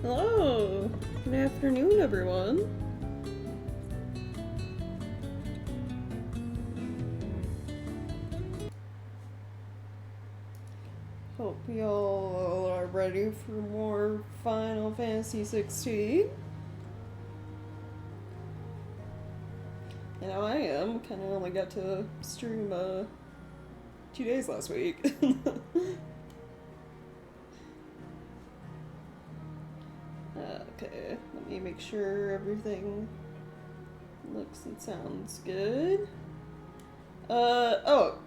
Hello! Good afternoon, everyone. Hope y'all are ready for more Final Fantasy XVI. And I am. Kinda only got to stream 2 days last week. Okay, let me make sure everything looks and sounds good. Oh,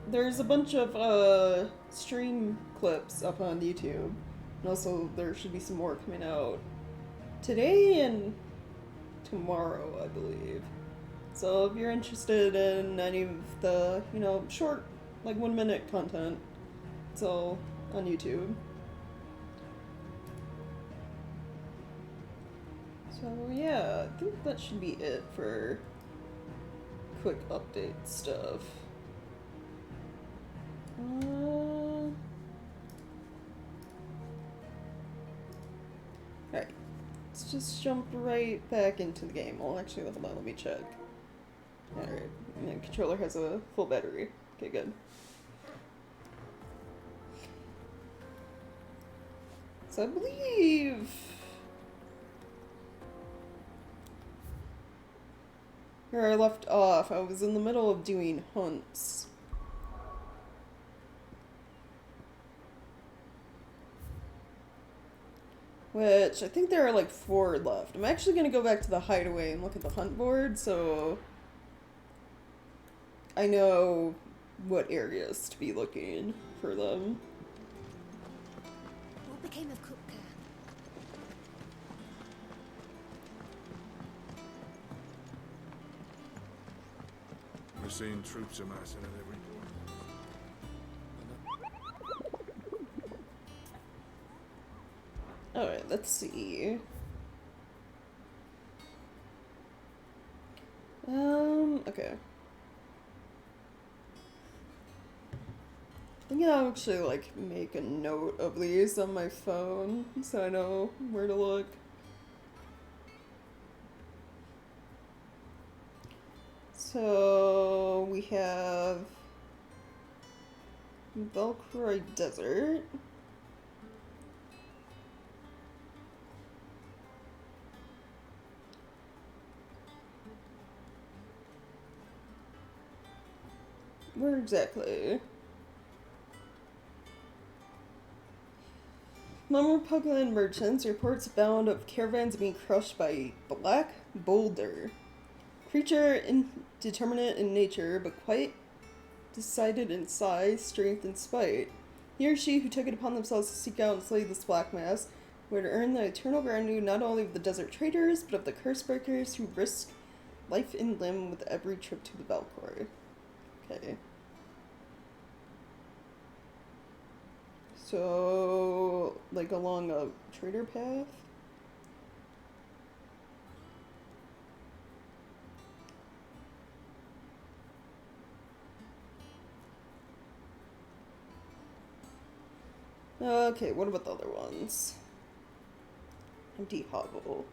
there's a bunch of stream clips up on YouTube, and also there should be some more coming out today and tomorrow, I believe. So if you're interested in any of the, short, like 1 minute content, it's all on YouTube. So yeah, I think that should be it for quick update stuff. Alright, let's just jump right back into the game. Well, actually, hold on, let me check. Alright, the controller has a full battery. Okay, good. So I believe... where I left off, I was in the middle of doing hunts. Which, I think there are like 4 left. I'm actually gonna go back to the hideaway and look at the hunt board, so I know what areas to be looking for them. What became of Kupka? We're seeing troops amassing at every door. Alright, let's see. Okay. I think I'll actually, like, make a note of these on my phone so I know where to look. So, we have Valkyrie Desert. Where exactly? Mummerpuckland merchants reports abound of caravans being crushed by Black Boulder. Creature indeterminate in nature, but quite decided in size, strength, and spite. He or she who took it upon themselves to seek out and slay this black mass would earn the eternal gratitude not only of the desert traders, but of the curse breakers who risk life and limb with every trip to the Valkyrie. Okay. So, like along a trader path? Okay, what about the other ones? Empty hovel.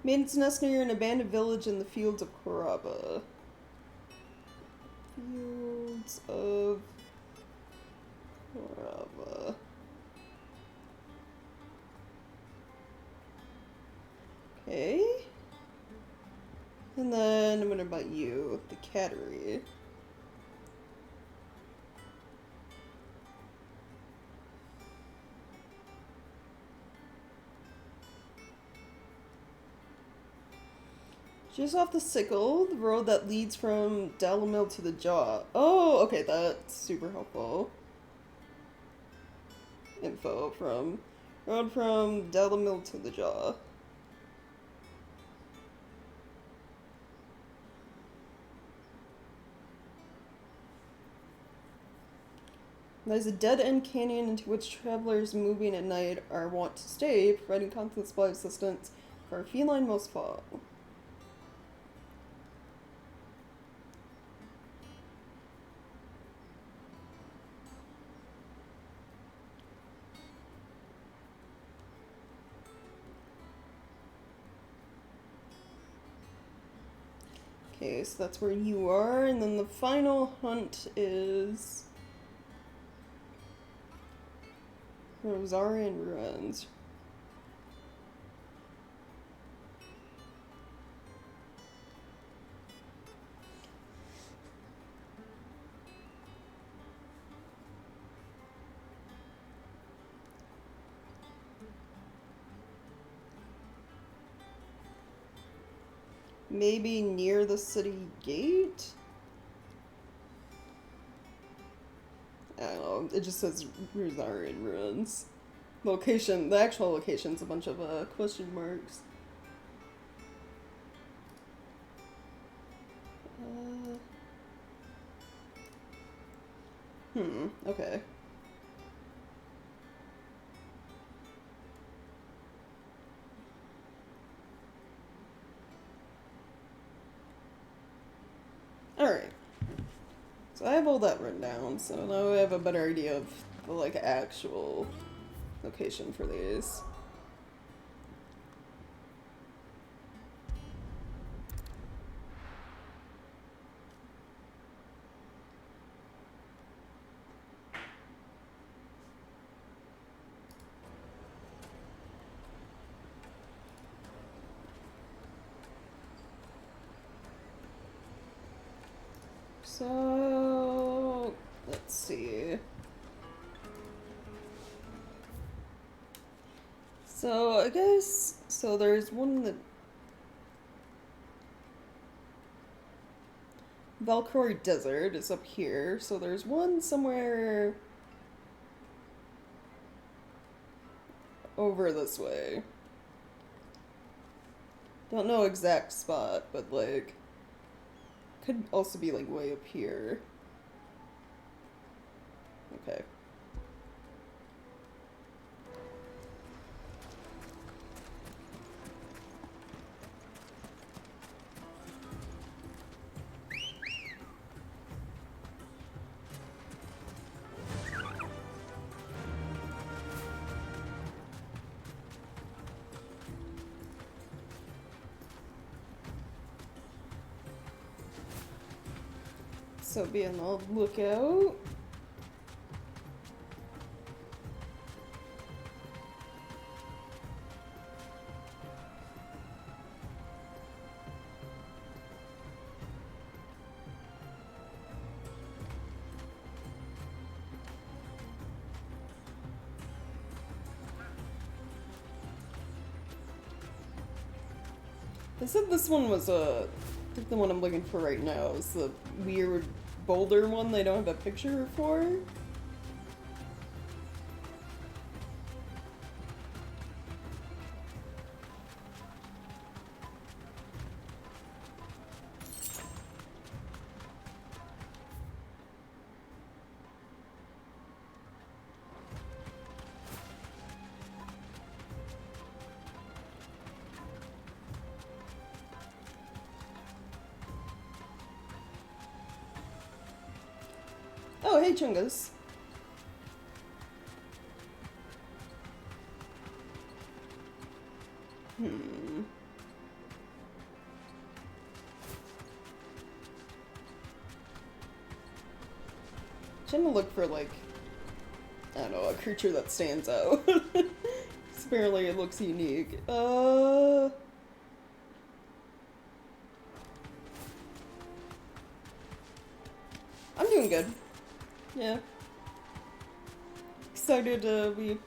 Made its nest near an abandoned village in the fields of Koraba. Fields of Koraba. Okay. And then, what about you? The cattery. Just off the sickle, the road that leads from Dalamil to the Jaw. Oh, okay, that's super helpful. Info from road from Dalamil to the Jaw. There's a dead-end canyon into which travelers moving at night are wont to stay, providing constant supply of assistance our feline most follow. Okay, so that's where you are, and then the final hunt is Rosarian Ruins. Maybe near the city gate? I don't know, it just says Rosarian Ruins. Location, the actual location's a bunch of question marks. Okay. Alright. So I have all that written down, so now I have a better idea of the, like, actual location for these. So, let's see. So, I guess, so there's one that Valcory Desert is up here, so there's one somewhere over this way. Don't know exact spot, but like could also be like way up here. Okay. So be on the lookout. I said this one was I think the one I'm looking for right now is the weird boulder one they don't have a picture for. Oh, hey, Chungus. Trying to look for, like, I don't know, a creature that stands out. Apparently it looks unique. I'm doing good. Yeah. Excited to be,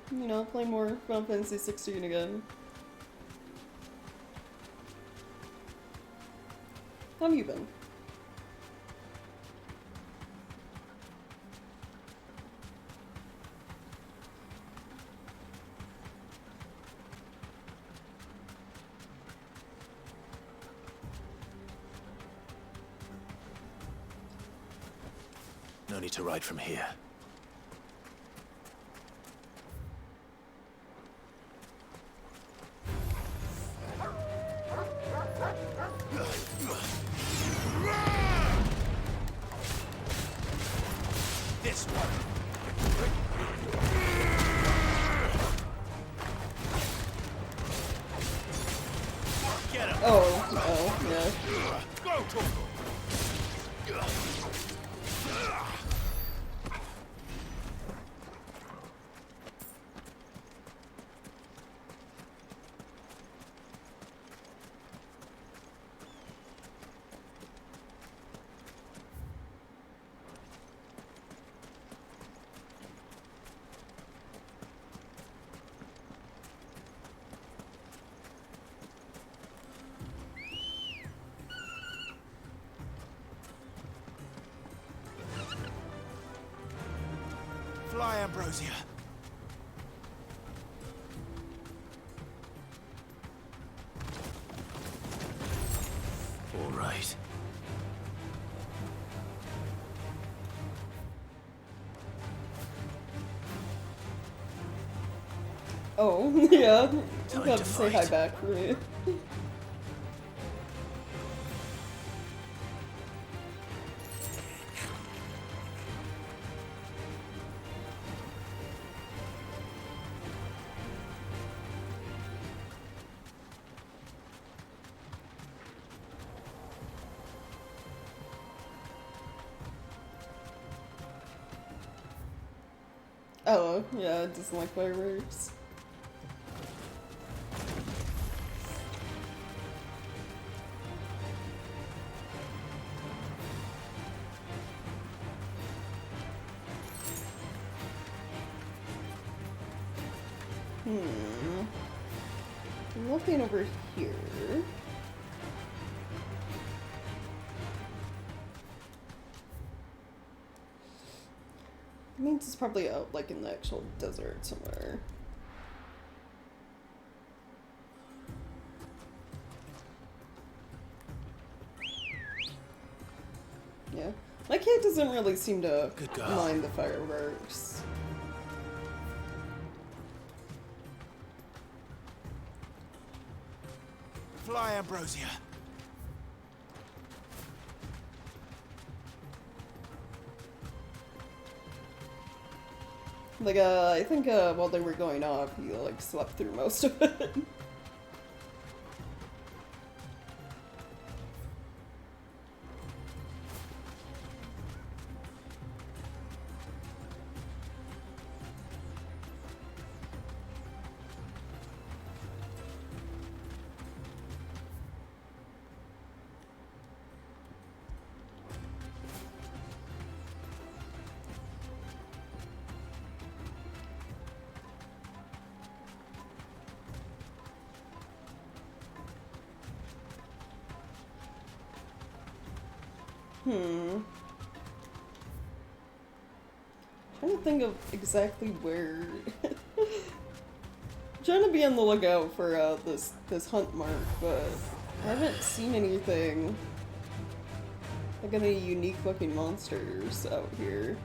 play more Final Fantasy 16 again. How have you been? No need to ride from here. Oh, yeah. Go, Torgo! Fly, Ambrosia. All right. Oh, yeah. You Time have to to say hi fight. back for me. Oh, yeah, it doesn't like fireworks. I'm looking over here. It means it's probably out, like, in the actual desert somewhere. Yeah. My cat doesn't really seem to Good girl. mind the fireworks. Fly, Ambrosia. Like, I think, while they were going off, he, like, slept through most of it. Trying to think of exactly where. Trying to be on the lookout for this hunt mark, but I haven't seen anything like any unique looking monsters out here.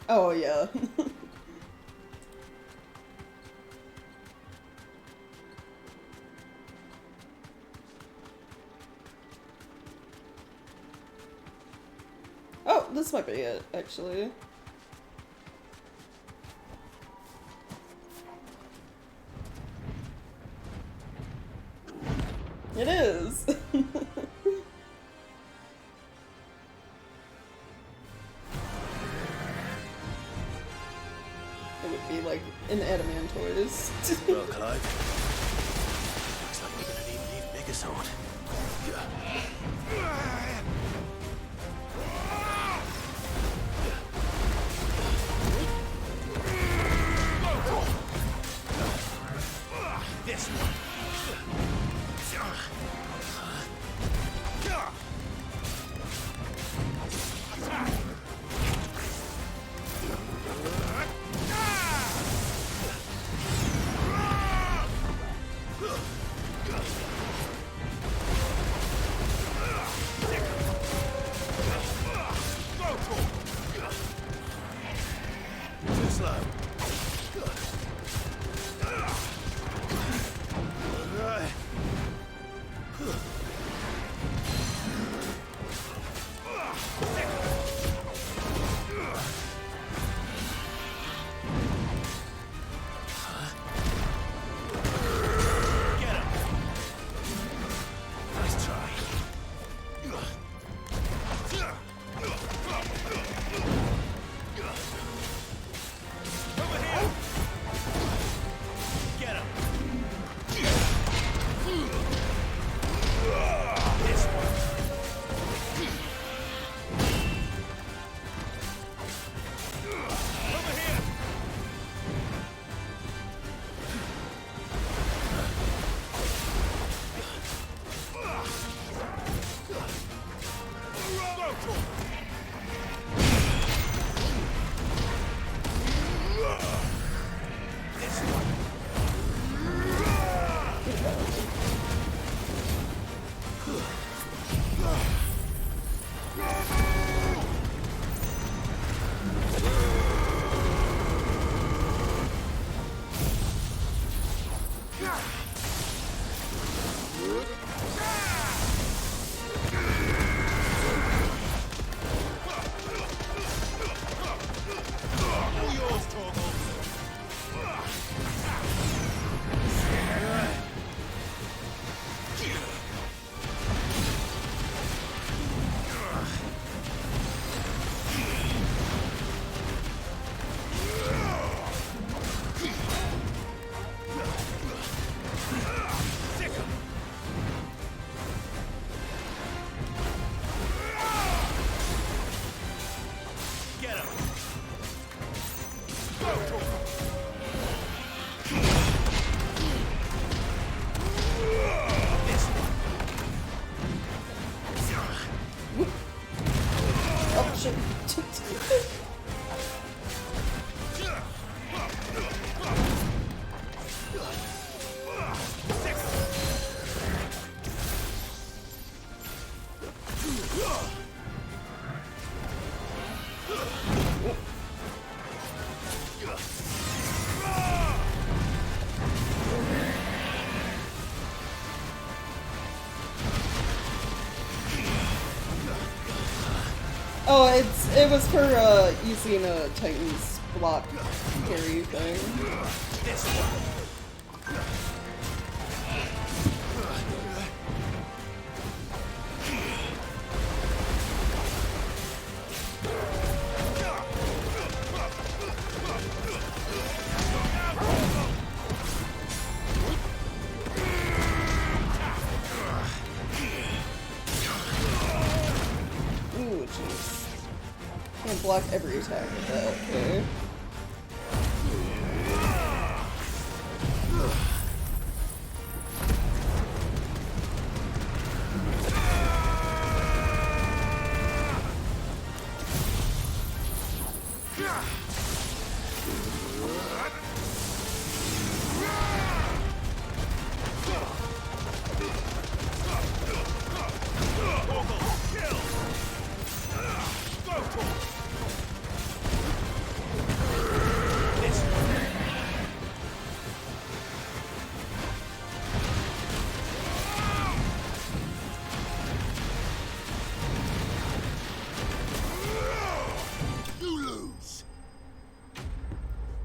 Oh yeah. Oh, this might be it, actually. It is! It would be like an Adamantoise. Well, Clive. Looks like we're gonna need an even bigger sword. This one. Too slow. Oh shit. Oh, it was for using a Titan's block carry thing. Ooh, jeez. Can't block every attack with that, okay.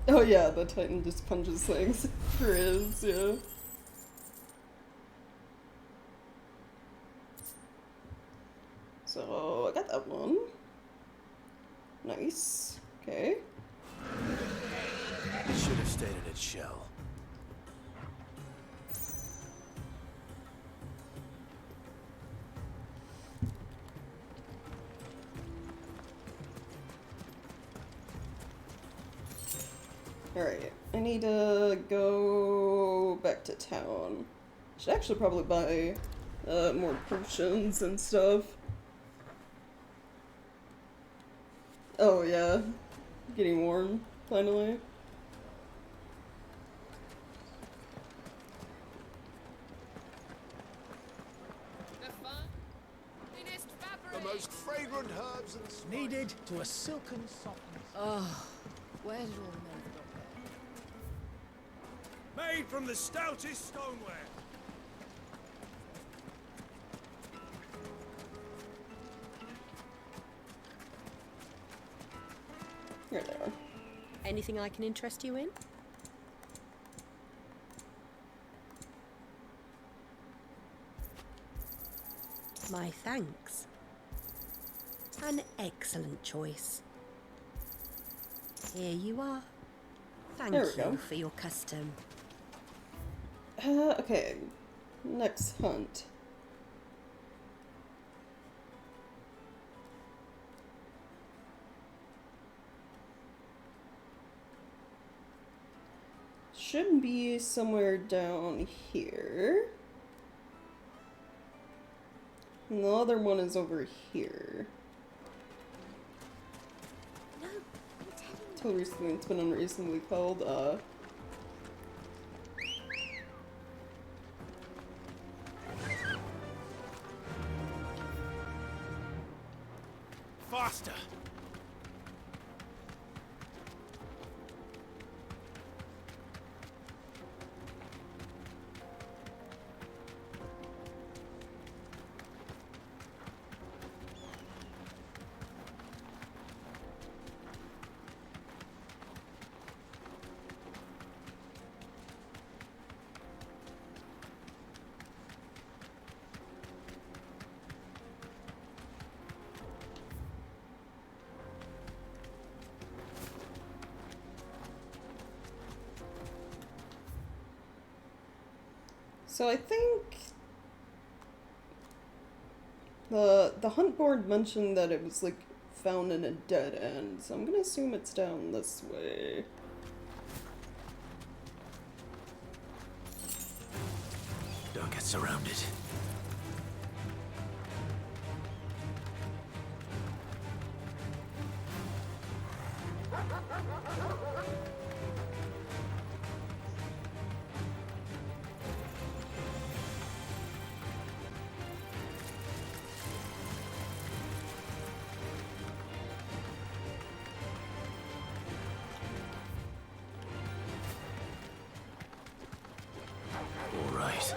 Oh yeah, the Titan just punches things for his, yeah. So, I got that one. Nice. Okay. It should have stayed in its shell. Alright, I need to go back to town. Should actually probably buy more potions and stuff. Oh yeah, getting warm, finally. The most fragrant herbs and spices. Needed to a silken softness. Oh, where did all the men go? Made from the stoutest stoneware. Anything I can interest you in? My thanks. An excellent choice. Here you are. Thank There we you go. for your custom. Okay. Next hunt. Should be somewhere down here. And the other one is over here. No, I'm telling you. Until recently it's been unreasonably called, Faster! So I think the hunt board mentioned that it was like found in a dead end, so I'm gonna assume it's down this way. Don't get surrounded. All right.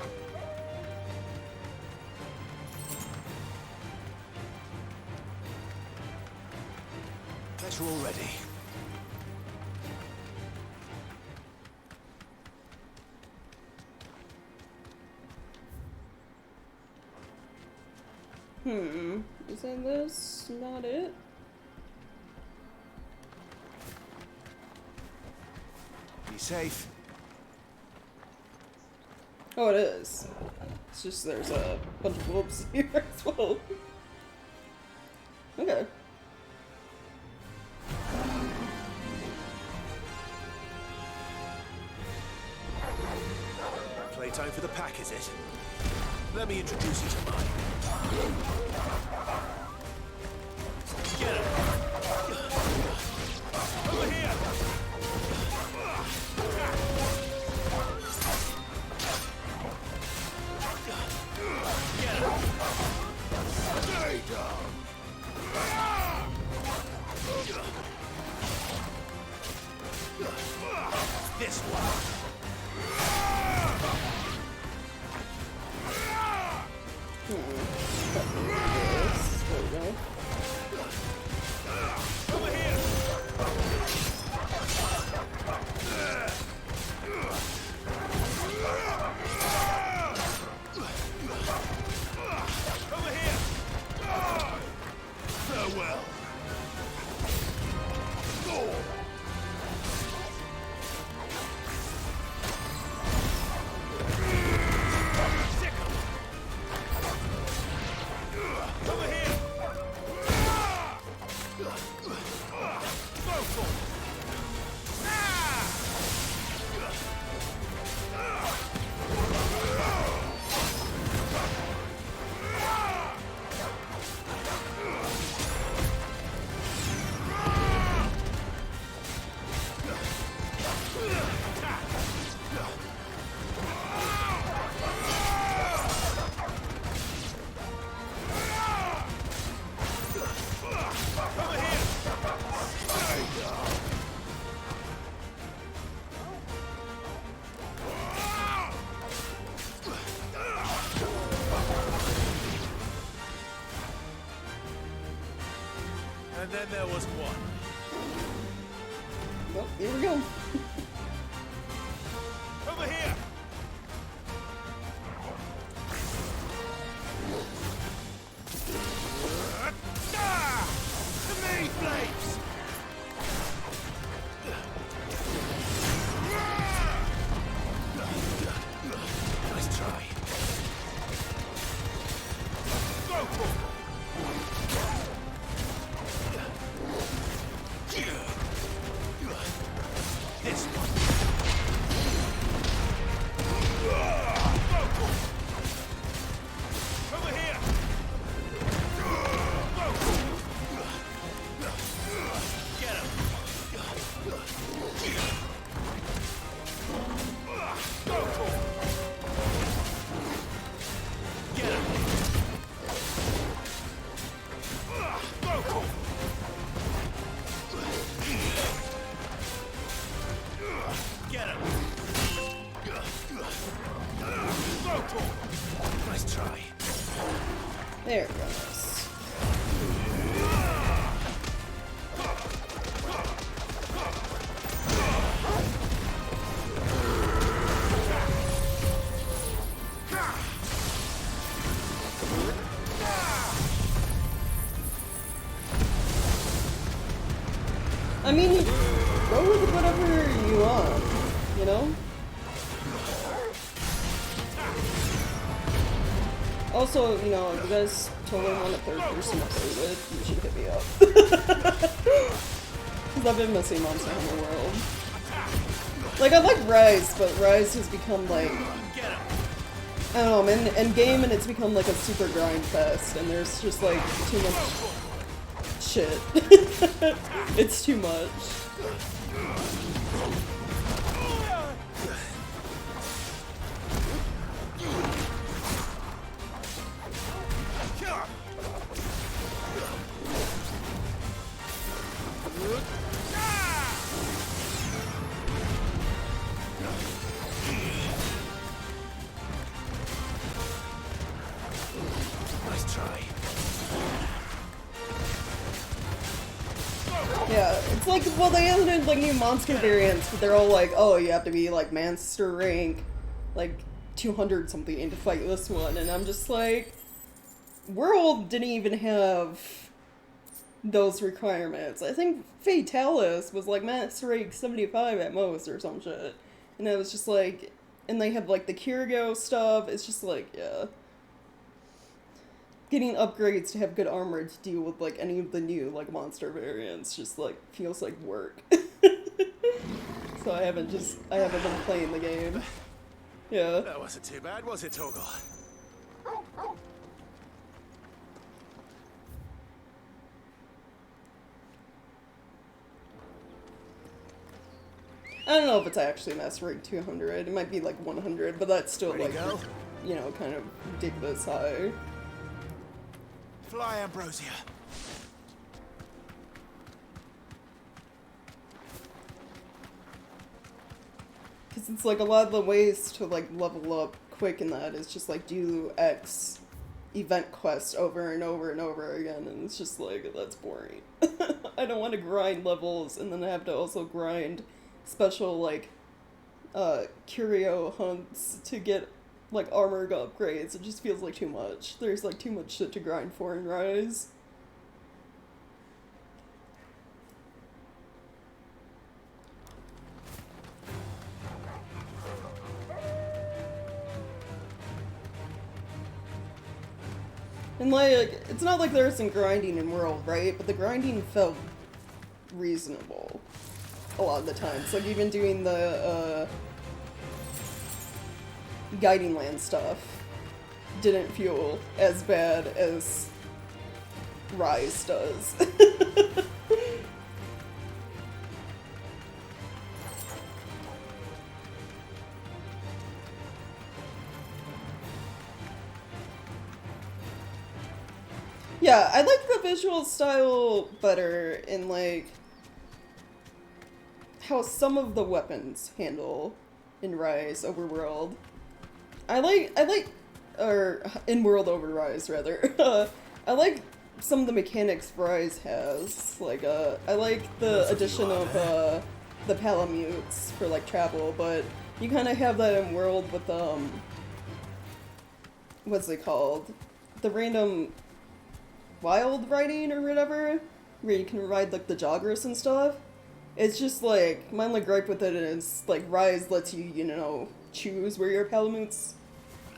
Bet you're all ready. Is that this? Not it? Be safe. Oh, it is. It's just there's a bunch of wolves here as well. Okay. Playtime for the pack, is it? Let me introduce you to mine. Get him! Over here! Get him! Stay down! This one! There we go. Over here! Over here! Farewell! Over here! And then there was one. Well, Here we go. Over here! Ah! The many flames! Nice try. Go for it! This one. Over here! Get him. Go for it! Get him. Go for it! Get him. Go for it! Nice try. There it goes. I mean, go with whatever you want, you know? Also, you know, if you guys totally want a third person to play with, you should hit me up. Because I've been missing Monster Hunter World. Like, I like Rise, but Rise has become like, I don't know, in game, and it's become like a super grind fest, and there's just like too much shit. It's too much. Nice try. Yeah, it's like, well, they added like new monster variants, but they're all like, oh, you have to be like master rank, like 200 something to fight this one, and I'm just like, World didn't even have those requirements. I think Fatalis was like master rank 75 at most or some shit, and it was just like, and they have like the Kirgo stuff. It's just like, yeah. Getting upgrades to have good armor to deal with like any of the new like monster variants just like feels like work. So I haven't been playing the game. Yeah. That wasn't too bad, was it, Torgal? I don't know if it's actually master rank 200. It might be like 100, but that's still Ready like, to go? you know, kind of ridiculous high. Fly, Ambrosia. Because it's like a lot of the ways to like level up quick in that is just like do X event quest over and over and over again, and it's just like, that's boring. I don't want to grind levels and then have to also grind special like curio hunts to get like armor upgrades. It just feels like too much. There's like too much shit to grind for in Rise. And like, it's not like there isn't grinding in World, right? But the grinding felt reasonable a lot of the times. Like even doing the Guiding Land stuff didn't feel as bad as Rise does. Yeah, I like the visual style better in like how some of the weapons handle in Rise Overworld. Or in World Over Rise rather. I like some of the mechanics Rise has. Like I like the addition of the Palamutes for like travel, but you kind of have that in world with what's it called? The random wild riding or whatever, where you can ride like the joggers and stuff. It's just like my only gripe with it is like Rise lets you, you know, choose where your Palamutes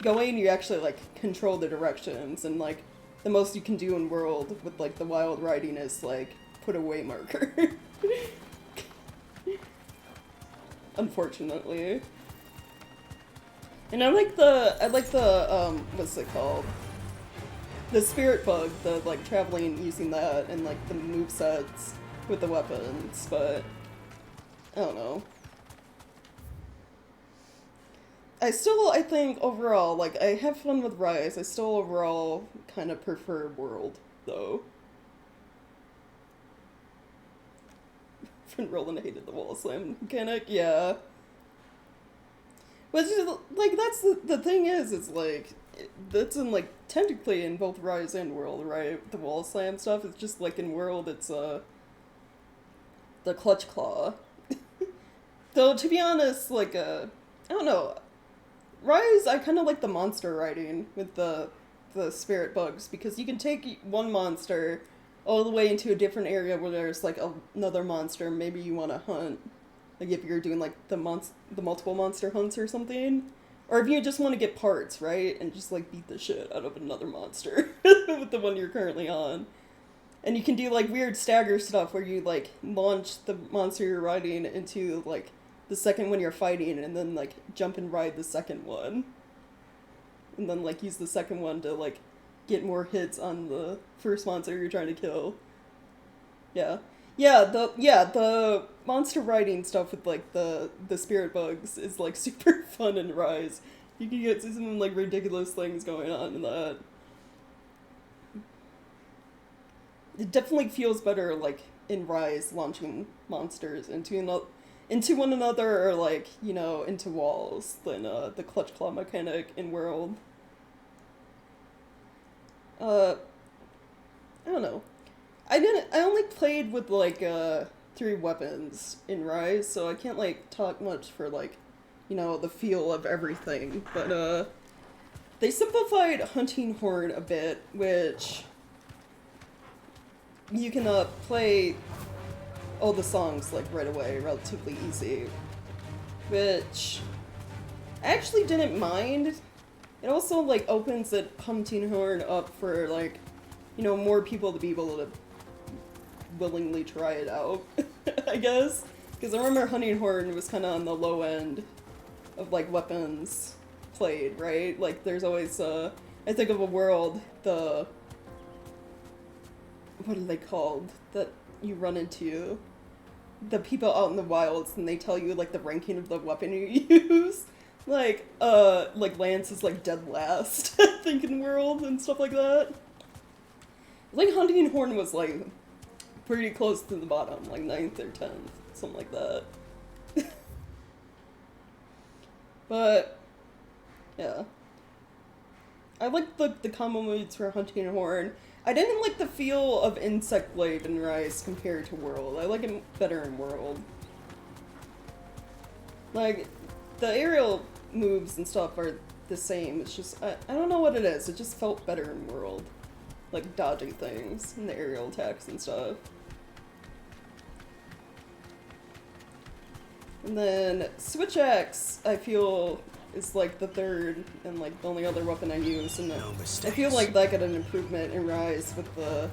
going. You actually like control the directions, and like the most you can do in world with like the wild riding is like put a way marker. Unfortunately. And I like the what's it called? The spirit bug, the like traveling using that, and like the movesets with the weapons, but I don't know. I think overall, like, I have fun with Rise. I still overall kind of prefer World, though. Friend Roland hated the wall slam mechanic, yeah. But, like, that's the thing is like, that's in, like, technically in both Rise and World, right? The wall slam stuff, it's just, like, in World, it's, the Clutch Claw. Though, to be honest, like, I don't know. Rise, I kind of like the monster riding with the spirit bugs, because you can take one monster all the way into a different area where there's, like, another monster maybe you want to hunt. Like, if you're doing, like, the multiple monster hunts or something. Or if you just want to get parts, right? And just, like, beat the shit out of another monster with the one you're currently on. And you can do, like, weird stagger stuff where you, like, launch the monster you're riding into, like, the second one you're fighting, and then, like, jump and ride the second one. And then, like, use the second one to, like, get more hits on the first monster you're trying to kill. Yeah. The monster riding stuff with, like, the spirit bugs is, like, super fun in Rise. You can get some, like, ridiculous things going on in that. It definitely feels better, like, in Rise, launching monsters into one another, or, like, you know, into walls, than the Clutch Claw mechanic in World. I don't know. I only played with, like, 3 weapons in Rise, so I can't, like, talk much for, like, you know, the feel of everything, but, they simplified Hunting Horn a bit, which you can, play all the songs, like, right away, relatively easy, which I actually didn't mind. It also, like, opens the Hunting Horn up for, like, you know, more people to be able to willingly try it out, I guess. Because I remember Hunting Horn was kind of on the low end of, like, weapons played, right? Like, there's always, I think of a world, what are they called? That you run into the people out in the wilds, and they tell you, like, the ranking of the weapon you use. Like Lance is, like, dead last, I think, in World, and stuff like that. Like, Hunting Horn was, like, pretty close to the bottom, like 9th or 10th, something like that. But, yeah. I like the combo moves for Hunting Horn. I didn't like the feel of Insect Blade in Rise compared to World. I like it better in World. Like, the aerial moves and stuff are the same. It's just, I don't know what it is. It just felt better in World. Like, dodging things and the aerial attacks and stuff. And then Switch Axe, I feel, is like the third and like the only other weapon I use, and I feel like that got an improvement in Rise with the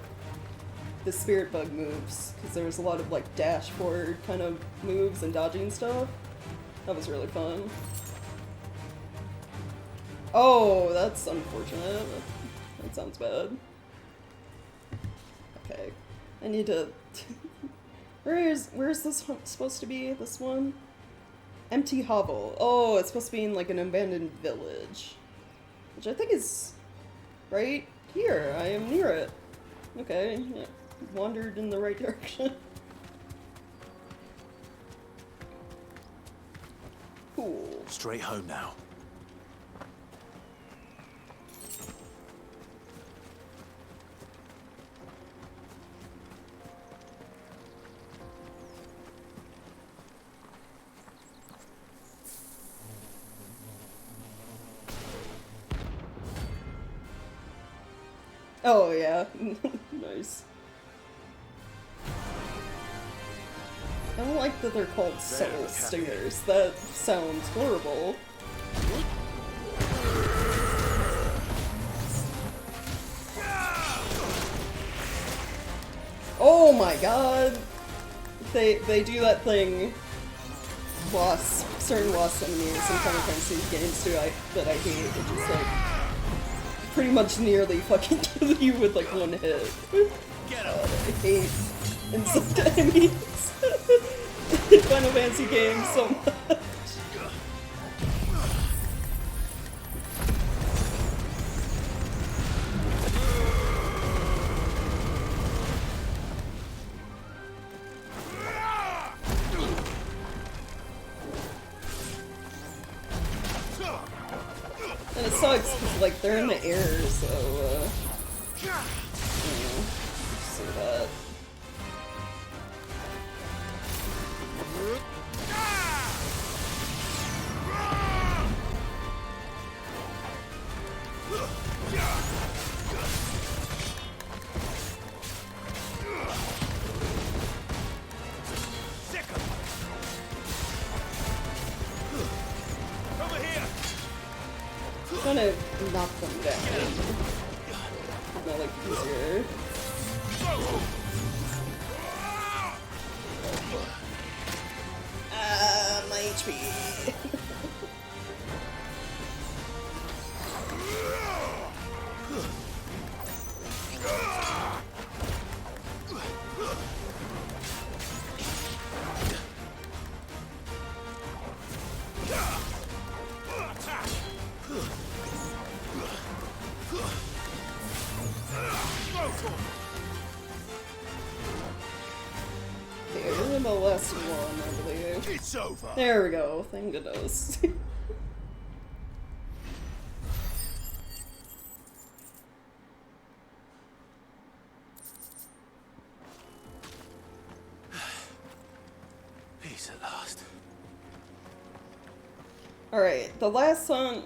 spirit bug moves, because there was a lot of like dash forward kind of moves and dodging stuff. That was really fun. Oh, that's unfortunate. That sounds bad. Okay, I need to. Where is this supposed to be? This one? Empty hovel. Oh, it's supposed to be in like an abandoned village, which I think is right here. I am near it. Okay, yeah, wandered in the right direction. Cool. Straight home now. Oh, yeah. Nice. I don't like that they're called soul stingers. That sounds horrible. Oh my god! They do that thing certain boss enemies in Final Fantasy games that I hate. It just like pretty much nearly fucking kill you with like one hit. I hate insect enemies in Final Fantasy games so much. And it sucks because, like, they're in the air, so, you know, see that. Trying to knock them down. Not like easier. My HP. Okay, the last one, I believe. It's over. There we go, thank goodness. Peace at last. Alright, the last song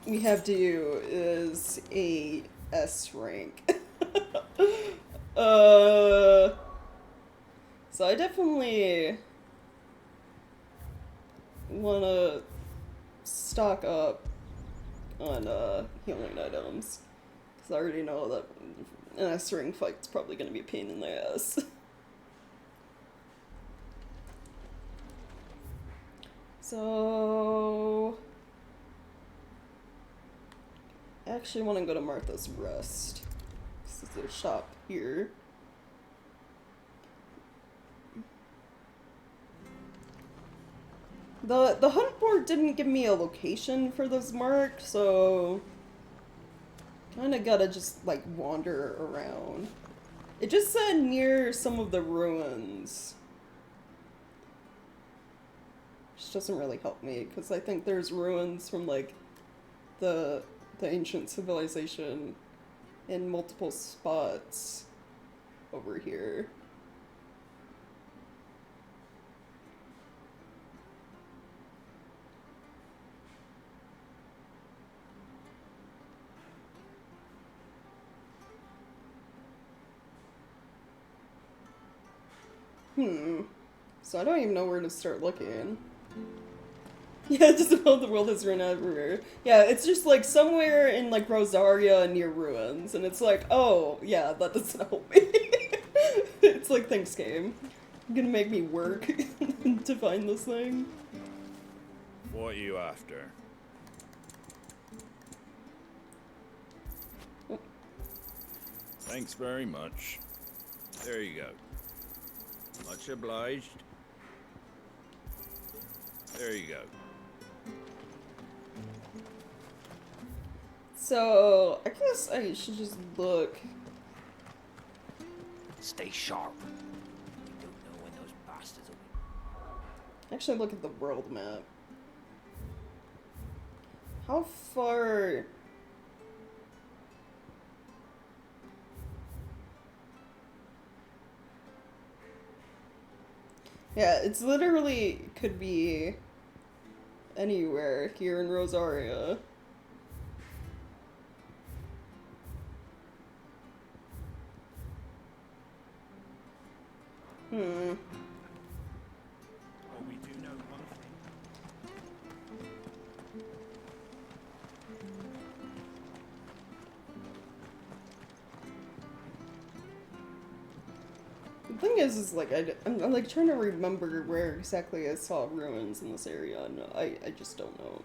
we have to do is a S rank. So I definitely wanna stock up on healing items. Because I already know that an S rank fight's probably gonna be a pain in the ass. So I actually want to go to Martha's Rest. This is their shop here. The hunt board didn't give me a location for this mark, so kinda gotta just like wander around. It just said near some of the ruins. Which doesn't really help me, because I think there's ruins from like the ancient civilization in multiple spots over here. So I don't even know where to start looking. Yeah, just about the world has run everywhere. Yeah, it's just like somewhere in like Rosaria near ruins, and it's like, oh, yeah, that doesn't help me. It's like, thanks game. You're gonna make me work to find this thing. What are you after? Oh. Thanks very much. There you go. Much obliged. There you go. So, I guess I should just look. Stay sharp. We don't know when those bastards will Actually, look at the world map. How far... Yeah, it's literally could be anywhere here in Rosaria. Hmm. Well, we do know one thing. The thing is like, I'm like trying to remember where exactly I saw ruins in this area, and I just don't know.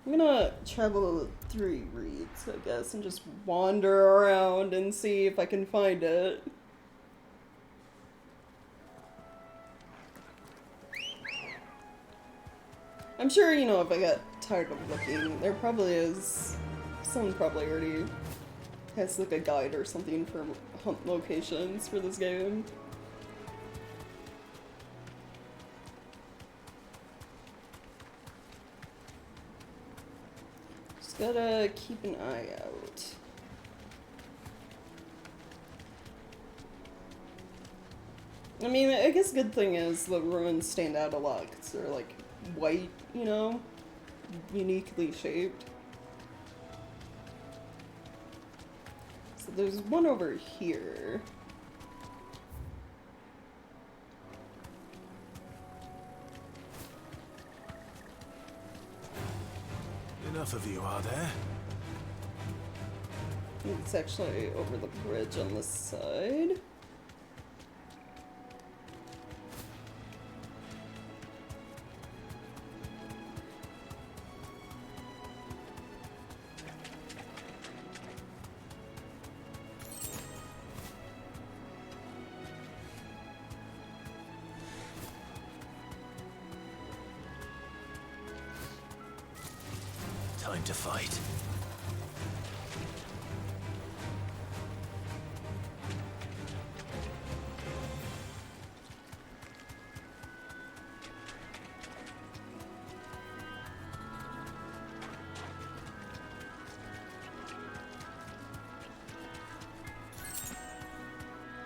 I'm gonna travel 3 reads, I guess, and just wander around and see if I can find it. I'm sure, you know, if I got tired of looking, there probably is... Someone probably already has, like, a guide or something for hunt locations for this game. Just gotta keep an eye out. I mean, I guess good thing is the ruins stand out a lot, because they're, like, white, you know? Uniquely shaped. So there's one over here. Enough of you, are there? It's actually over the bridge on this side. Time to fight.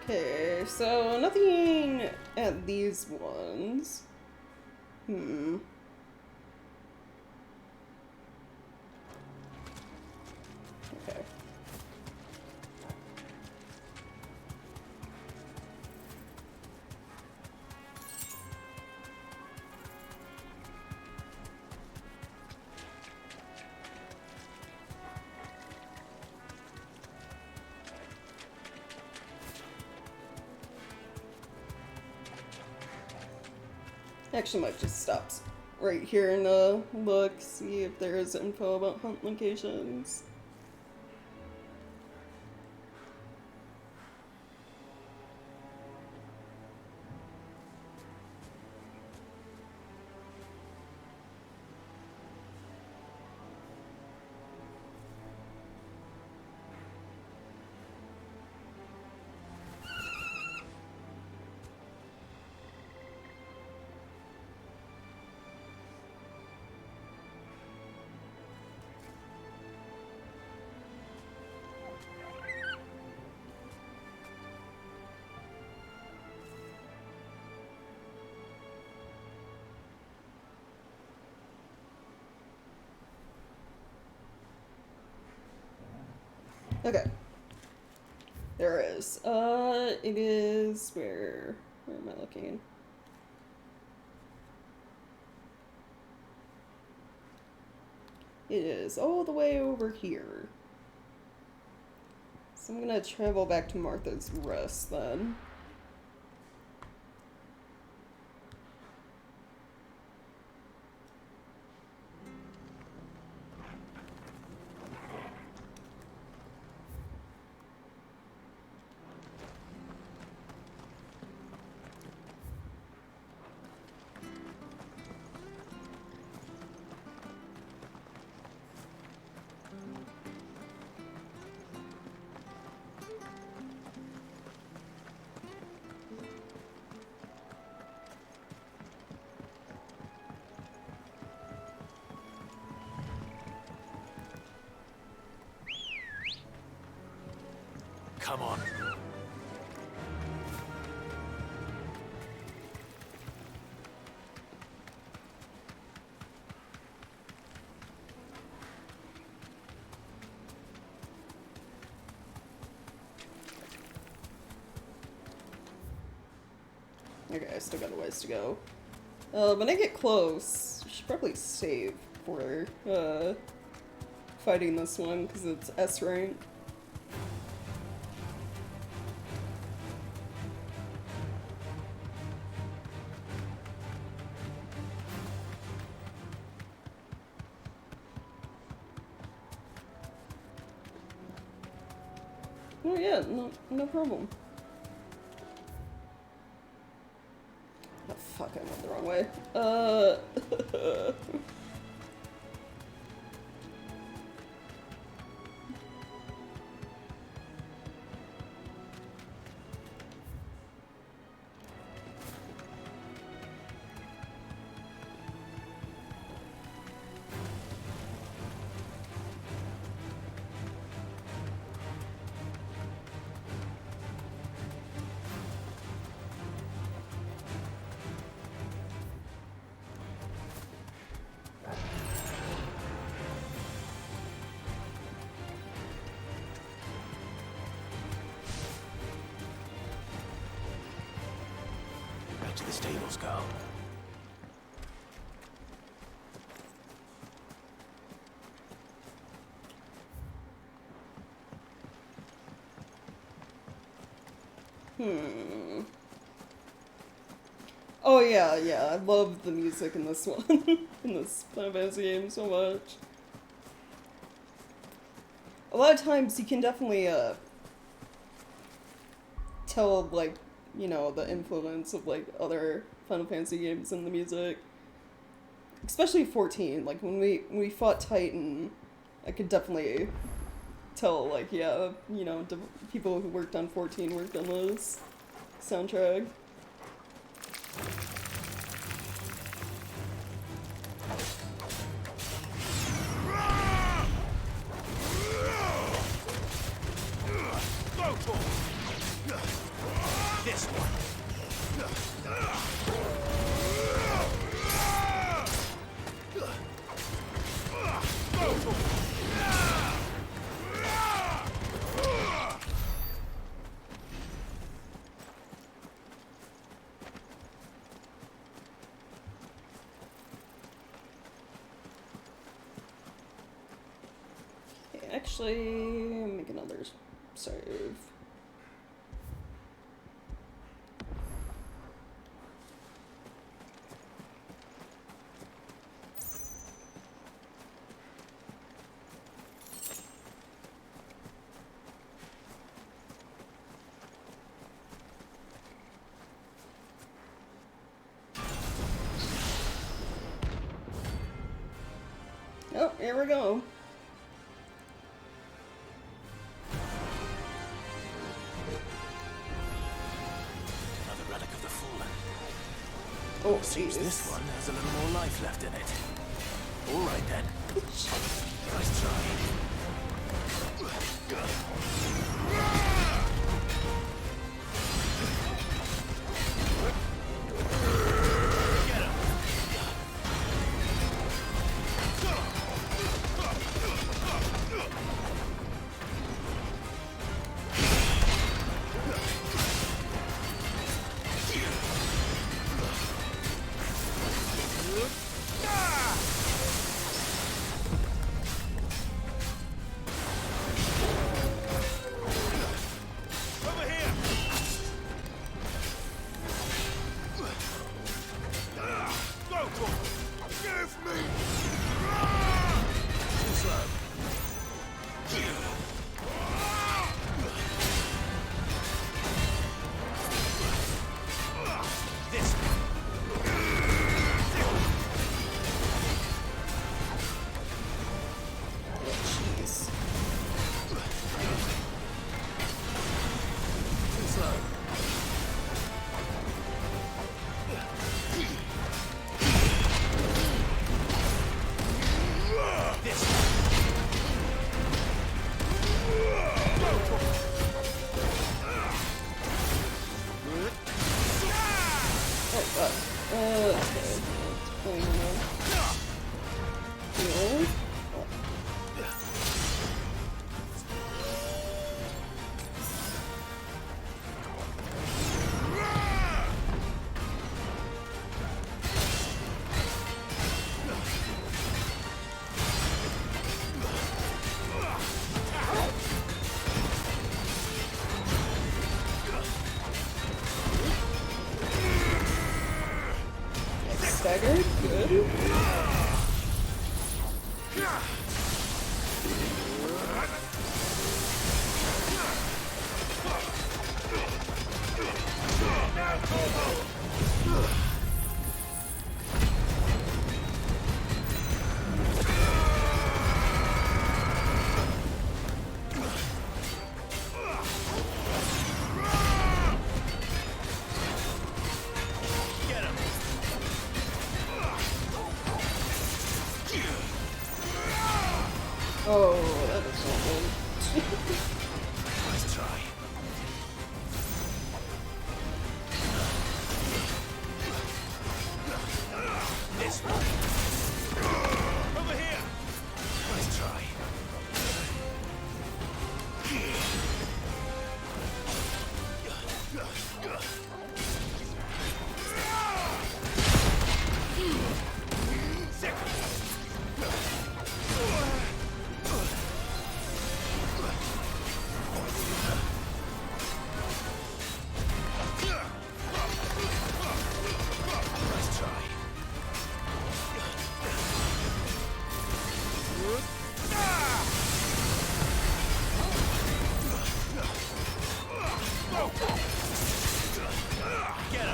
Okay, so nothing at these ones. Hmm. Okay. Actually might just stop right here and look, see if there is info about hunt locations. Okay. There is. It is where am I looking? It is all the way over here. So I'm gonna travel back to Martha's Rest then. Come on. Okay, I still got a ways to go. When I get close, I should probably save for fighting this one because it's S rank. Oh yeah, no problem. Oh fuck, I went the wrong way. Back to the stables, girl. Oh yeah, I love the music in this one. In this Final Fantasy game so much. A lot of times you can definitely tell, like, you know, the influence of like other Final Fantasy games in the music. Especially 14, like when we fought Titan, I could definitely tell, like, yeah, you know, people who worked on 14 worked on this soundtrack. This one. Okay, actually, make another save. Oh, here we go. Another relic of the fallen. Oh, Seems jeez. this one has a little more life left in it. All right then. Nice try. staggered. Good. Oh, that is not good. Nice try. This way. Over here. Nice try. Nice try. Get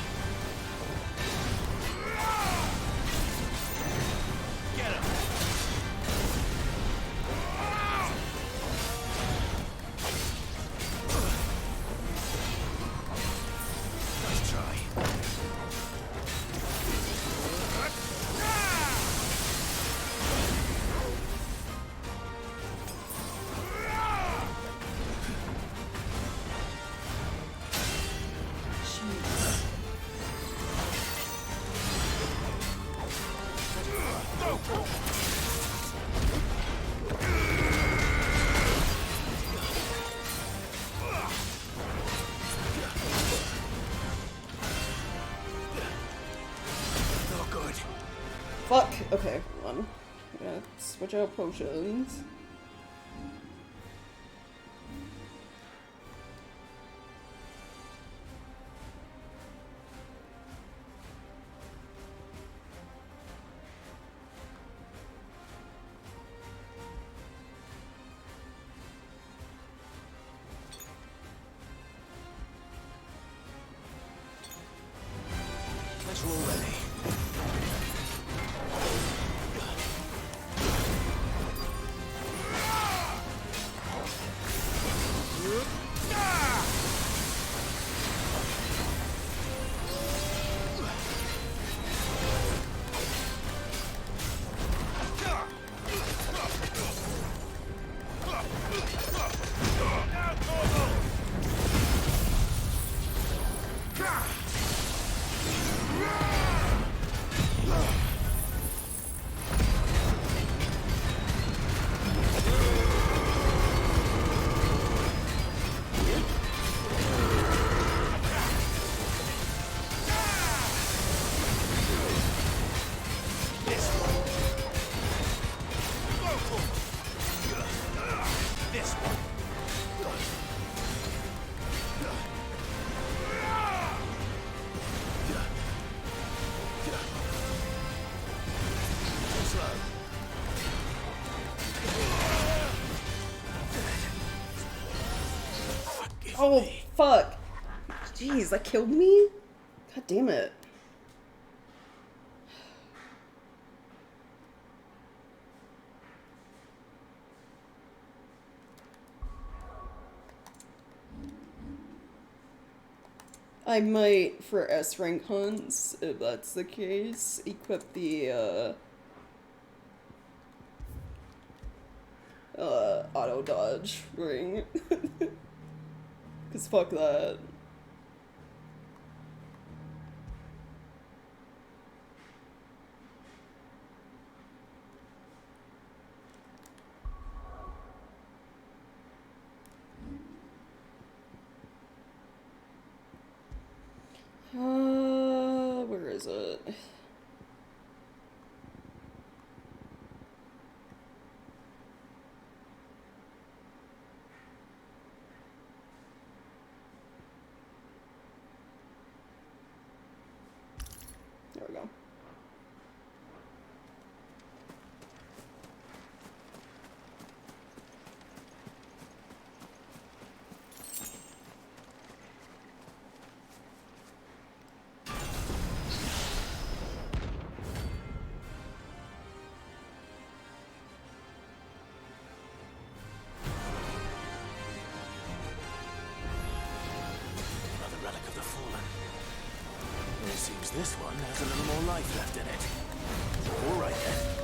him. Get him. Nice try. No good. Fuck. Okay, hold on. I'm gonna switch out potions. Let's roll ready. This one. Oh, fuck. Jeez, that killed me? God damn it. I might, for S rank hunts, if that's the case, equip the, auto dodge ring. Cause fuck that. Where is it? There we go. Another relic of the fallen. It seems this one has a little more life left in it. All right then.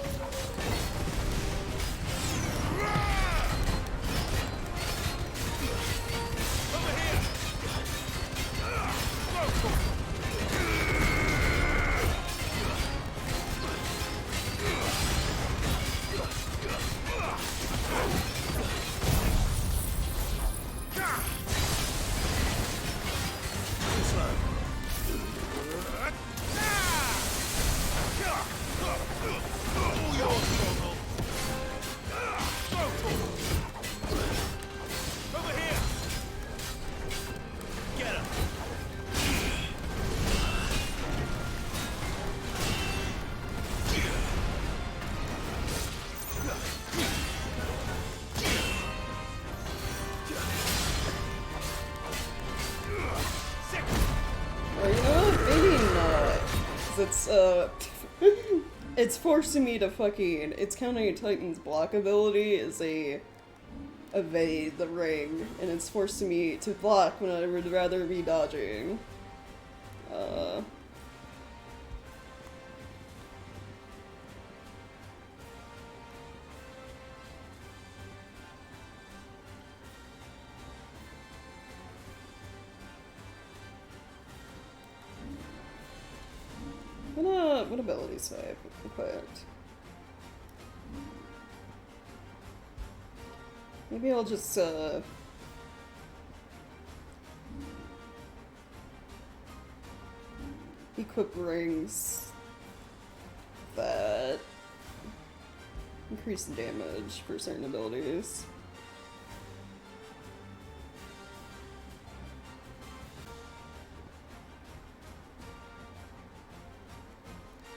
Or you know what? Maybe not. 'Cause it's it's forcing me to fucking. It's counting Titan's block ability as a evade the ring, and it's forcing me to block when I would rather be dodging. What abilities do I have equipped? Maybe I'll just, equip rings that increase damage for certain abilities.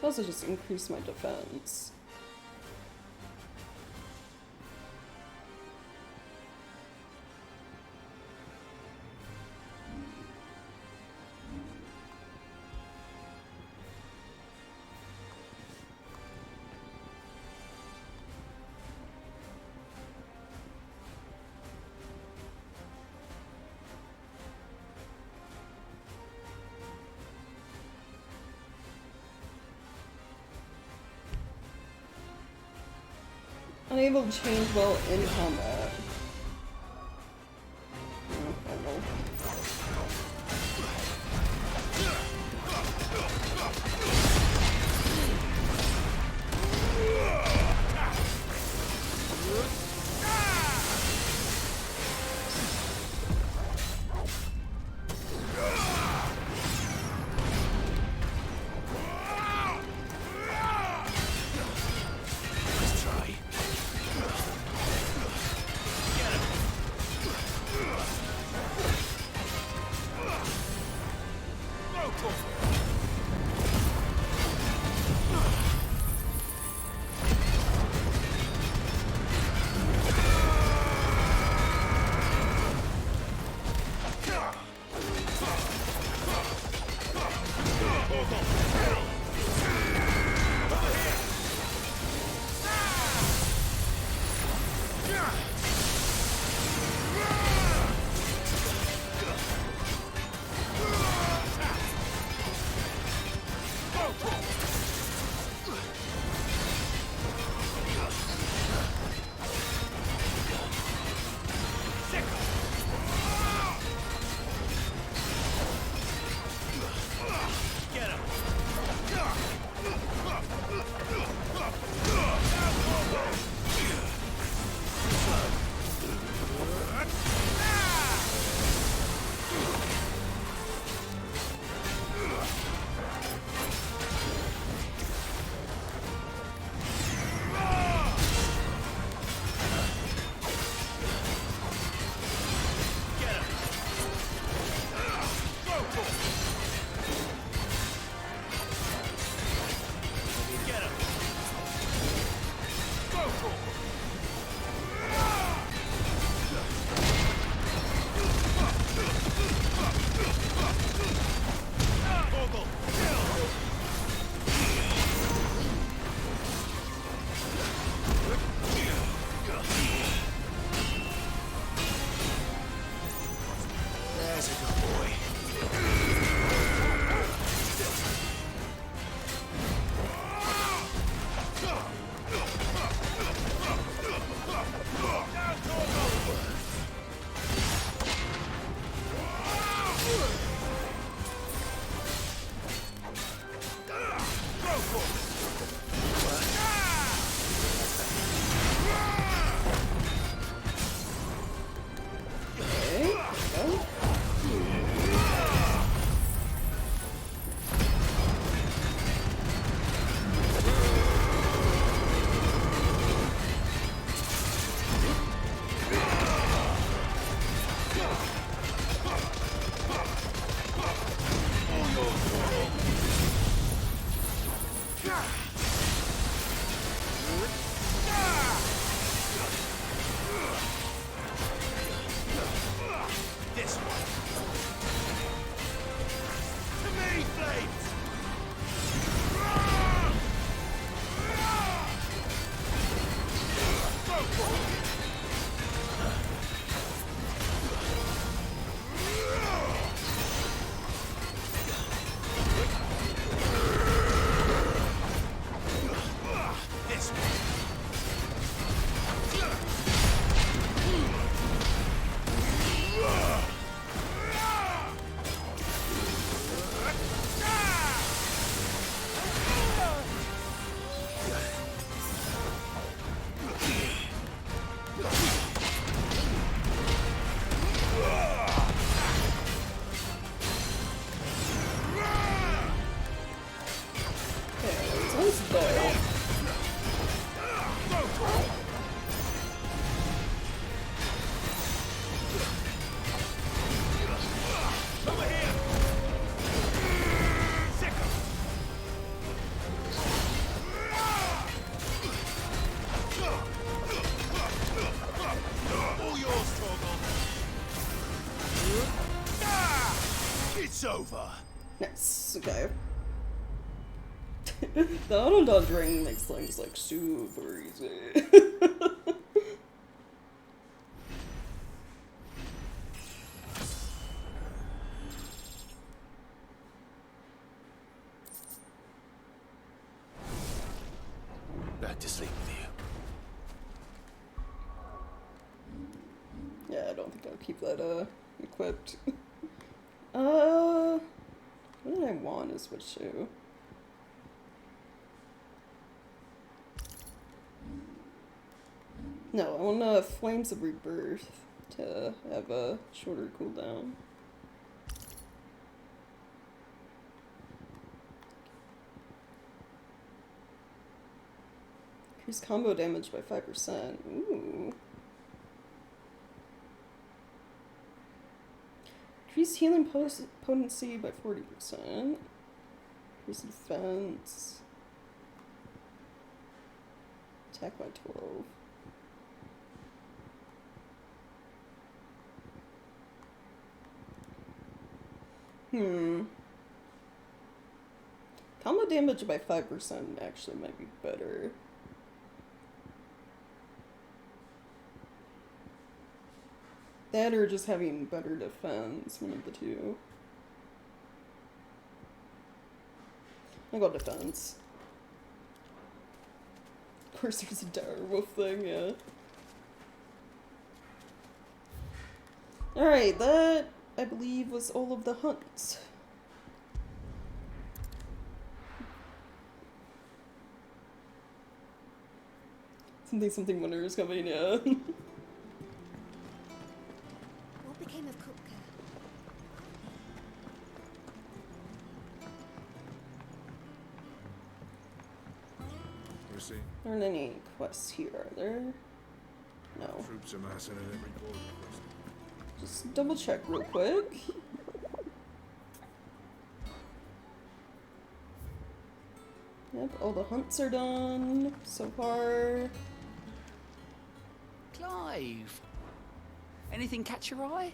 Also just increase my defense. Unable to change while in combat. I don't know. Let's try. This one. To me, flames! Go for it! This one. What's there? Over here! Second! All yours, Torgal. It's over. Nice. Okay. The auto dodge ring makes things like super easy. Back to sleep with you. Yeah, I don't think I'll keep that equipped. What did I want to switch to? No, I want Flames of Rebirth to have a shorter cooldown. Increase combo damage by 5%. Ooh. Increase healing potency by 40%. Increase defense. Attack by 12. Combo damage by 5% actually might be better. That or just having better defense, one of the two. I'll go defense. Of course there's a direwolf thing, yeah. Alright, that, I believe, was all of the hunts. Something winter is coming, yeah. What became of Kupka? You see, Aren't any quests here, are there? No. troops amassing at every border crossing. Just double check real quick. Yep, all the hunts are done so far. Clive! Anything catch your eye?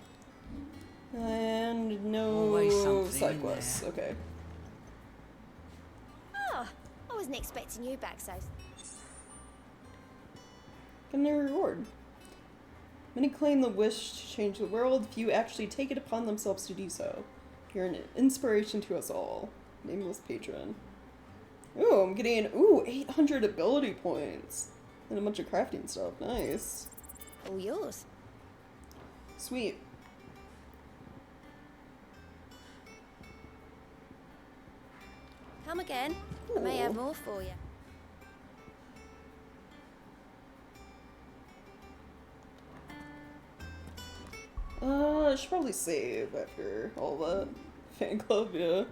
And Always no something side in quests. there. Okay. Oh, I wasn't expecting you back so. Getting a reward. Many claim the wish to change the world. Few actually take it upon themselves to do so. You're an inspiration to us all. Nameless patron. Ooh, I'm getting 800 ability points and a bunch of crafting stuff. Nice. All yours. Sweet. Come again. I may have more for you. I should probably save after all that. Fan club, yeah.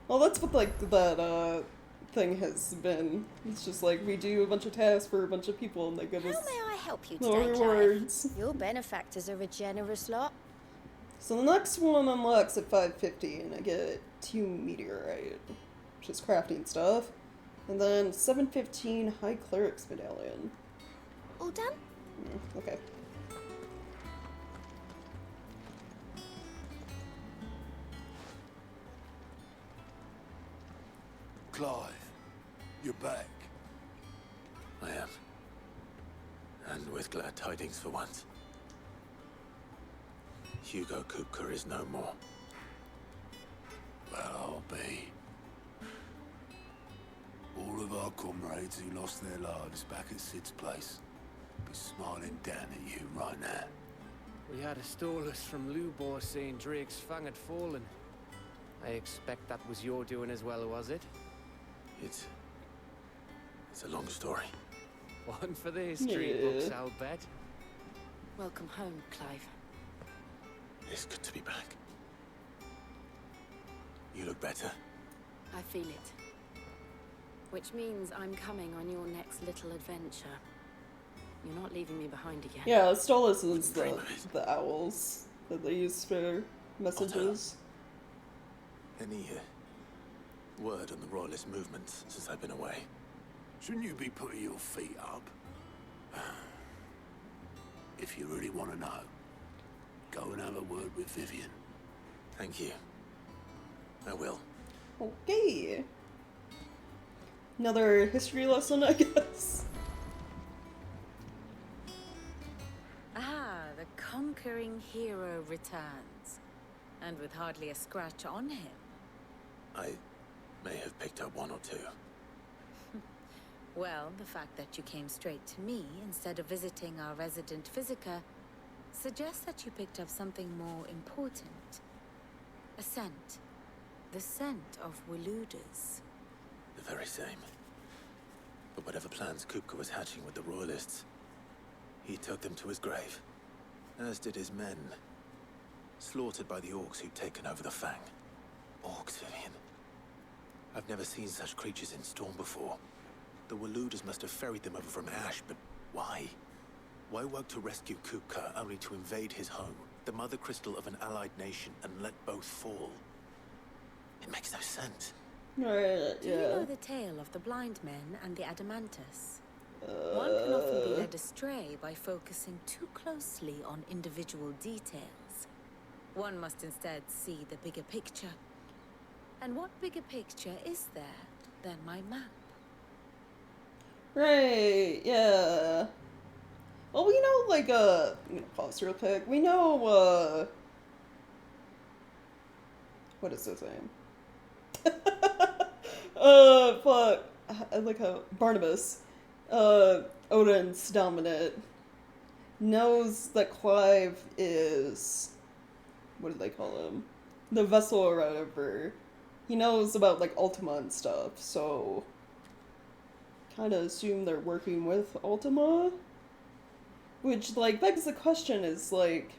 Well, that's what, like, that, thing has been. It's just like, we do a bunch of tasks for a bunch of people and they give How us may I help you no today, rewards. Clive? Your benefactors are a generous lot. So the next one unlocks at 550, and I get 2 meteorite, which is crafting stuff. And then 715 High Cleric's Medallion. All done? Okay. Clive, you're back. I am. And with glad tidings for once. Hugo Kupka is no more. Well, I'll be. All of our comrades who lost their lives back at Sid's place be smiling down at you right now. We had a stolus from Lubor saying Drake's fang had fallen. I expect that was your doing as well, was it? It's a long story. One for the history books, I'll bet. Welcome home, Clive. It's good to be back. You look better. I feel it. Which means I'm coming on your next little adventure. You're not leaving me behind again. Yeah, Stolas is Dream of it. the owls that they use for messages. Any word on the royalist movement since I've been away? Shouldn't you be putting your feet up? If you really want to know, go and have a word with Vivian. Thank you. I will. Okay. Another history lesson, I guess. Ah, the conquering hero returns. And with hardly a scratch on him. I may have picked up one or two. Well, the fact that you came straight to me instead of visiting our resident physiker suggests that you picked up something more important. A scent. The scent of Waludas. The very same. But whatever plans Kupka was hatching with the royalists, he took them to his grave. As did his men. Slaughtered by the orcs who'd taken over the Fang. Orcs, Vivian. I've never seen such creatures in Storm before. The Waludas must have ferried them over from Ash, but why? Why work to rescue Kupka only to invade his home, the mother crystal of an allied nation, and let both fall? It makes no sense. Right, Do you know the tale of the blind men and the Adamantus? One can often be led astray by focusing too closely on individual details. One must instead see the bigger picture. And what bigger picture is there than my map? Right, yeah. Well, we know, like, I'm gonna pause real quick. We know, what is his name? Fuck. I like how Barnabas, Odin's dominant, knows that Clive is, what do they call him? The vessel or whatever. He knows about, like, Ultima and stuff, so kind of assume they're working with Ultima. Which, like, begs the question is, like,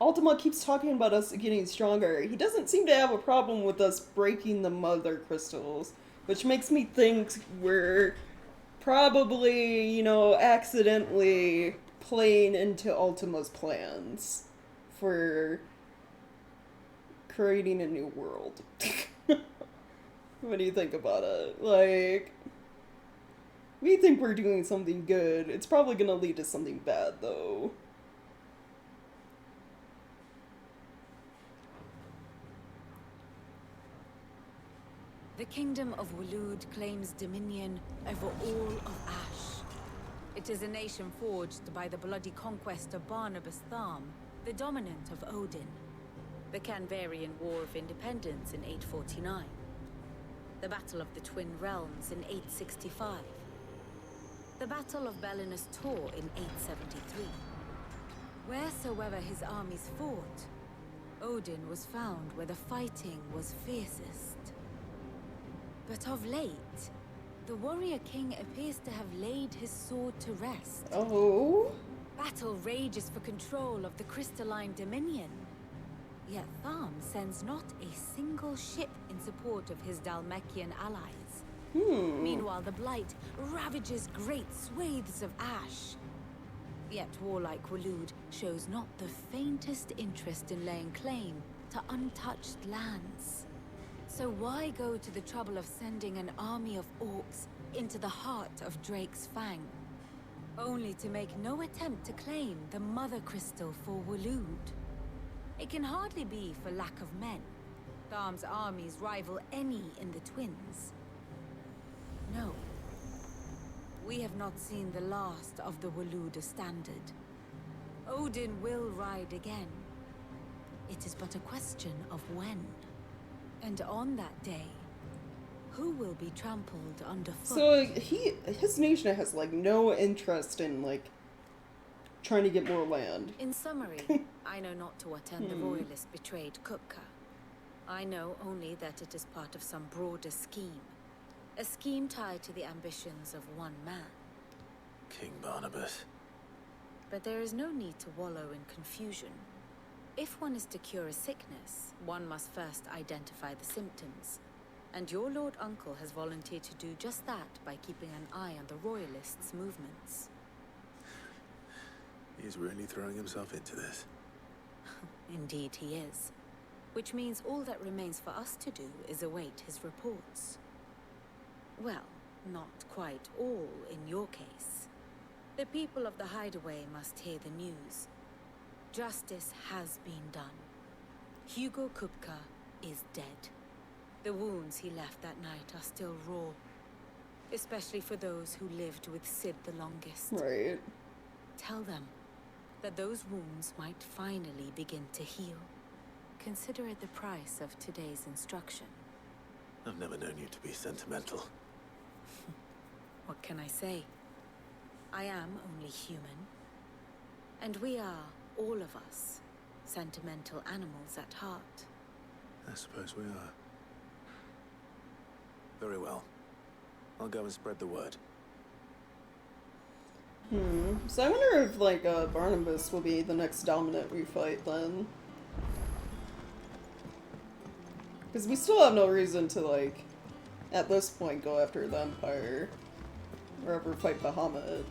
Ultima keeps talking about us getting stronger. He doesn't seem to have a problem with us breaking the mother crystals, which makes me think we're probably, you know, accidentally playing into Ultima's plans for creating a new world. What do you think about it? Like, we think we're doing something good. It's probably gonna lead to something bad, though. The kingdom of Walud claims dominion over all of Ash. It is a nation forged by the bloody conquest of Barnabas Tharm, the dominant of Odin. The Canvarian War of Independence in 849. The Battle of the Twin Realms in 865. The Battle of Belinus Tor in 873. Wheresoever his armies fought, Odin was found where the fighting was fiercest. But of late, the warrior king appears to have laid his sword to rest. Oh? Battle rages for control of the crystalline dominion. Yet Tharm sends not a single ship in support of his Dhalmekian allies. Meanwhile, the Blight ravages great swathes of Ash. Yet warlike Waloed shows not the faintest interest in laying claim to untouched lands. So why go to the trouble of sending an army of orcs into the heart of Drake's Fang, only to make no attempt to claim the Mother Crystal for Waloed? It can hardly be for lack of men. Tharm's armies rival any in the Twins. No. We have not seen the last of the Waloed standard. Odin will ride again. It is but a question of when. And on that day, who will be trampled underfoot? So his nation has like no interest in like trying to get more land. In summary, I know not to what end the royalists betrayed Kupka. I know only that it is part of some broader scheme. A scheme tied to the ambitions of one man. King Barnabas. But there is no need to wallow in confusion. If one is to cure a sickness, one must first identify the symptoms. And your Lord Uncle has volunteered to do just that by keeping an eye on the royalists' movements. He's really throwing himself into this. Indeed he is. Which means all that remains for us to do is await his reports. Well, not quite all in your case. The people of the Hideaway must hear the news. Justice has been done. Hugo Kupka is dead. The wounds he left that night are still raw. Especially for those who lived with Sid the longest. Right. Tell them that those wounds might finally begin to heal. Consider it the price of today's instruction. I've never known you to be sentimental. What can I say? I am only human. And we are, all of us, sentimental animals at heart. I suppose we are. Very well. I'll go and spread the word. So I wonder if, like, Barnabas will be the next dominant we fight, then. Because we still have no reason to, like, at this point, go after the Empire. Or ever fight Bahamut.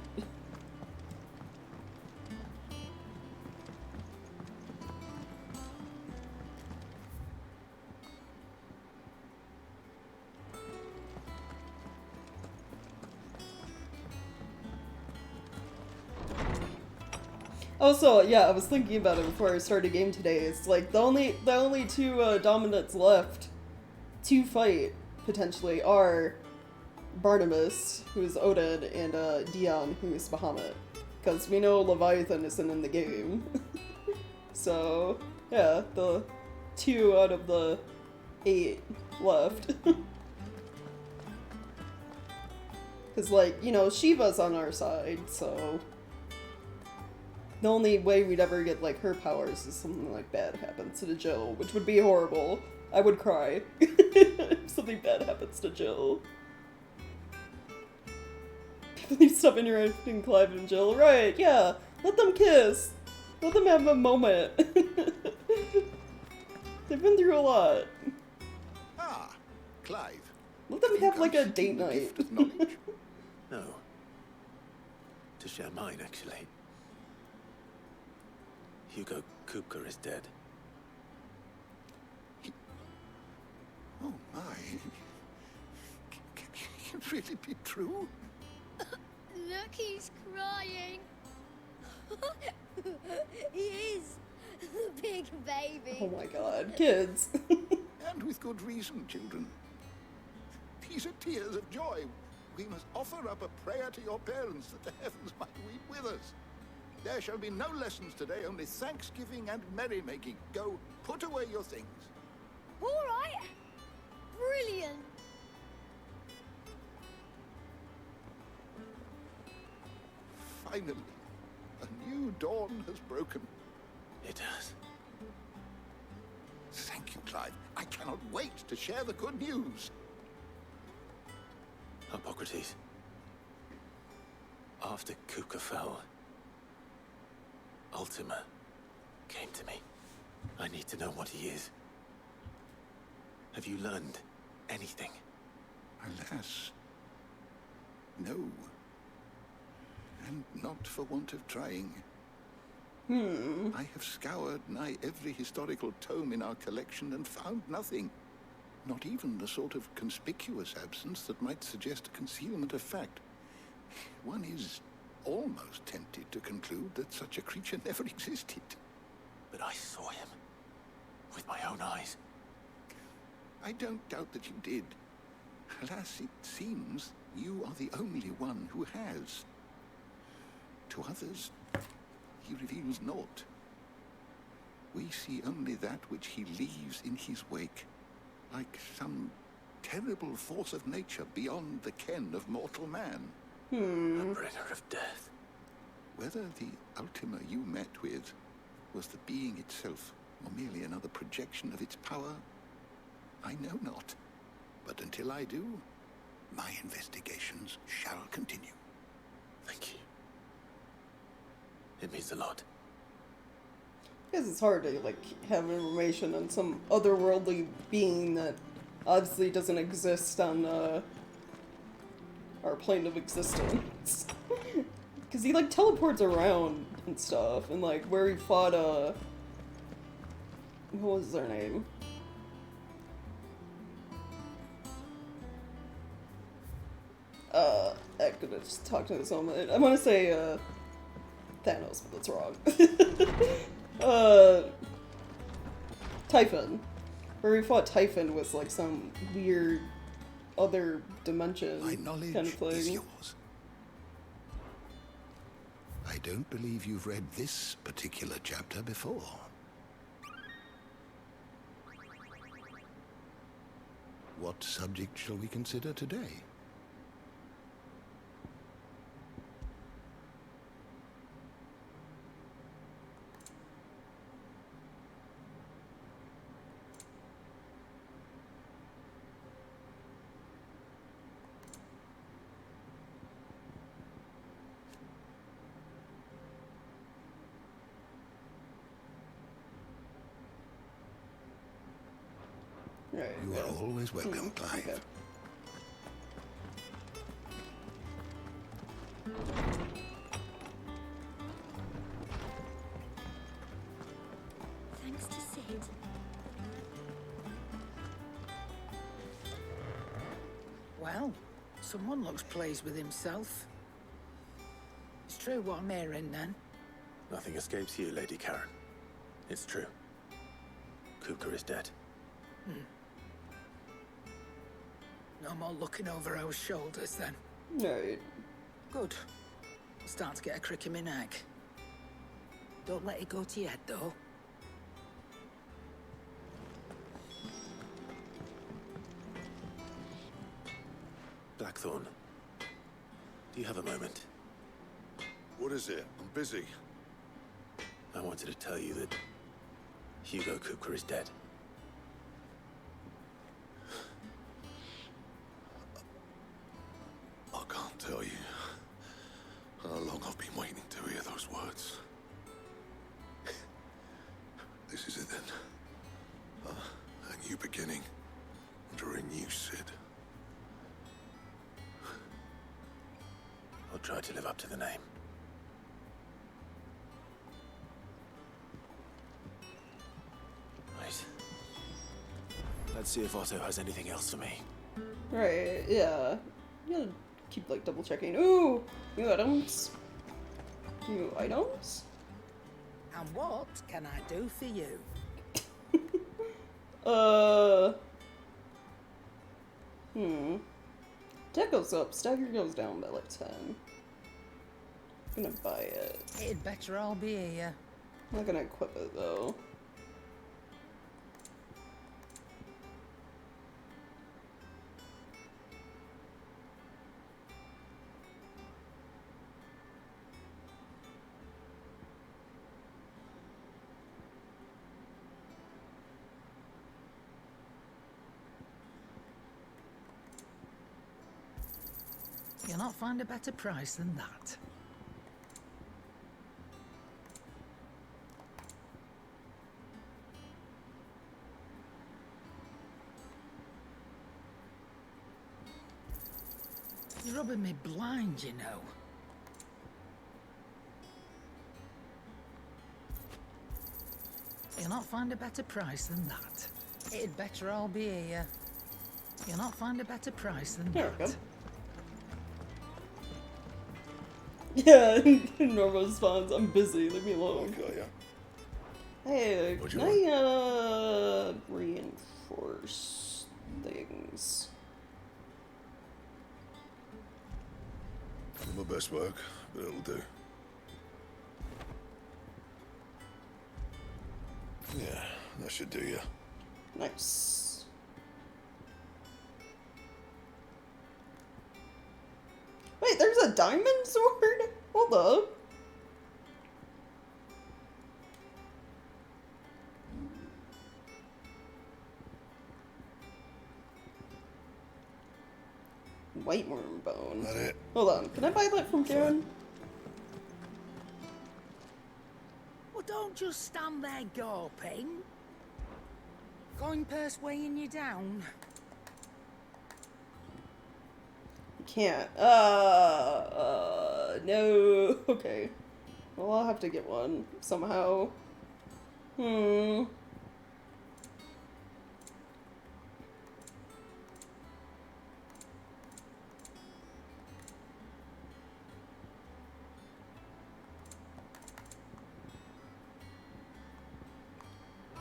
Also, yeah, I was thinking about it before I started the game today. It's like the only two dominants left to fight potentially are Barnabas, who is Odin, and Dion, who is Bahamut. Because we know Leviathan isn't in the game. So, yeah, the 2 out of the 8 left. Because, like, you know, Shiva's on our side, so the only way we'd ever get, like, her powers is something, like, bad happens to Jill, which would be horrible. I would cry if something bad happens to Jill. People need to stop interacting Clive and Jill. Right, yeah. Let them kiss. Let them have a moment. They've been through a lot. Ah, Clive. Let them have, like, a date The night. gift of knowledge. No. To share mine, actually. Hugo Kupka is dead. Oh my. Can it really be true? Look, he's crying. He is. The big baby. Oh my god, kids. And with good reason, children. These are tears of joy. We must offer up a prayer to your parents that the heavens might weep with us. There shall be no lessons today, only thanksgiving and merrymaking. Go, put away your things. All right. Brilliant. Finally, a new dawn has broken. It has. Thank you, Clive. I cannot wait to share the good news. Hippocrates. After Kupka fell, Ultima came to me. I need to know what he is. Have you learned anything? Alas, no. and not for want of trying. I have scoured nigh every historical tome in our collection and found nothing. Not even the sort of conspicuous absence that might suggest a concealment of fact. One is almost tempted to conclude that such a creature never existed. But I saw him. With my own eyes. I don't doubt that you did. Alas, it seems you are the only one who has. To others, he reveals naught. We see only that which he leaves in his wake, like some terrible force of nature beyond the ken of mortal man. A bringer of death. Whether the Ultima you met with was the being itself, or merely another projection of its power, I know not. But until I do, my investigations shall continue. Thank you. It means a lot. Because it's hard to, like, have information on some otherworldly being that obviously doesn't exist on, our plane of existence. Because he, like, teleports around and stuff, and, like, where he fought, what was their name? I could have just talked to this moment. I want to say, Thanos, but that's wrong. Typhon. Where he fought Typhon was like some weird other dimension My knowledge kind of is thing. yours. I don't believe you've read this particular chapter before. What subject shall we consider today? Right, You are always welcome, Clive. okay. Thanks to Sid. Well, someone looks pleased with himself. It's true what I'm hearing, then. Nothing escapes you, Lady Karen. It's true. Kupka is dead. No more looking over our shoulders, then. Right. Good. I'm starting to get a crick in my neck. Don't let it go to your head, though. Blackthorn. Do you have a moment? What is it? I'm busy. I wanted to tell you that Hugo Kupka is dead. I can't tell you how long I've been waiting to hear those words. This is it then. A new beginning under a new Sid. I'll try to live up to the name. Right. Let's see if Otto has anything else for me. Right, yeah. You gotta keep, like, double checking. Ooh! New items. New items? And what can I do for you? Tech goes up, stagger goes down by like 10. I'm gonna buy it. It'd better all be here. I'm not gonna equip it though. You'll not find a better price than that. You're rubbing me blind, you know. find a better price than that. It'd better all be here. You'll not find a better price than There we that. go. Yeah, normal response. I'm busy. Leave me alone. Okay, yeah. Hey, What'd can you I reinforce things? Not my best work, but it'll do. Yeah, that should do you. Nice. Wait, there's a diamond sword? Hold up. White worm bone. That it? Hold on, can I buy that from Karen? Well, don't just stand there gawping. Coin purse weighing you down. Can't. No. Okay. Well, I'll have to get one somehow.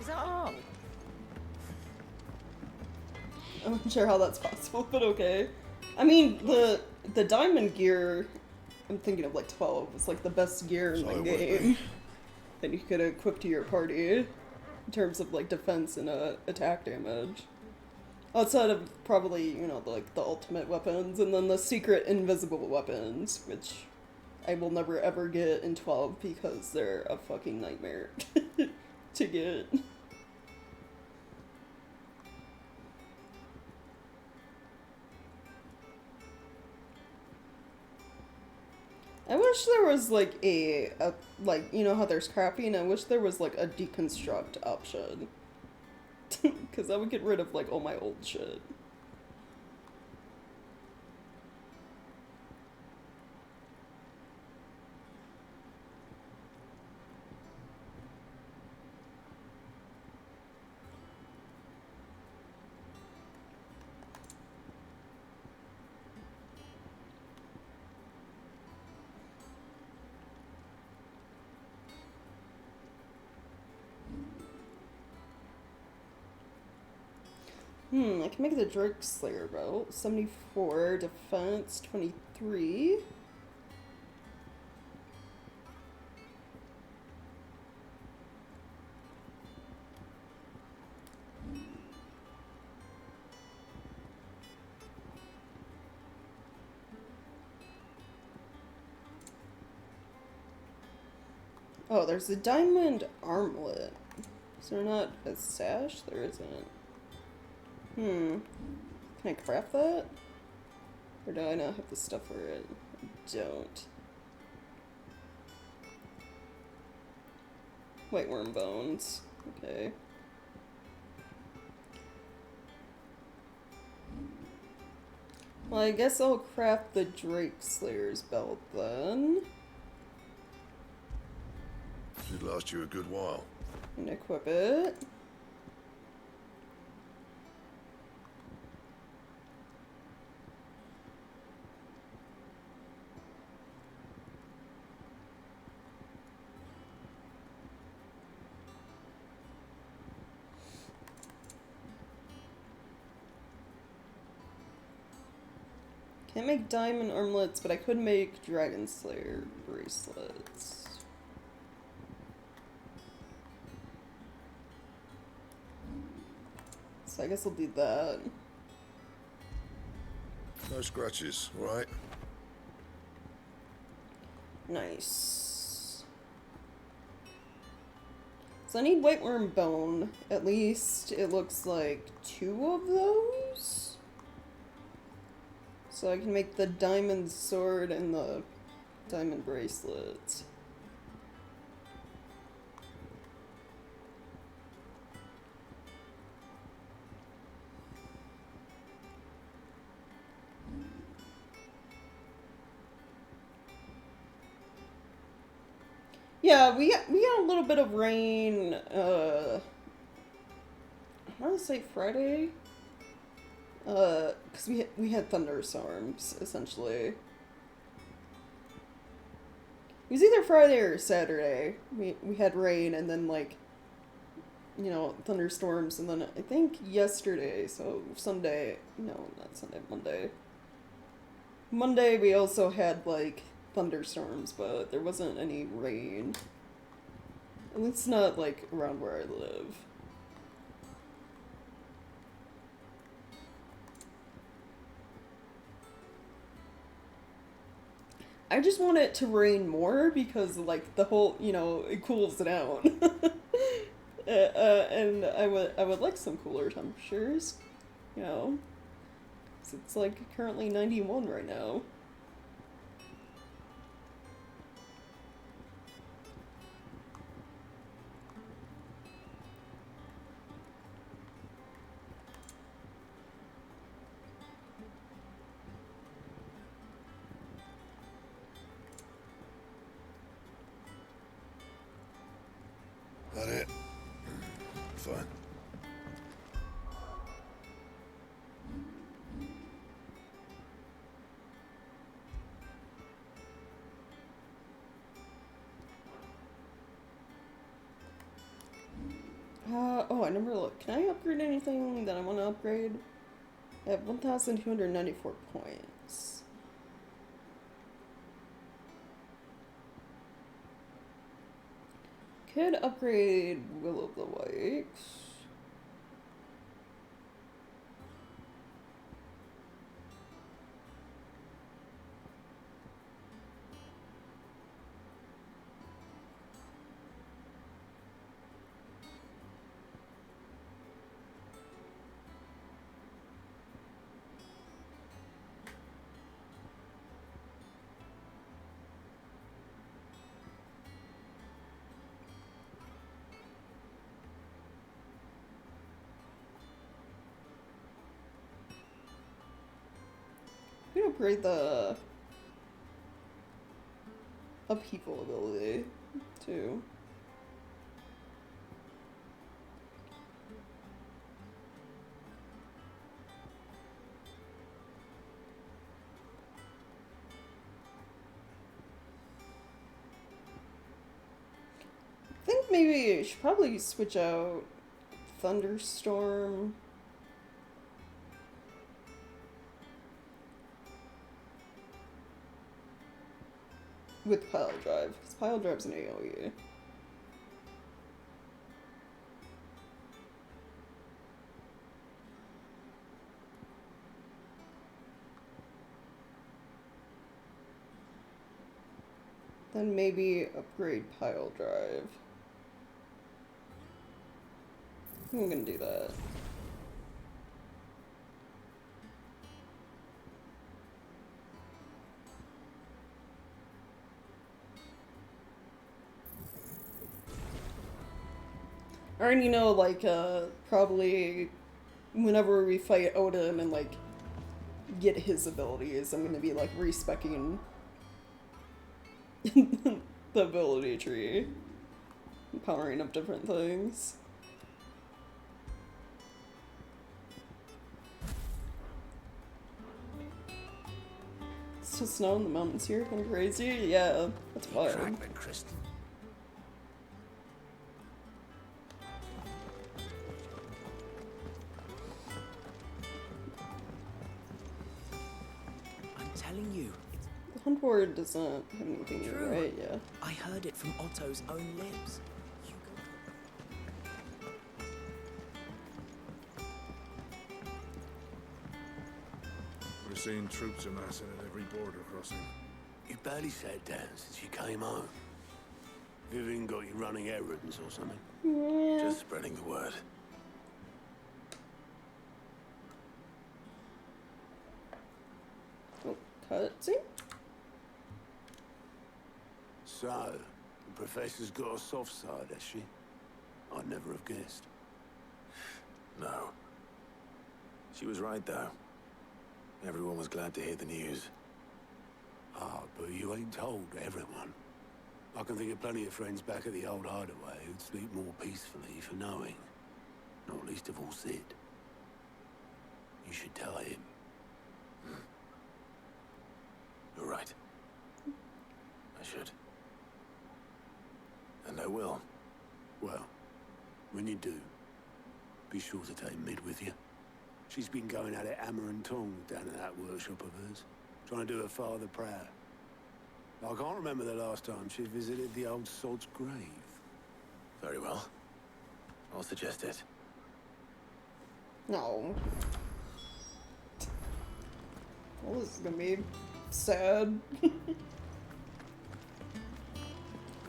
Is that all? I'm not sure how that's possible, but okay. I mean, the diamond gear, I'm thinking of like 12. It's like the best gear in the game that you could equip to your party in terms of like defense and attack damage. Outside of probably, you know, like the ultimate weapons and then the secret invisible weapons, which I will never ever get in 12 because they're a fucking nightmare to get. I wish there was like a like, you know how there's crafting? I wish there was like a deconstruct option. Because that would get rid of like all my old shit. I can make the Drake Slayer belt. 74, defense, 23. Oh, there's a diamond armlet. Is there not a sash? There isn't. Can I craft that? Or do I not have the stuff for it? I don't. White worm bones. Okay. Well, I guess I'll craft the Drake Slayer's belt then. Should last you a good while. And equip it. Can't make diamond armlets, but I could make Dragon Slayer bracelets. So I guess I'll do that. No scratches, right? Nice. So I need white worm bone. At least it looks like 2 of those. So I can make the diamond sword and the diamond bracelets. Yeah, we got a little bit of rain want to say Friday. Because we had thunderstorms, essentially. It was either Friday or Saturday. We had rain and then, like, you know, thunderstorms, and then I think yesterday, so Sunday, no, not Sunday, Monday. Monday we also had, like, thunderstorms, but there wasn't any rain. At least not, like, around where I live. I just want it to rain more because, like, the whole, you know, it cools down. And I would like some cooler temperatures, you know. 'Cause it's, like, currently 91 right now. That it? Fine. Oh, I never looked. Can I upgrade anything that I want to upgrade? I have 1,294 points. Could upgrade Will of the Wakes. We can upgrade the upheaval ability too. I think maybe I should probably switch out Thunderstorm. With Pile Drive, because Pile Drive's an AoE. Then maybe upgrade Pile Drive. I'm gonna do that. I already know, like, probably whenever we fight Odin and, like, get his abilities, I'm gonna be, like, respecking the ability tree. Powering up different things. It's just snow in the mountains here, kind of crazy. Yeah, that's wild. Telling you, The Hunt Ward doesn't have anything new, true. right? Yeah. I heard it from Otto's own lips. We're seeing troops amassing at every border crossing. You barely sat down since you came home. Vivian got you running errands or something? Yeah. Just spreading the word. Oh, cutscene? So, the professor's got a soft side, has she? I'd never have guessed. No. She was right, though. Everyone was glad to hear the news. Ah, but you ain't told everyone. I can think of plenty of friends back at the old hideaway who'd sleep more peacefully for knowing. Not least of all Sid. You should tell him. You're right. I should. And I will. Well, when you do, be sure to take Mid with you. She's been going at it hammer and tongs down in that workshop of hers, trying to do her father proud. I can't remember the last time she visited the old sod's grave. Very well. I'll suggest it. No. Well, this is gonna be sad.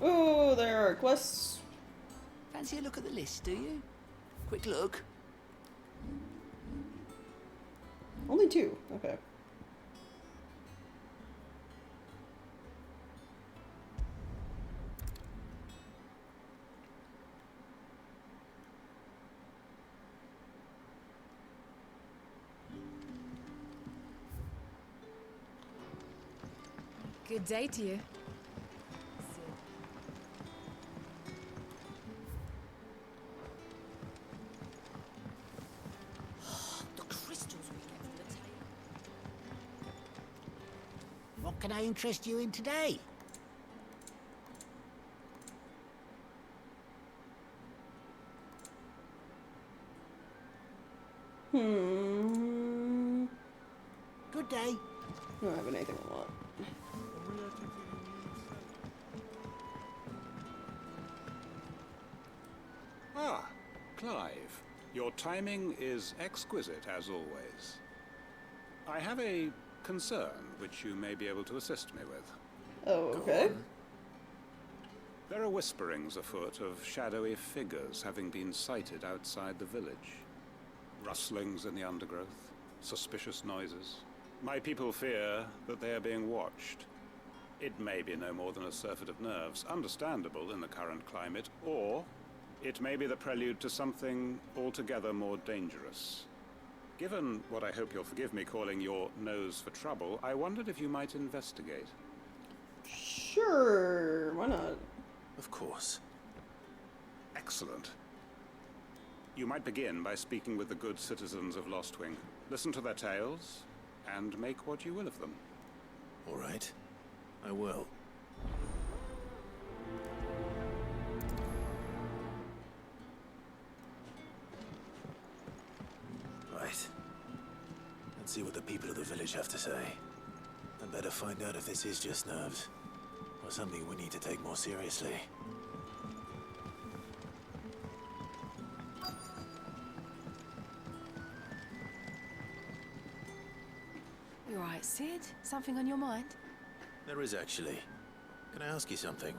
Oh, there are quests. Fancy a look at the list, do you? Quick look. Only 2. Okay. Good day to you. The crystals we get from the tailor. What can I interest you in today? Good day. I don't have anything I want. Ah, Clive. Your timing is exquisite, as always. I have a concern which you may be able to assist me with. Oh, okay. There are whisperings afoot of shadowy figures having been sighted outside the village. Rustlings in the undergrowth, suspicious noises. My people fear that they are being watched. It may be no more than a surfeit of nerves, understandable in the current climate, or it may be the prelude to something altogether more dangerous. Given what I hope you'll forgive me calling your nose for trouble, I wondered if you might investigate. Sure, why not? Of course. Excellent. You might begin by speaking with the good citizens of Lostwing. Listen to their tales, and make what you will of them. All right. I will. Right. Let's see what the people of the village have to say. I better find out if this is just nerves, or something we need to take more seriously. You all right, Sid? Something on your mind? There is actually. Can I ask you something?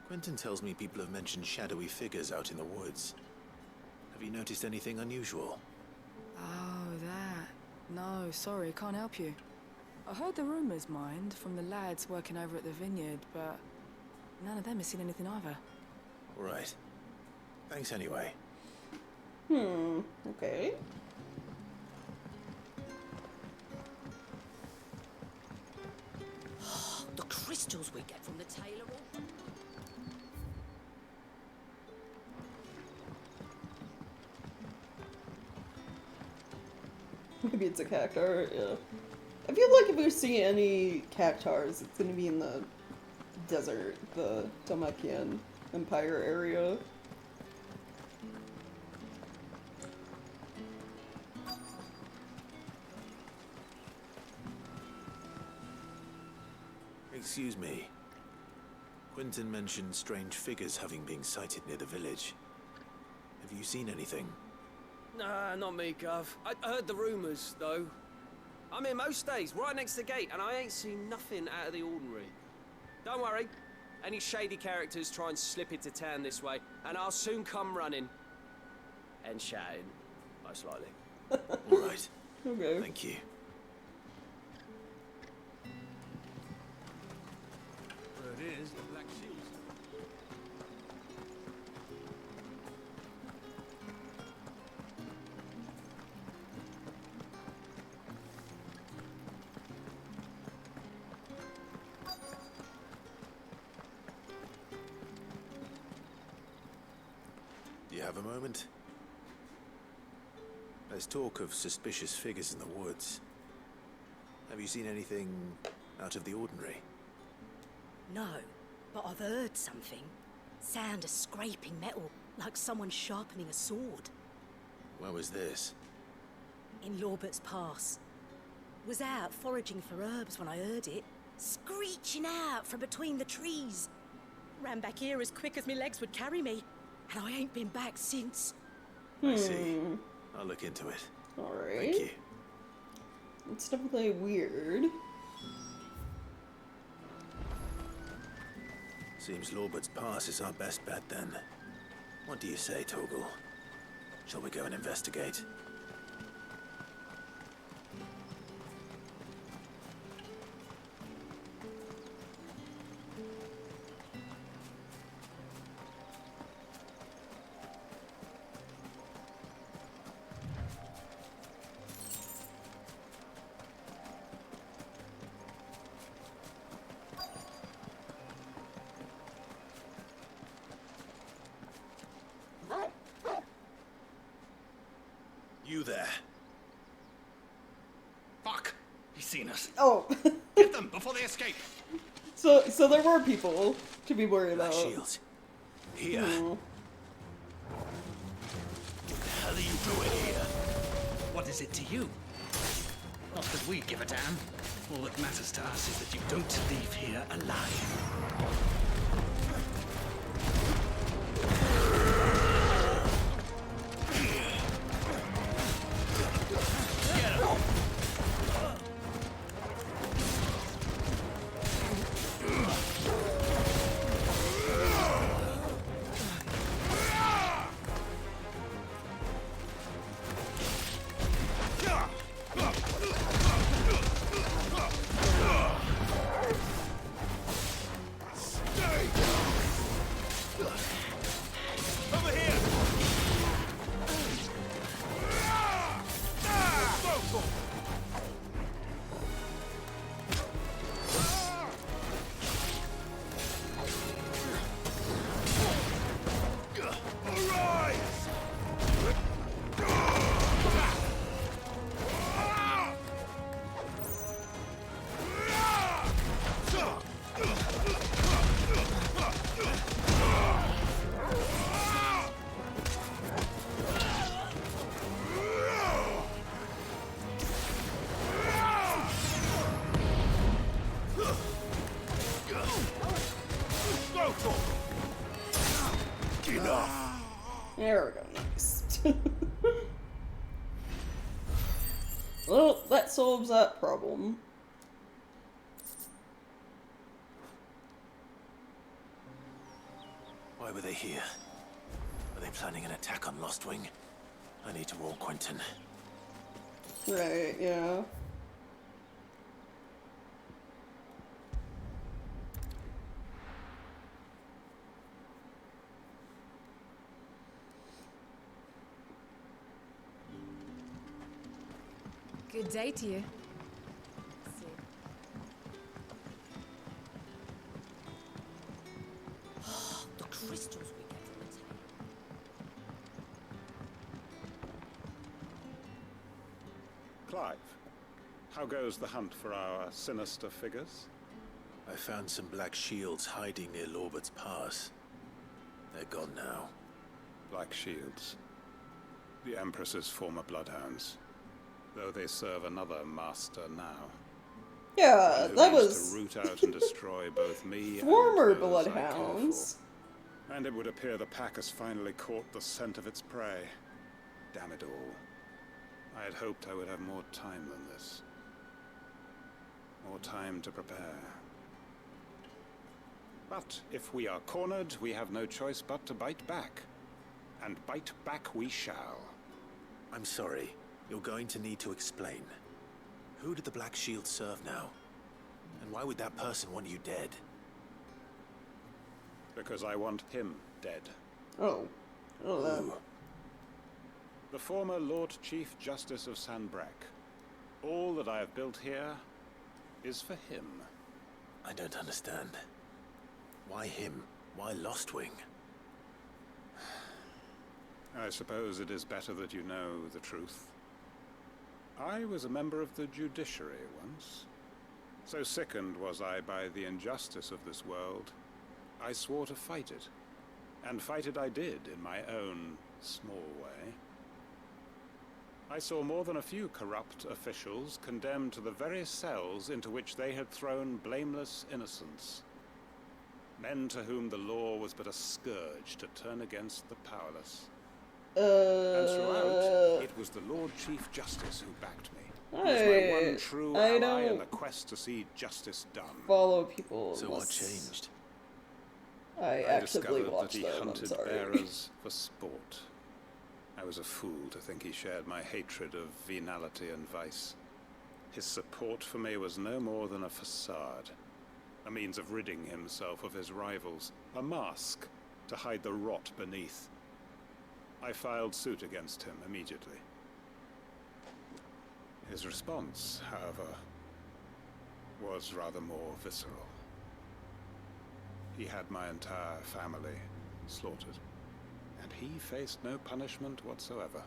Quentin tells me people have mentioned shadowy figures out in the woods. Have you noticed anything unusual? Oh, that. No, sorry, can't help you. I heard the rumours, mind, from the lads working over at the vineyard, but none of them has seen anything either. All right. Thanks anyway. Okay. The crystals we get from the tailor. Maybe it's a cactar, yeah. I feel like if we see any cactars, it's gonna be in the desert, the Damakian Empire area. Excuse me. Quentin mentioned strange figures having been sighted near the village. Have you seen anything? Nah, not me, Gov. I heard the rumours, though. I'm here most days, right next to the gate, and I ain't seen nothing out of the ordinary. Don't worry. Any shady characters try and slip into town this way, and I'll soon come running. And shouting, most likely. All right. Okay. Thank you. Where it is, the Black Shield. Do you have a moment? There's talk of suspicious figures in the woods. Have you seen anything out of the ordinary? No, but I've heard something. Sound of scraping metal, like someone sharpening a sword. Where was this? In Lorbert's Pass. Was out foraging for herbs when I heard it, screeching out from between the trees. Ran back here as quick as my legs would carry me, and I ain't been back since. I see. I'll look into it. Alright. Thank you. It's definitely weird. Seems Lorbert's Pass is our best bet then. What do you say, Torgal? Shall we go and investigate? You there. Fuck! He's seen us. Oh. Get them before they escape. So there were people to be worried about. Shields. Here. What the hell are you doing here? What is it to you? Not that we give a damn. All that matters to us is that you don't leave here alive. There we go, nice. Well, that solves that problem. Why were they here? Are they planning an attack on Lostwing? I need to warn Quentin. Right, yeah. Good day to you. The crystals we get from the town. Clive, how goes the hunt for our sinister figures? I found some black shields hiding near Lorbert's Pass. They're gone now. Black shields. The Empress's former bloodhounds. Though they serve another master now. Yeah, that was to root out and destroy both me former and those I care bloodhounds. for. And it would appear the pack has finally caught the scent of its prey. Damn it all. I had hoped I would have more time than this. More time to prepare. But if we are cornered, we have no choice but to bite back. And bite back we shall. I'm sorry. You're going to need to explain. Who did the Black Shield serve now? And why would that person want you dead? Because I want him dead. Oh. Who? The former Lord Chief Justice of Sanbreque. All that I have built here is for him. I don't understand. Why him? Why Lostwing? I suppose it is better that you know the truth. I was a member of the judiciary once. So sickened was I by the injustice of this world, I swore to fight it. And fight it I did, in my own small way. I saw more than a few corrupt officials condemned to the very cells into which they had thrown blameless innocents. Men to whom the law was but a scourge to turn against the powerless. And throughout, it was the Lord Chief Justice who backed me. He was my one true ally in the quest to see justice done. Follow people. So what changed? I actively watched that he them, hunted bearers for sport. I was a fool to think he shared my hatred of venality and vice. His support for me was no more than a facade, a means of ridding himself of his rivals, a mask to hide the rot beneath. I filed suit against him immediately. His response, however, was rather more visceral. He had my entire family slaughtered, and he faced no punishment whatsoever.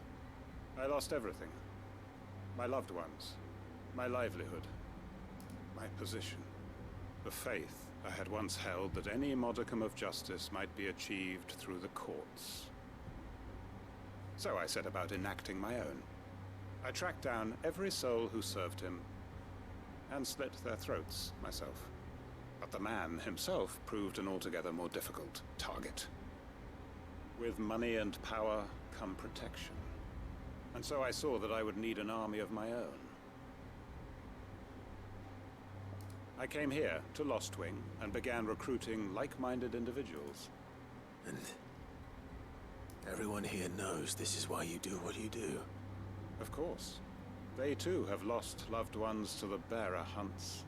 I lost everything. My loved ones, my livelihood, my position, the faith I had once held that any modicum of justice might be achieved through the courts. So I set about enacting my own. I tracked down every soul who served him, and slit their throats myself. But the man himself proved an altogether more difficult target. With money and power come protection. And so I saw that I would need an army of my own. I came here to Lostwing and began recruiting like-minded individuals. And everyone here knows this is why you do what you do. Of course. They too have lost loved ones to the bearer hunts.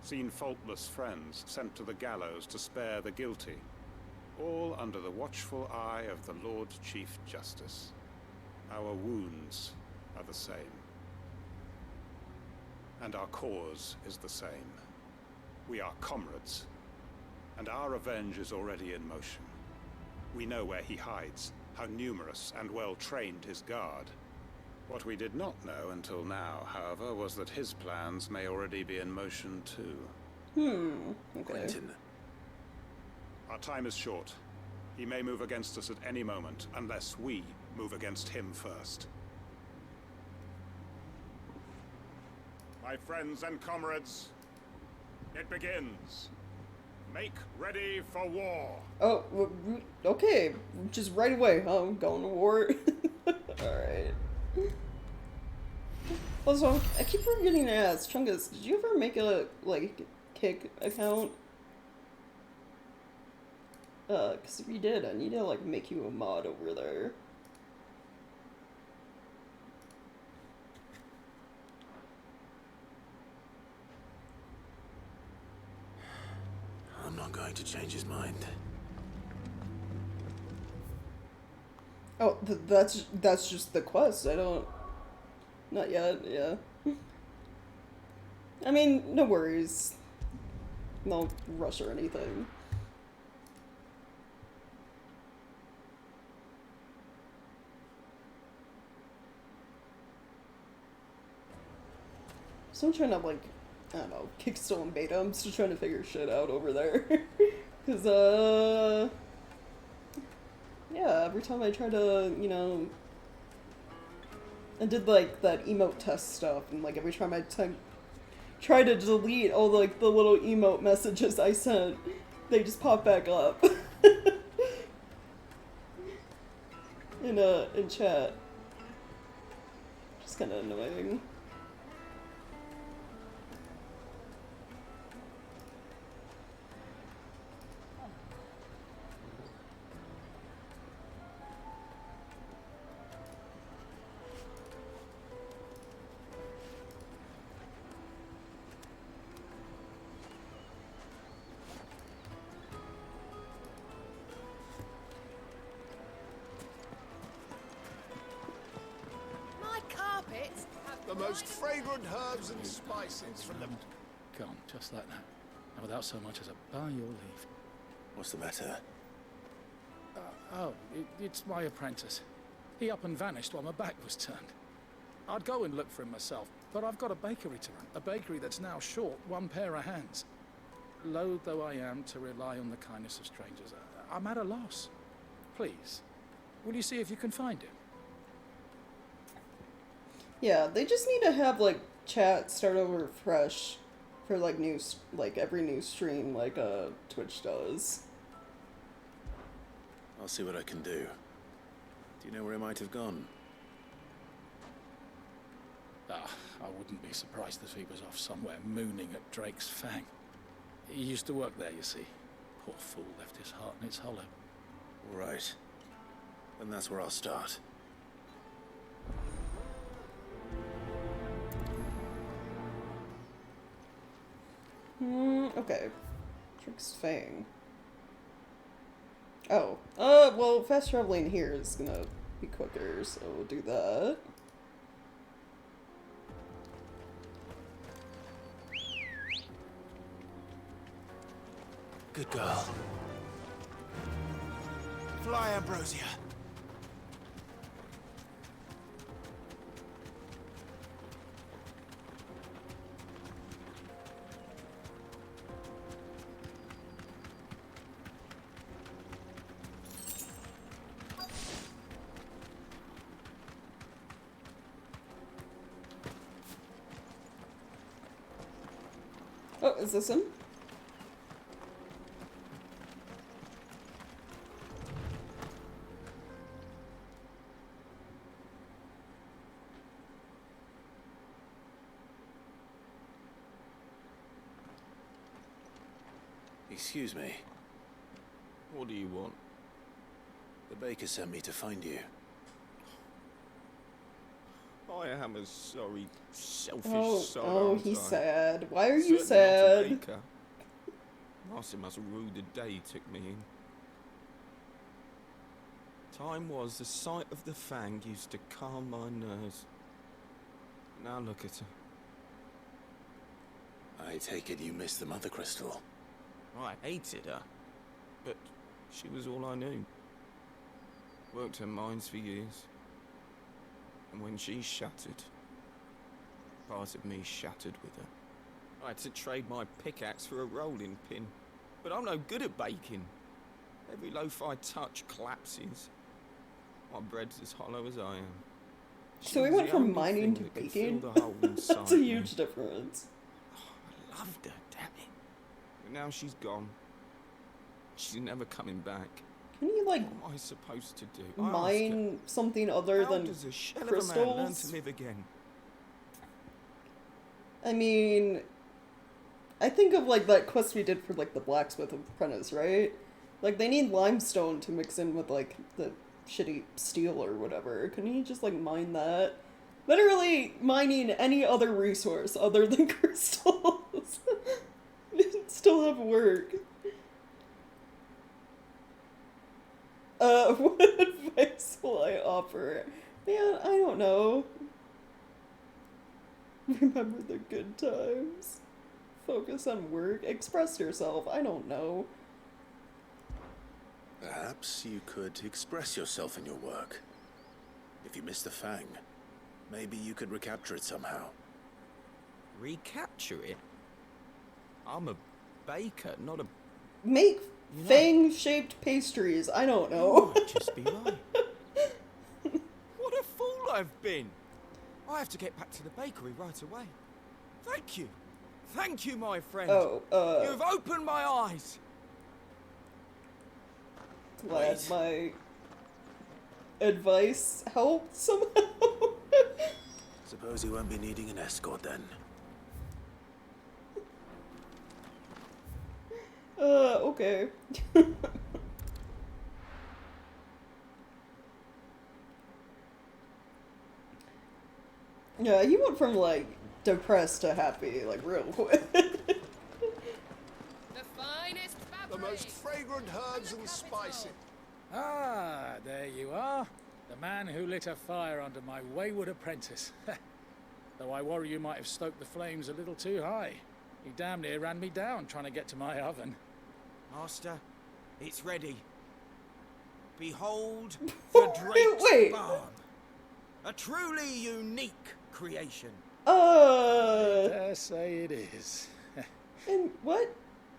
Seen faultless friends sent to the gallows to spare the guilty. All under the watchful eye of the Lord Chief Justice. Our wounds are the same. And our cause is the same. We are comrades. And our revenge is already in motion. We know where he hides, how numerous and well-trained his guard. What we did not know until now, however, was that his plans may already be in motion too. Okay. Quentin. Our time is short. He may move against us at any moment, unless we move against him first. My friends and comrades, it begins. Make ready for war. Oh, okay. Just right away, huh? I'm going to war. Alright. Also, I keep forgetting to ask, Chungus, did you ever make a, like, Kick account? Because if you did, I need to, like, make you a mod over there. I'm not going to change his mind. Oh, that's just the quest. I don't... Not yet, yeah. I mean, no worries. No rush or anything. So I'm trying to, like, I don't know, kick stolen beta. I'm still trying to figure shit out over there. Because, yeah, every time I try to, you know, I did, like, that emote test stuff, and, like, every time I try to delete all, like, the little emote messages I sent, they just pop back up. in chat. Just kind of annoying. The most fragrant herbs and spices from the... Gone, just like that. And without so much as a by your leave. What's the matter? It's my apprentice. He up and vanished while my back was turned. I'd go and look for him myself, but I've got a bakery to run. A bakery that's now short one pair of hands. Loath though I am to rely on the kindness of strangers, I'm at a loss. Please, will you see if you can find him? Yeah, they just need to have, like, chat start over fresh for, like, every new stream, like, Twitch does. I'll see what I can do. Do you know where he might have gone? I wouldn't be surprised if he was off somewhere mooning at Drake's Fang. He used to work there, you see. Poor fool left his heart in its hollow. All right. Then that's where I'll start. Okay. Drake's Fang. Oh. Well, fast traveling here is gonna be quicker, so we'll do that. Good girl. Fly, Ambrosia. Oh, is this him? Excuse me. What do you want? The baker sent me to find you. I am a sorry, selfish soul. Oh, he's sad. Why are you Certainly not a sad? baker. Master must have ruled the day he took me in. Time was the sight of the Fang used to calm my nerves. Now look at her. I take it you missed the Mother Crystal. I hated her, but she was all I knew. Worked her mines for years. And when she shattered, part of me shattered with her. I had to trade my pickaxe for a rolling pin, but I'm no good at baking. Every loaf I touch collapses. My bread's as hollow as I am. So we went from mining to baking? That's a huge difference. I loved her, damn it. But now she's gone. She's never coming back. Can you, like, what am I supposed to do? mine something other than does a shell of a man learn crystals? to live again? I mean, I think of, like, that quest we did for, like, the blacksmith apprentice, right? Like, they need limestone to mix in with, like, the shitty steel or whatever. Couldn't you just, like, mine that? Literally mining any other resource other than crystals. It'd still have work. What advice will I offer? Man, I don't know. Remember the good times. Focus on work. Express yourself. I don't know. Perhaps you could express yourself in your work. If you miss the Fang, maybe you could recapture it somehow. Recapture it? I'm a baker, not a... Make fang-shaped pastries. I don't know. You might just be right. What a fool I've been! I have to get back to the bakery right away. Thank you. Thank you, my friend. You've opened my eyes. Glad my advice helped somehow. Suppose you won't be needing an escort then. Okay. Yeah, he went from, like, depressed to happy, like, real quick. The finest The most fragrant herbs and spices. Ah, there you are. The man who lit a fire under my wayward apprentice. Though I worry you might have stoked the flames a little too high. You damn near ran me down trying to get to my oven. Master, it's ready. Behold the Drake's Wait. Barn. A truly unique creation. I dare say it is. And what?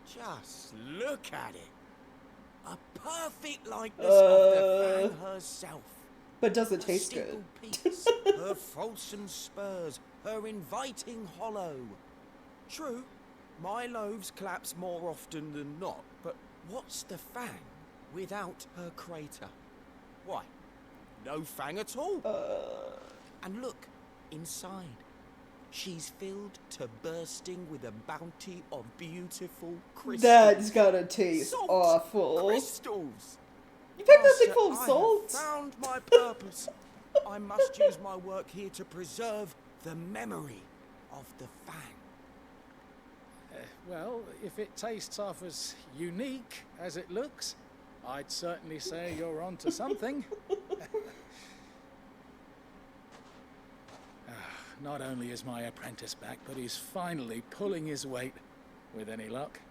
Just look at it. A perfect likeness of the Fang herself. But does it taste good? Peaks, her fulsome spurs, her inviting hollow. True, my loaves collapse more often than not, but what's the Fang without her crater? Why, no Fang at all. And look, inside. She's filled to bursting with a bounty of beautiful crystals. That's gotta taste awful. Crystals! You picked that thing full of I salt? have found my purpose. I must use my work here to preserve the memory of the Fang. Well, if it tastes half as unique as it looks, I'd certainly say you're onto something. Not only is my apprentice back, but he's finally pulling his weight. With any luck,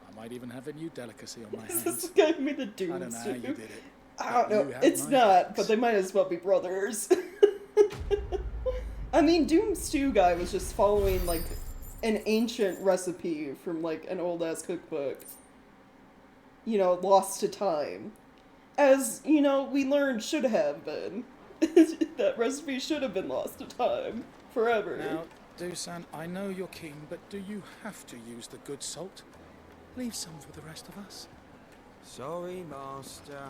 I might even have a new delicacy on my hands. This guy made the Doom I don't know how you did it. I don't know. You have It's my not, thanks. but they might as well be brothers. I mean, Doom Stew guy was just following, like, an ancient recipe from, like, an old-ass cookbook. You know, lost to time. As, you know, we learned should have been. That recipe should have been lost to time. Forever. Now, Dusan, I know you're keen, but do you have to use the good salt? Leave some for the rest of us. Sorry, Master.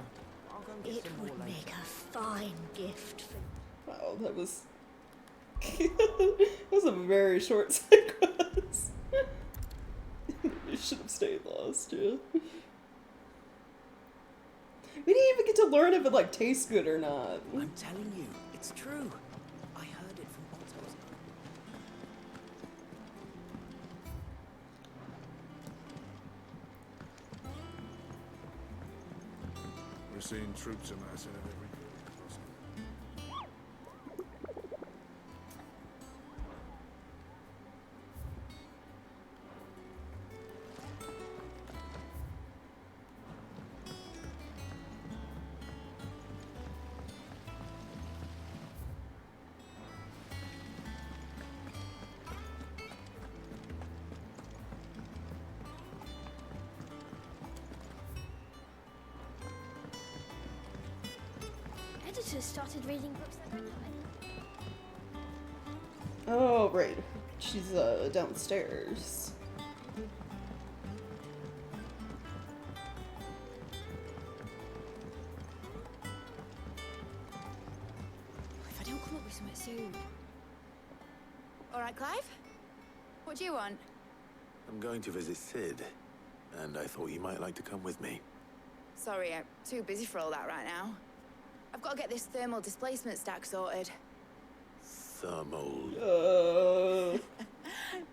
I'll go and get It some more would later. make a fine gift for... Wow, that was... that was a very short sequence. You should have stayed lost, yeah. We didn't even get to learn if it, like, tastes good or not. I'm telling you, it's true. I heard it from Otto's. We're seeing troops amassing in every building possible. Editors started reading books every night. Oh, right. She's, downstairs. If I don't come up with something soon. All right, Clive? What do you want? I'm going to visit Sid, and I thought you might like to come with me. Sorry, I'm too busy for all that right now. I've got to get this thermal displacement stack sorted. Thermal...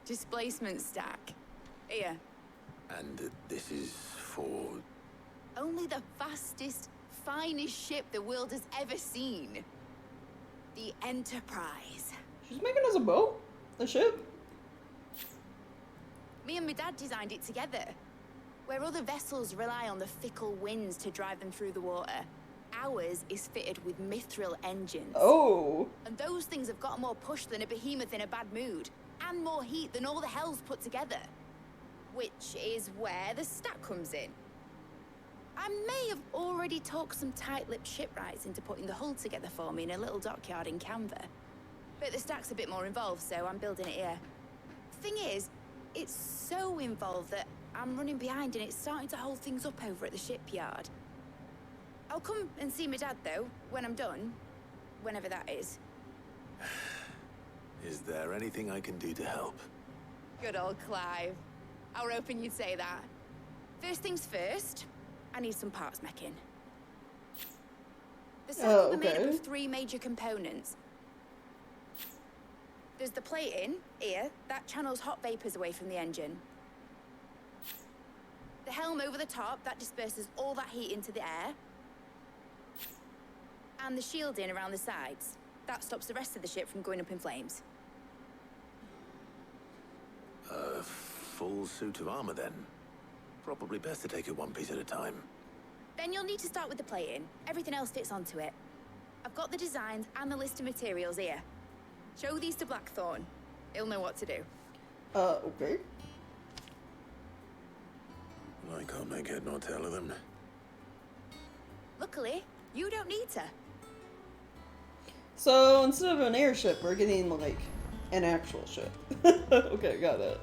Displacement stack. Here. And this is for... Only the fastest, finest ship the world has ever seen. The Enterprise. She's making us a boat? A ship? Me and my dad designed it together. Where other vessels rely on the fickle winds to drive them through the water, ours is fitted with mithril engines. Oh. And those things have got more push than a behemoth in a bad mood, and more heat than all the hells put together. Which is where the stack comes in. I may have already talked some tight-lipped shipwrights into putting the hull together for me in a little dockyard in Canva. But the stack's a bit more involved, so I'm building it here. Thing is, it's so involved that I'm running behind and it's starting to hold things up over at the shipyard. I'll come and see my dad, though, when I'm done. Whenever that is. Is there anything I can do to help? Good old Clive. I were hoping you'd say that. First things first, I need some parts meching. The circuit are made up of 3 major components. There's the plating, here, that channels hot vapors away from the engine. The helm over the top, that disperses all that heat into the air. And the shielding around the sides. That stops the rest of the ship from going up in flames. A full suit of armor, then. Probably best to take it one piece at a time. Then you'll need to start with the plating. Everything else fits onto it. I've got the designs and the list of materials here. Show these to Blackthorn. He'll know what to do. Okay. I can't make head nor tail of them. Luckily, you don't need to. So instead of an airship, we're getting like an actual ship. Okay, got it.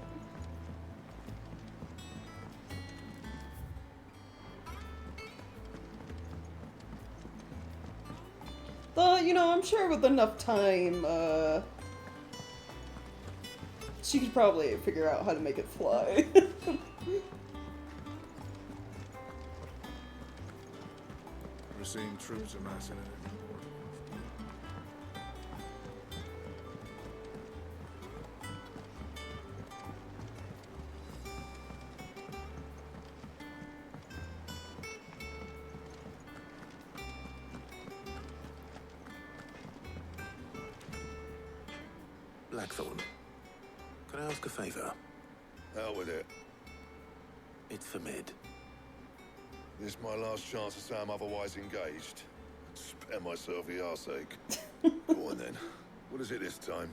Though, you know, I'm sure with enough time, she could probably figure out how to make it fly. We're seeing troops amassing in it. Blackthorn, can I ask a favor? Hell with it. It's for Mid. This my last chance to say I'm otherwise engaged. Spare myself the arseache. Go on then. What is it this time?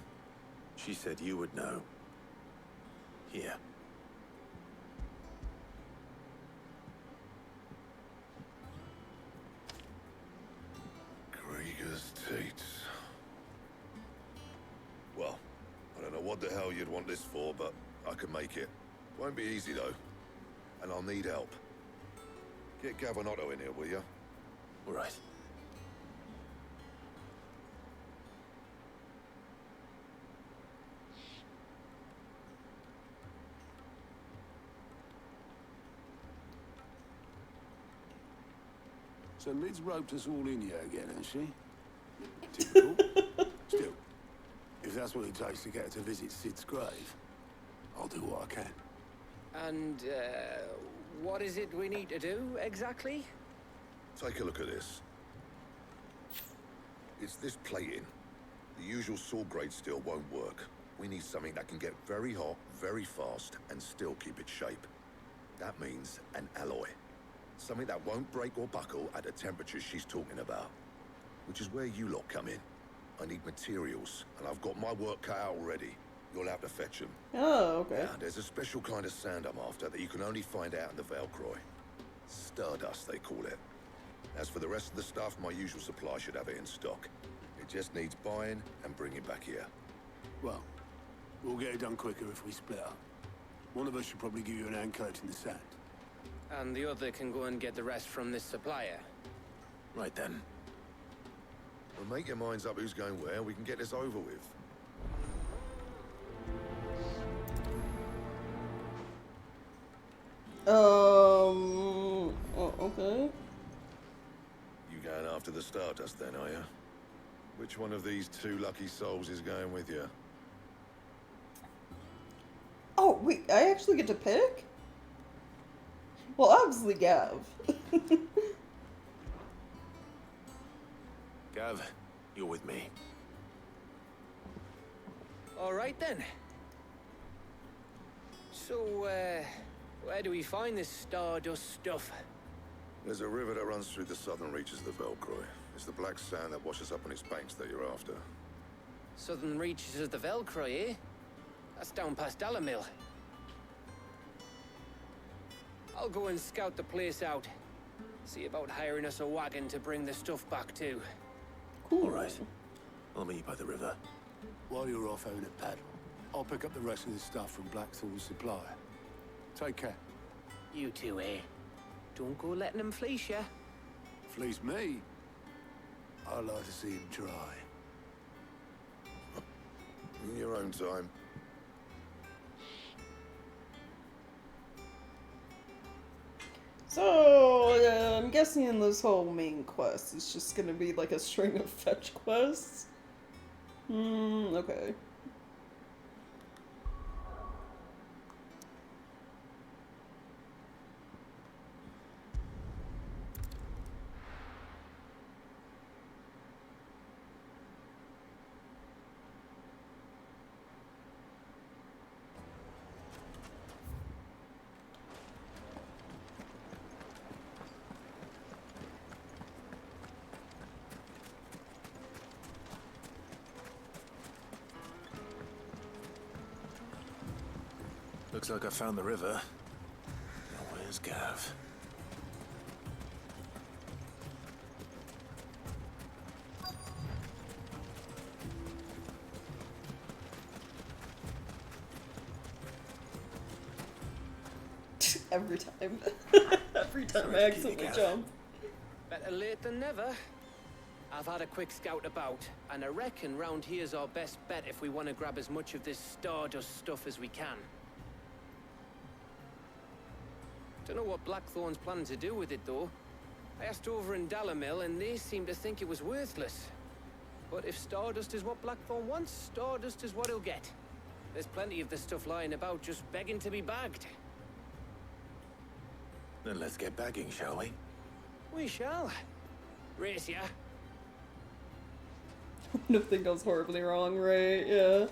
She said you would know. Here. Krieger's Teats. Well, I don't know what the hell you'd want this for, but I can make it. Won't be easy though. And I'll need help. Get Gavinotto in here, will ya? All right. So Mid's roped us all in here again, has she? Typical. Still, if that's what it takes to get her to visit Sid's grave, I'll do what I can. And, what is it we need to do, exactly? Take a look at this. It's this plating. The usual sword grade steel won't work. We need something that can get very hot, very fast, and still keep its shape. That means an alloy. Something that won't break or buckle at the temperatures she's talking about. Which is where you lot come in. I need materials, and I've got my work cut out already. You'll have to fetch them. Oh, okay. Yeah, there's a special kind of sand I'm after that you can only find out in the Velcroy. Stardust, they call it. As for the rest of the stuff, my usual supply should have it in stock. It just needs buying and bringing back here. Well, we'll get it done quicker if we split up. One of us should probably give you an hand coating the sand. And the other can go and get the rest from this supplier. Right then. Well, make your minds up who's going where, and we can get this over with. Oh, okay. You going after the Stardust then, are you? Which one of these two lucky souls is going with you? Oh, wait, I actually get to pick? Well, obviously Gav. Gav, you're with me. All right then. So, where do we find this Stardust stuff? There's a river that runs through the southern reaches of the Velcroy. It's the black sand that washes up on its banks that you're after. Southern reaches of the Velcroy, eh? That's down past Alamil. I'll go and scout the place out. See about hiring us a wagon to bring the stuff back to. Cool. All right. I'll meet you by the river. While you're off having a paddle, I'll pick up the rest of the stuff from Blackthorn's supplier. Take care. You two, eh? Don't go letting them fleece ya. Fleece me? I'd like to see him try. In your own time. So, I'm guessing this whole main quest is just gonna be like a string of fetch quests. Okay. Looks like I found the river. Now where's Gav? Every time. Every time I accidentally jump. Better late than never. I've had a quick scout about, and I reckon round here's our best bet if we want to grab as much of this Stardust stuff as we can. Don't know what Blackthorn's planning to do with it, though. I asked over in Dalamil, and they seem to think it was worthless. But if Stardust is what Blackthorn wants, Stardust is what he'll get. There's plenty of the stuff lying about, just begging to be bagged. Then let's get bagging, shall we? We shall. Race ya. Nothing goes horribly wrong, right? Yeah.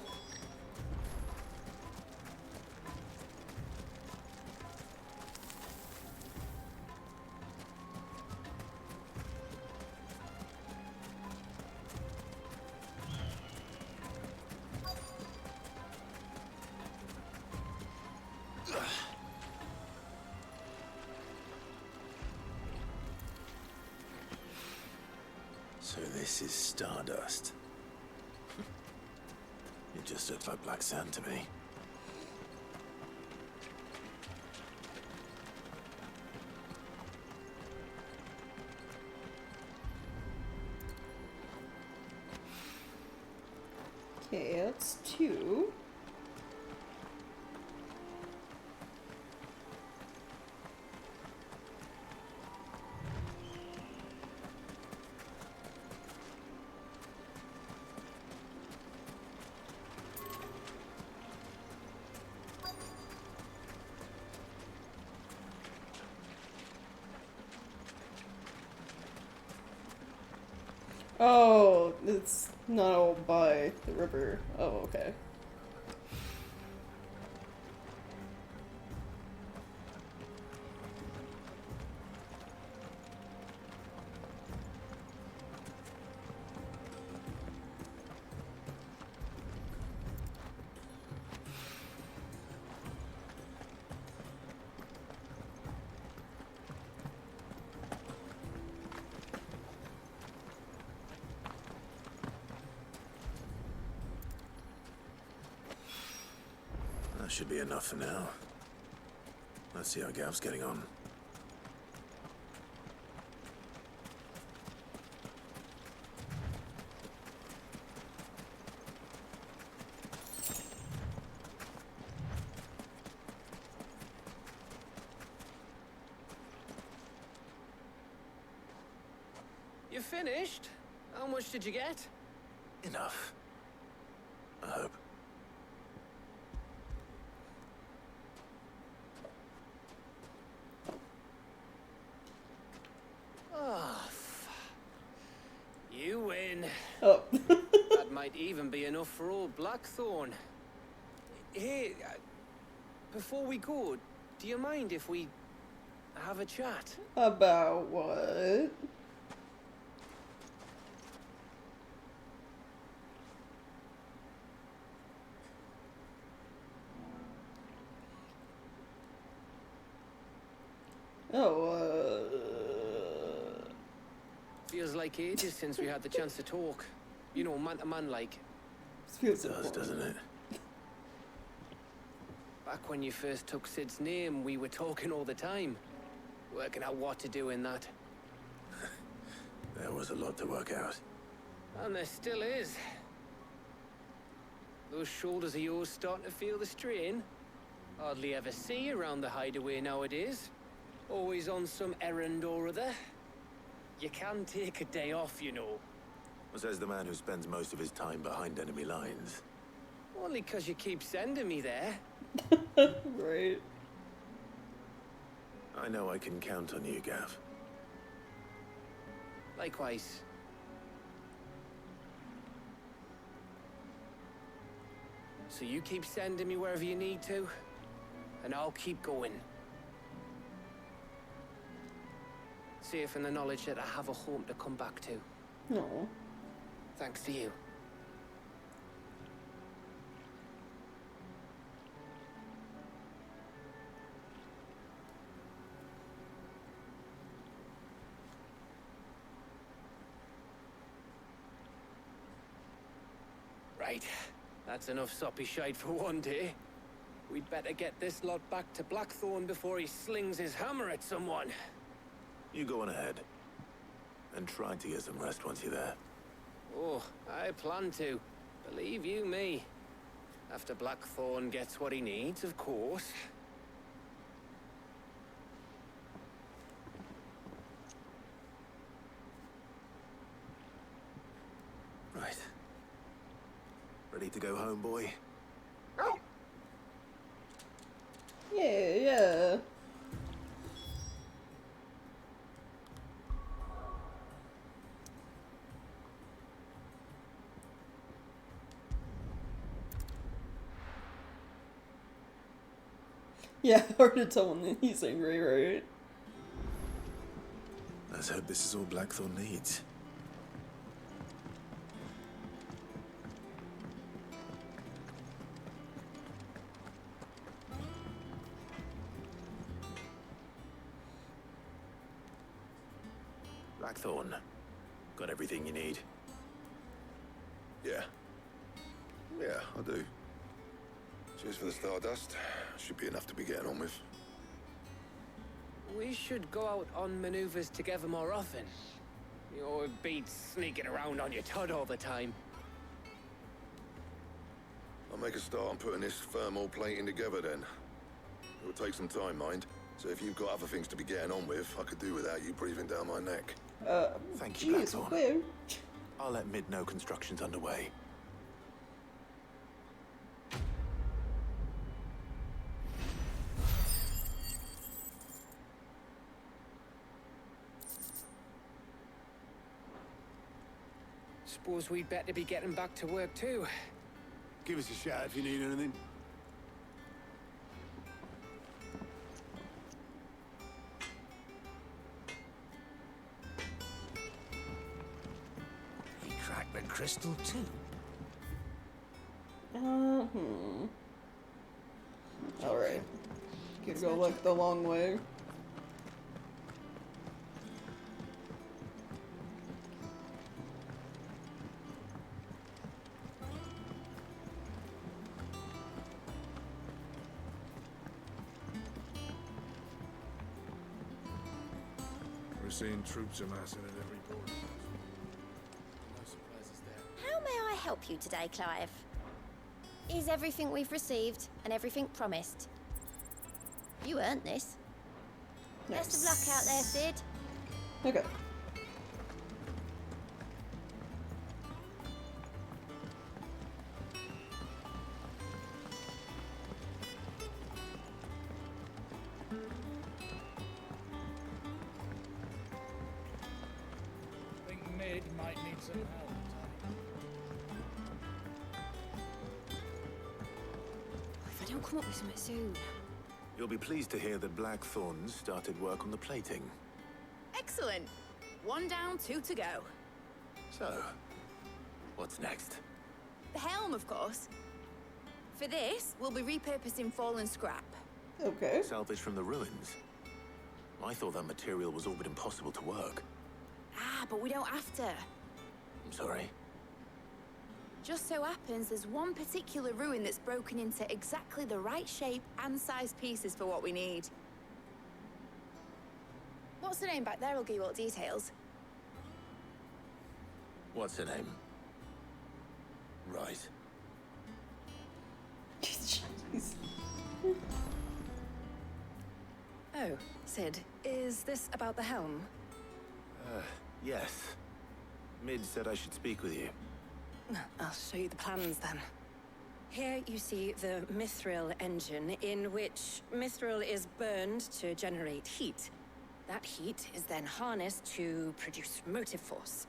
So this is Stardust. It just looks like black sand to me. Okay, that's 2. Oh, it's not all by the river. Oh, okay. That should be enough for now. Let's see how Gav's getting on. You finished? How much did you get? Enough. I hope. You win. Oh. That might even be enough for old Blackthorn. Hey, before we go, do you mind if we have a chat? About what? Oh, Feels like ages since we had the chance to talk. You know, man to man like. Feels it does, doesn't it? Back when you first took Sid's name, we were talking all the time. Working out what to do in that. There was a lot to work out. And there still is. Those shoulders of yours starting to feel the strain. Hardly ever see you around the hideaway nowadays. Always on some errand or other. You can take a day off, you know. Says the man who spends most of his time behind enemy lines. Only 'cause you keep sending me there. Right. I know I can count on you, Gav. Likewise. So you keep sending me wherever you need to, and I'll keep going. Safe in the knowledge that I have a home to come back to. No. Thanks to you. Right. That's enough soppy shite for one day. We'd better get this lot back to Blackthorn before he slings his hammer at someone. You go on ahead. And try to get some rest once you're there. Oh, I plan to. Believe you me. After Blackthorn gets what he needs, of course. Right. Ready to go home, boy? Yeah. Yeah, hard to tell when he's angry, right? Let's hope this is all Blackthorn needs. Blackthorn, got everything you need? Yeah. Yeah, I do. Cheers for the stardust. Should be enough to be getting on with. We should go out on maneuvers together more often. You're beat sneaking around on your tud all the time. I'll make a start on putting this thermal plating together then. It'll take some time, mind. So if you've got other things to be getting on with, I could do without you breathing down my neck. Thank you, Blackthorn. I'll let Mid know construction's underway. Suppose we'd better be getting back to work too. Give us a shout if you need anything. He cracked the crystal too. Alright. Could go like the long way. We're seeing troops amassing at every port. No surprises there. How may I help you today, Clive? Is everything we've received and everything promised? You earned this. Best of luck out there, Sid. Okay. I think Mid might need some help. If I don't come up with something soon. You'll be pleased to hear that Blackthorn started work on the plating. Excellent. One down, two to go. So, what's next? The helm, of course. For this, we'll be repurposing fallen scrap. Okay. Salvage from the ruins. I thought that material was all but impossible to work. Ah, but we don't have to. I'm sorry. Just so happens there's one particular ruin that's broken into exactly the right shape and size pieces for what we need. What's the name back there? I'll give you all the details. What's her name? Right. Oh, Sid, is this about the helm? Yes. Mid said I should speak with you. I'll show you the plans then. Here you see the mithril engine, in which mithril is burned to generate heat. That heat is then harnessed to produce motive force.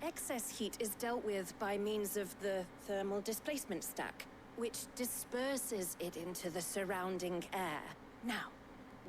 Excess heat is dealt with by means of the thermal displacement stack, which disperses it into the surrounding air. Now,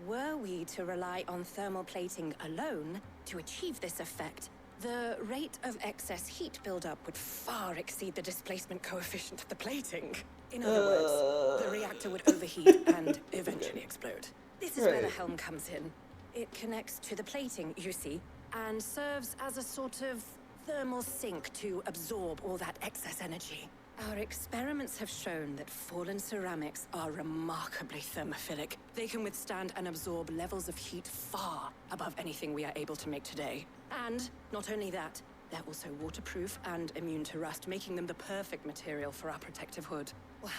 were we to rely on thermal plating alone to achieve this effect, the rate of excess heat buildup would far exceed the displacement coefficient of the plating. In other words, the reactor would overheat and eventually explode. This is where the helm comes in. It connects to the plating, you see, and serves as a sort of thermal sink to absorb all that excess energy. Our experiments have shown that fallen ceramics are remarkably thermophilic. They can withstand and absorb levels of heat far above anything we are able to make today. And not only that, they're also waterproof and immune to rust, making them the perfect material for our protective hood. Why,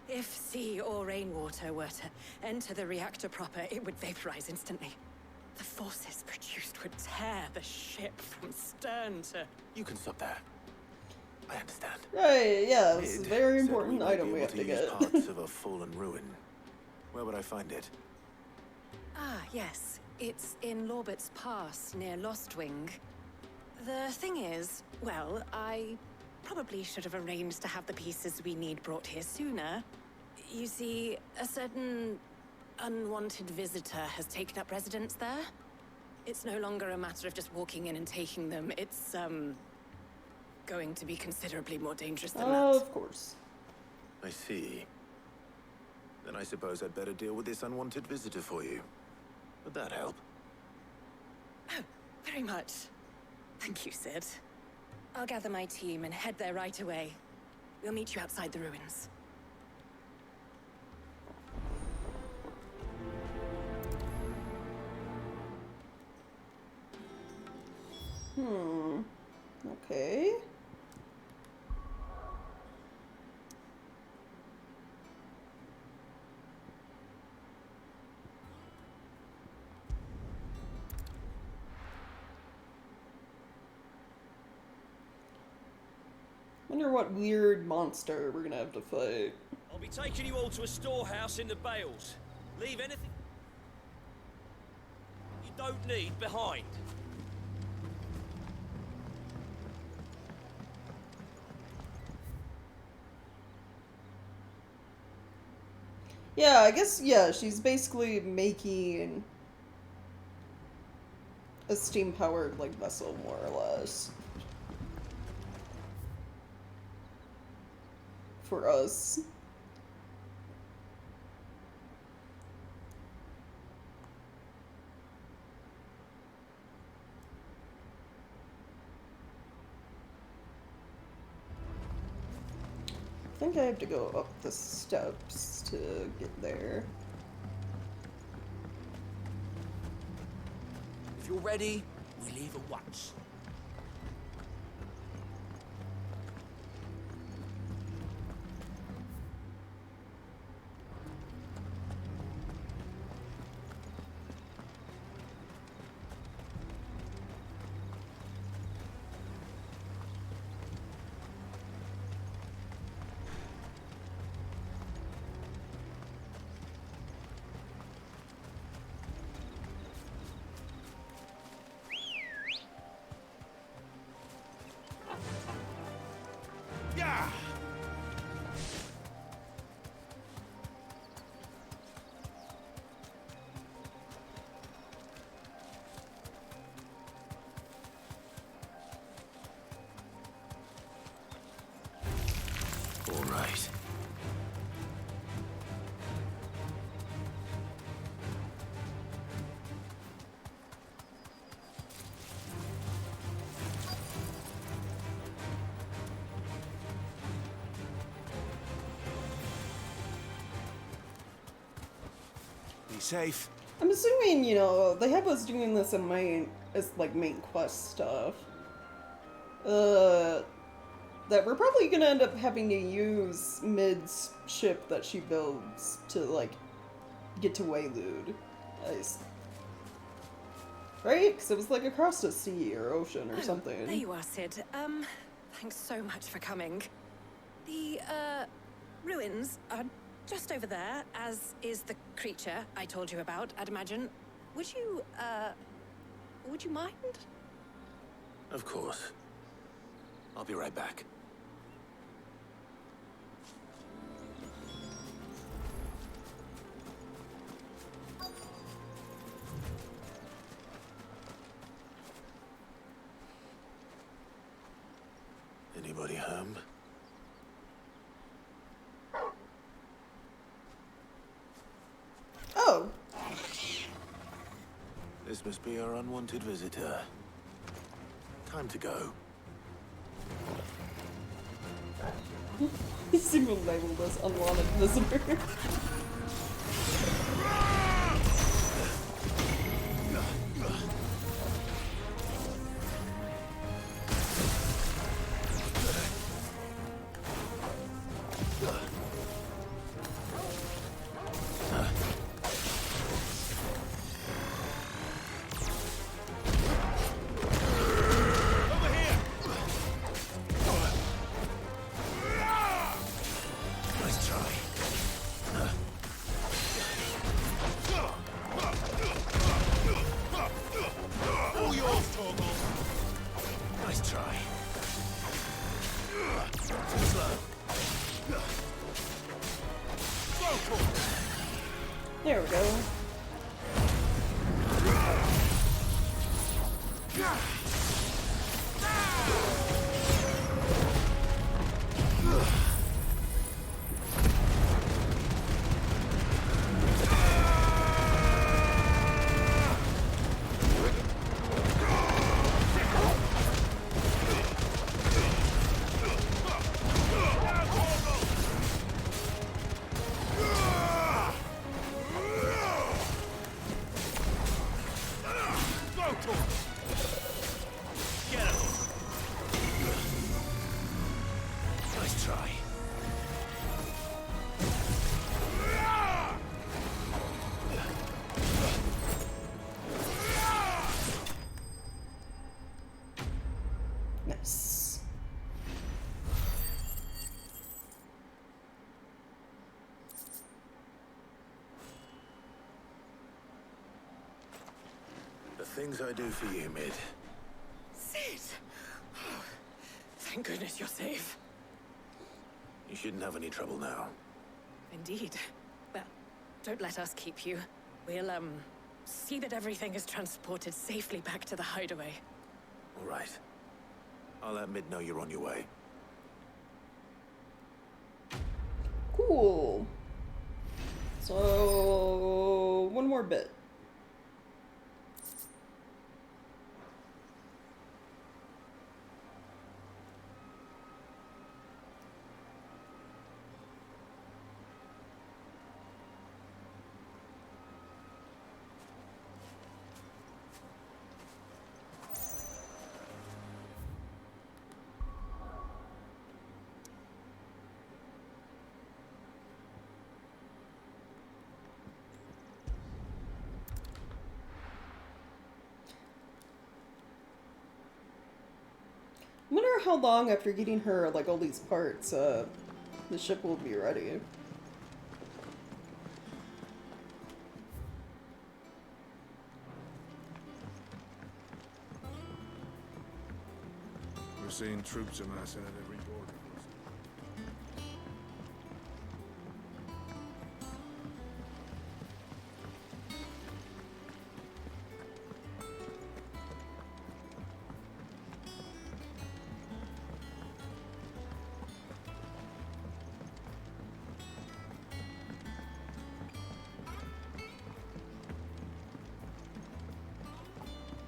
if sea or rainwater were to enter the reactor proper, it would vaporize instantly. The forces produced would tear the ship from stern to... You can stop there. I understand. Right, yeah, it's a Mid very said important might item be we able have to use get. parts of a fallen ruin. Where would I find it? Ah, yes. It's in Lorbert's Pass, near Lostwing. The thing is, well, I probably should have arranged to have the pieces we need brought here sooner. You see, a certain unwanted visitor has taken up residence there. It's no longer a matter of just walking in and taking them. It's, going to be considerably more dangerous than that. Of course. I see. Then I suppose I'd better deal with this unwanted visitor for you. Would that help? Oh, very much. Thank you, Sid. I'll gather my team and head there right away. We'll meet you outside the ruins. Okay. Wonder what weird monster we're gonna have to fight. I'll be taking you all to a storehouse in the Bales. Leave anything you don't need behind. Yeah, I guess, yeah, she's basically making a steam-powered, like, vessel, more or less. For us. I think I have to go up the steps to get there. If you're ready, we leave at once. Yeah! All right. Be safe. I'm assuming, you know, they have us doing this in as like main quest stuff. That we're probably gonna end up having to use Mid's ship that she builds to, like, get to Waylude. Right? Because it was, like, across the sea or ocean or something. There you are, Sid. Thanks so much for coming. The, ruins are just over there, as is the creature I told you about, I'd imagine. Would you mind? Of course. I'll be right back. Anybody home? Oh. This must be our unwanted visitor. Time to go. He seemed to label this unwanted visitor. There we go. Nice. The things I do for you, Mid. Sid! Oh, thank goodness you're safe. You shouldn't have any trouble now. Indeed. Well, don't let us keep you. We'll, see that everything is transported safely back to the hideaway. All right. I'll let Mid know you're on your way. Cool. So, one more bit. I wonder how long after getting her, like, all these parts, the ship will be ready. We're seeing troops amassing at every border.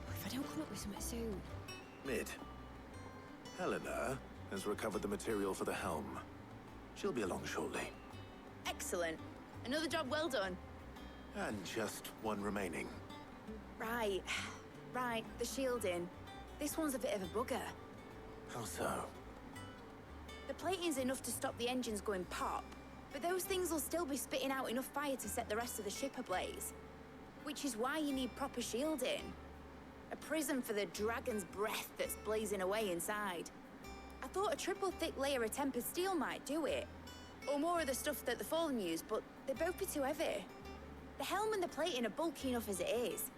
If I don't come up with something soon. Mid. Helena has recovered the material for the helm. She'll be along shortly. Excellent. Another job well done. And just one remaining. Right. Right, the shielding. This one's a bit of a bugger. How so? The plating's enough to stop the engines going pop, but those things will still be spitting out enough fire to set the rest of the ship ablaze. Which is why you need proper shielding. A prison for the dragon's breath that's blazing away inside. I thought a triple thick layer of tempered steel might do it. Or more of the stuff that the Fallen use, but they'd both be too heavy. The helm and the plating are bulky enough as it is.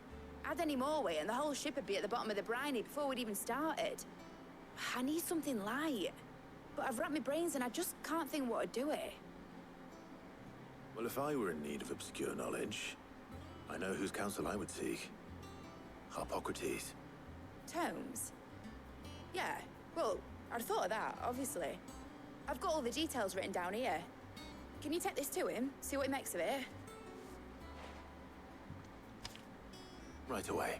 Add any more weight and the whole ship would be at the bottom of the briny before we'd even started. I need something light. But I've racked my brains and I just can't think what would do it. Well, if I were in need of obscure knowledge, I know whose counsel I would seek. Hippocrates. Tomes? Yeah, well, I'd thought of that, obviously. I've got all the details written down here. Can you take this to him, see what he makes of it? Right away.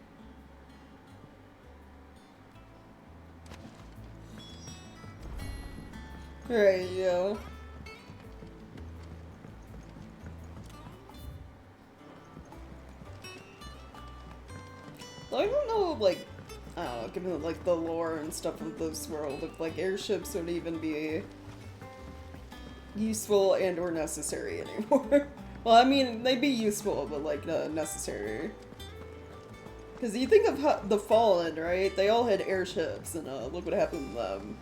Right, yeah. I don't know, like, I don't know, given like the lore and stuff of this world, if like airships would even be useful and or necessary anymore. Well, I mean, they'd be useful, but like necessary. Because you think of how the Fallen, right? They all had airships, and look what happened to them.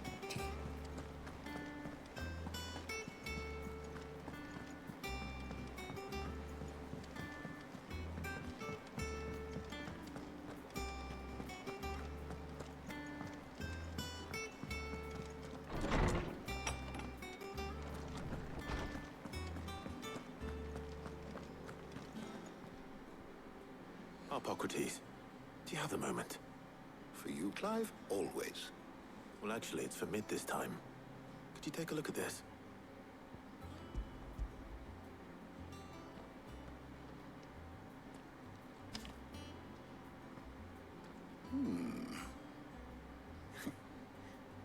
Hippocrates, do you have a moment? For you, Clive? Always. Well, actually, it's for mid this time. Could you take a look at this?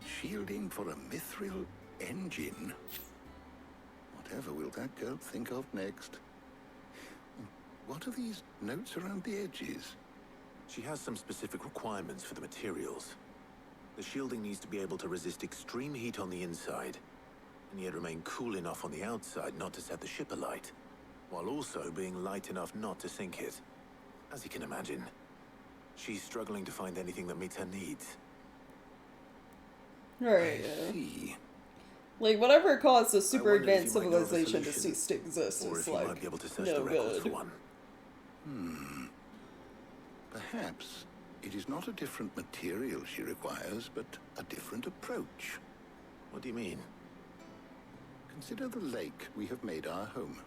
Shielding for a mithril engine? Whatever will that girl think of next? What are these notes around the edges? She has some specific requirements for the materials. The shielding needs to be able to resist extreme heat on the inside, and yet remain cool enough on the outside not to set the ship alight, while also being light enough not to sink it. As you can imagine, she's struggling to find anything that meets her needs. Right. I see. Like, whatever caused a super wondered if advanced you might know of a civilization to solution, cease to exist or is if you like might be able to search no the records good. for one. Perhaps it is not a different material she requires, but a different approach. What do you mean? Consider the lake we have made our home.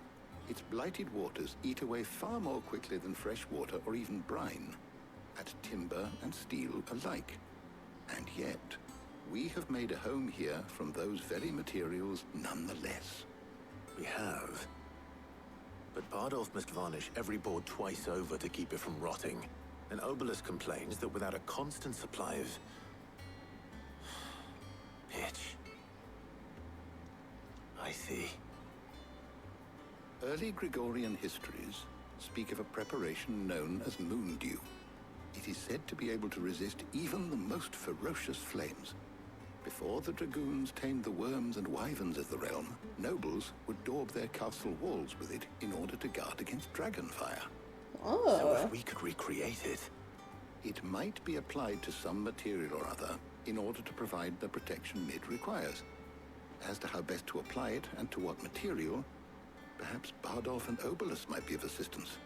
Its blighted waters eat away far more quickly than fresh water or even brine, at timber and steel alike. And yet, we have made a home here from those very materials nonetheless. We have. But Bardolph must varnish every board twice over to keep it from rotting. And Obelus complains that without a constant supply of pitch. I see. Early Gregorian histories speak of a preparation known as moon dew. It is said to be able to resist even the most ferocious flames. Before the dragoons tamed the worms and wyverns of the realm, nobles would daub their castle walls with it in order to guard against dragonfire. So if we could recreate it... It might be applied to some material or other in order to provide the protection Mid requires. As to how best to apply it and to what material, perhaps Bardolph and Obelus might be of assistance.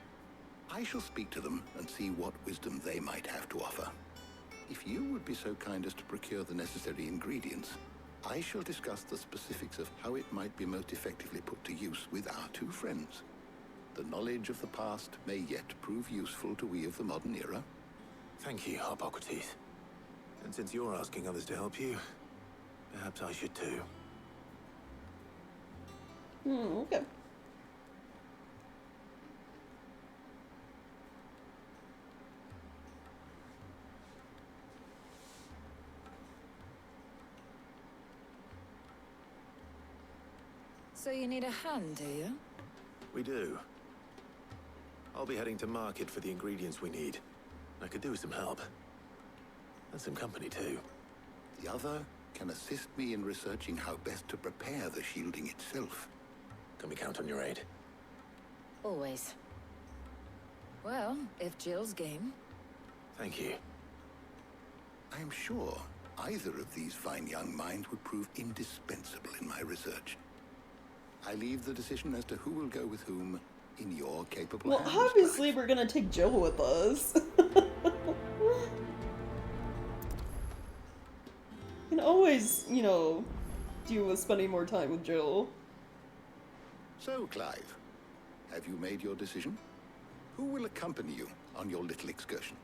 I shall speak to them and see what wisdom they might have to offer. If you would be so kind as to procure the necessary ingredients, I shall discuss the specifics of how it might be most effectively put to use with our two friends. The knowledge of the past may yet prove useful to we of the modern era. Thank you, Hippocrates. And since you're asking others to help you, perhaps I should too. Okay. So you need a hand, do you? We do. I'll be heading to market for the ingredients we need. I could do with some help. And some company too. The other can assist me in researching how best to prepare the shielding itself. Can we count on your aid? Always. Well, if Jill's game. Thank you. I am sure either of these fine young minds would prove indispensable in my research. I leave the decision as to who will go with whom in your capable hands. Well, obviously we're gonna take Jill with us. You can always, you know, deal with spending more time with Jill. So, Clive, have you made your decision? Who will accompany you on your little excursion?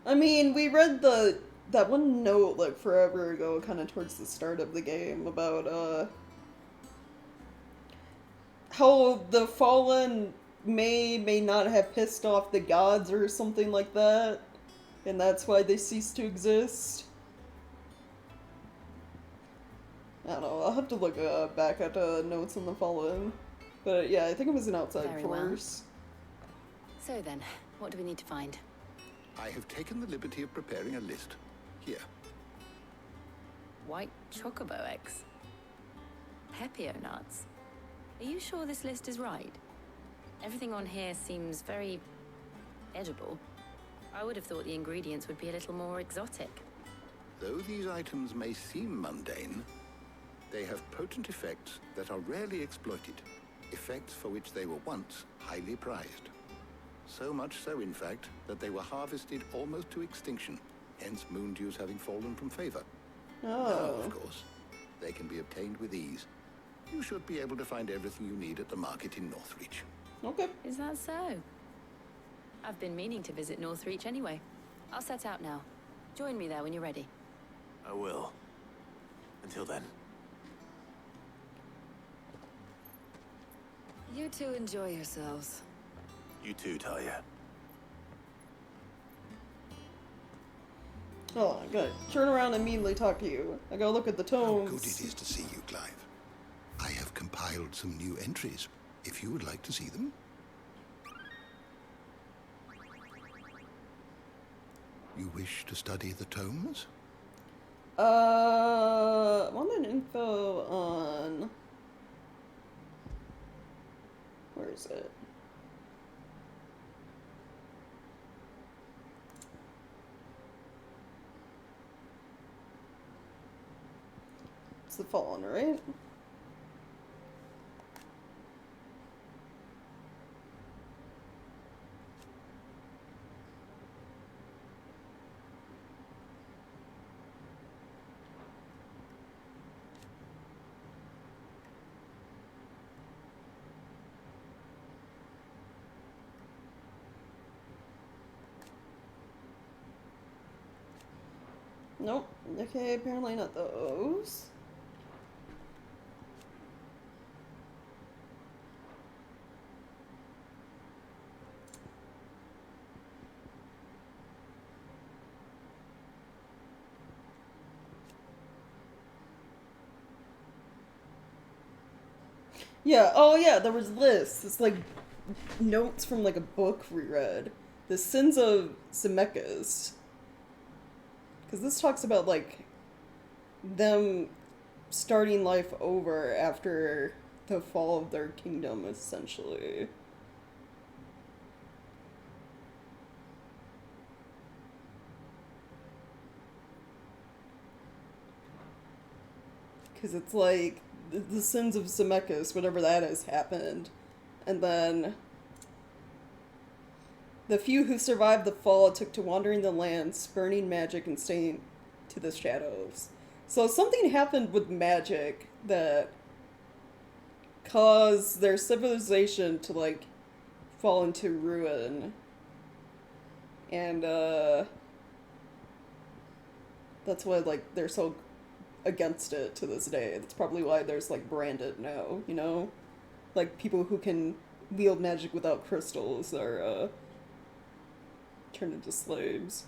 I mean, we read that one note like forever ago, kind of towards the start of the game, about how the Fallen may not have pissed off the gods or something like that, and that's why they ceased to exist. I don't know. I'll have to look back at notes on the following. But yeah, I think it was an outside Very well. force. So then, what do we need to find? I have taken the liberty of preparing a list. Here. White chocobo eggs. Pepio nuts. Are you sure this list is right? Everything on here seems very edible. I would have thought the ingredients would be a little more exotic. Though these items may seem mundane, they have potent effects that are rarely exploited. Effects for which they were once highly prized. So much so, in fact, that they were harvested almost to extinction, hence moon dews having fallen from favor. Oh. Now, of course, they can be obtained with ease. You should be able to find everything you need at the market in Northreach. Okay. Is that so? I've been meaning to visit Northreach anyway. I'll set out now. Join me there when you're ready. I will. Until then. You two enjoy yourselves. You too, Talia. Oh, I'm gonna turn around and immediately talk to you. I gotta look at the tomes. How good it is to see you, Clive. I have compiled some new entries, if you would like to see them. You wish to study the tomes? I want an info on... Where is it? It's the Fallen, right? Nope. Okay, apparently not those. Yeah, oh yeah, there was lists. It's like notes from like a book we read. The Sins of Zemeckis. Because this talks about like them starting life over after the fall of their kingdom, essentially. Because it's like the sins of Zemeckis, whatever that is, happened. And then the few who survived the fall took to wandering the land, spurning magic and staying to the shadows. So something happened with magic that caused their civilization to, like, fall into ruin. And, that's why, like, they're so against it to this day. That's probably why there's, like, branded now, you know? Like, people who can wield magic without crystals are, turned into slaves.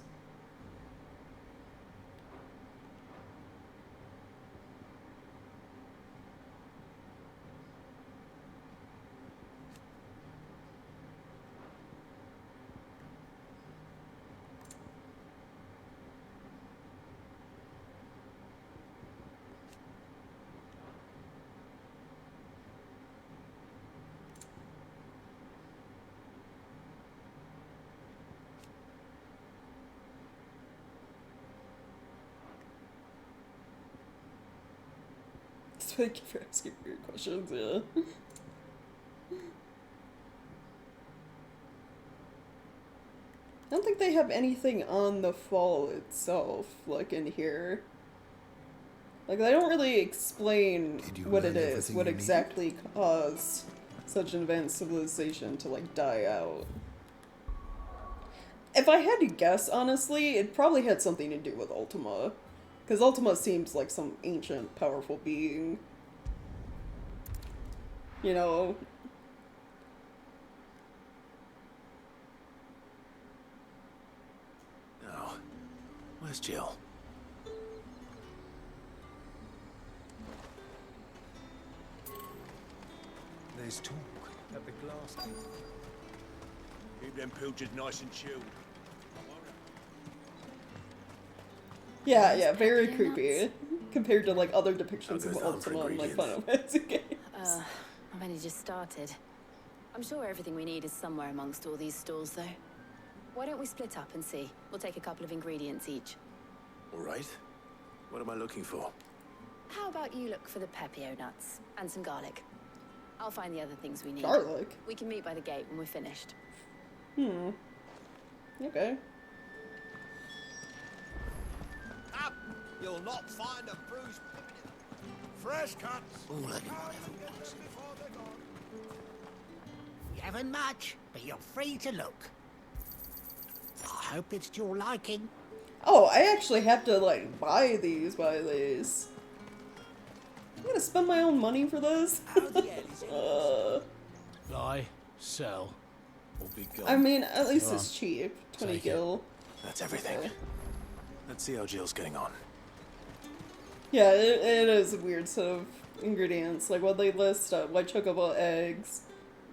Thank you for asking weird questions, yeah. I don't think they have anything on the fall itself, like, in here. Like, they don't really explain what it is, what exactly caused such an advanced civilization to, like, die out. If I had to guess, honestly, it probably had something to do with Ultima. Because Ultima seems like some ancient, powerful being. You know? Oh, where's Jill? There's talk at the glass gate. Keep them pilchers nice and chilled. Yeah, yeah, very creepy compared to like other depictions of Ultima and like Final Fantasy games. I've only just started. I'm sure everything we need is somewhere amongst all these stalls, though. Why don't we split up and see? We'll take a couple of ingredients each. All right. What am I looking for? How about you look for the pepio nuts and some garlic? I'll find the other things we need. Garlic? We can meet by the gate when we're finished. Okay. Up! You'll not find a bruised pippin. Fresh cuts. All anyone ever wants. You haven't much, but you're free to look. I hope it's to your liking. Oh, I actually have to like buy these. I'm gonna spend my own money for this. Buy, sell, or be gone. I mean, at least Go it's on. cheap. 20 Take gil. That's everything. Let's see how Jill's getting on. Yeah, it is a weird set of ingredients. Like what they list: white chocobo eggs.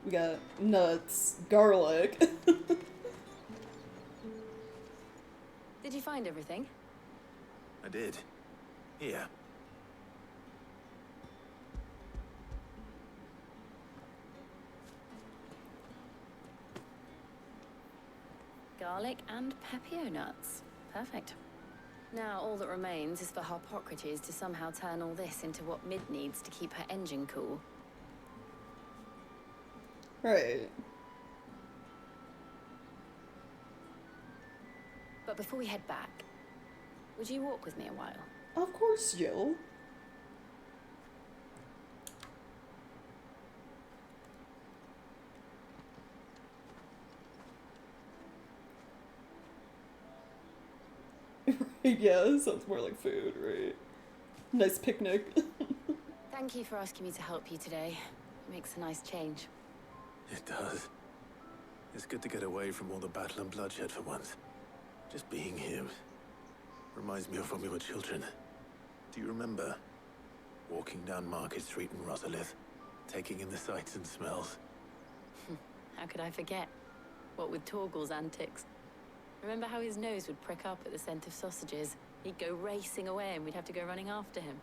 We got nuts, garlic. Did you find everything? I did. Here. Garlic and pepio nuts. Perfect. Now all that remains is for Harpocrates to somehow turn all this into what Mid needs to keep her engine cool. Right. But before we head back, would you walk with me a while? Of course, Jill. Yeah, this sounds more like food, right? Nice picnic. Thank you for asking me to help you today. It makes a nice change. It does. It's good to get away from all the battle and bloodshed for once. Just being here reminds me of when we were children. Do you remember walking down Market Street in Rosalith, taking in the sights and smells? How could I forget? What with Torgal's antics. Remember how his nose would prick up at the scent of sausages? He'd go racing away and we'd have to go running after him.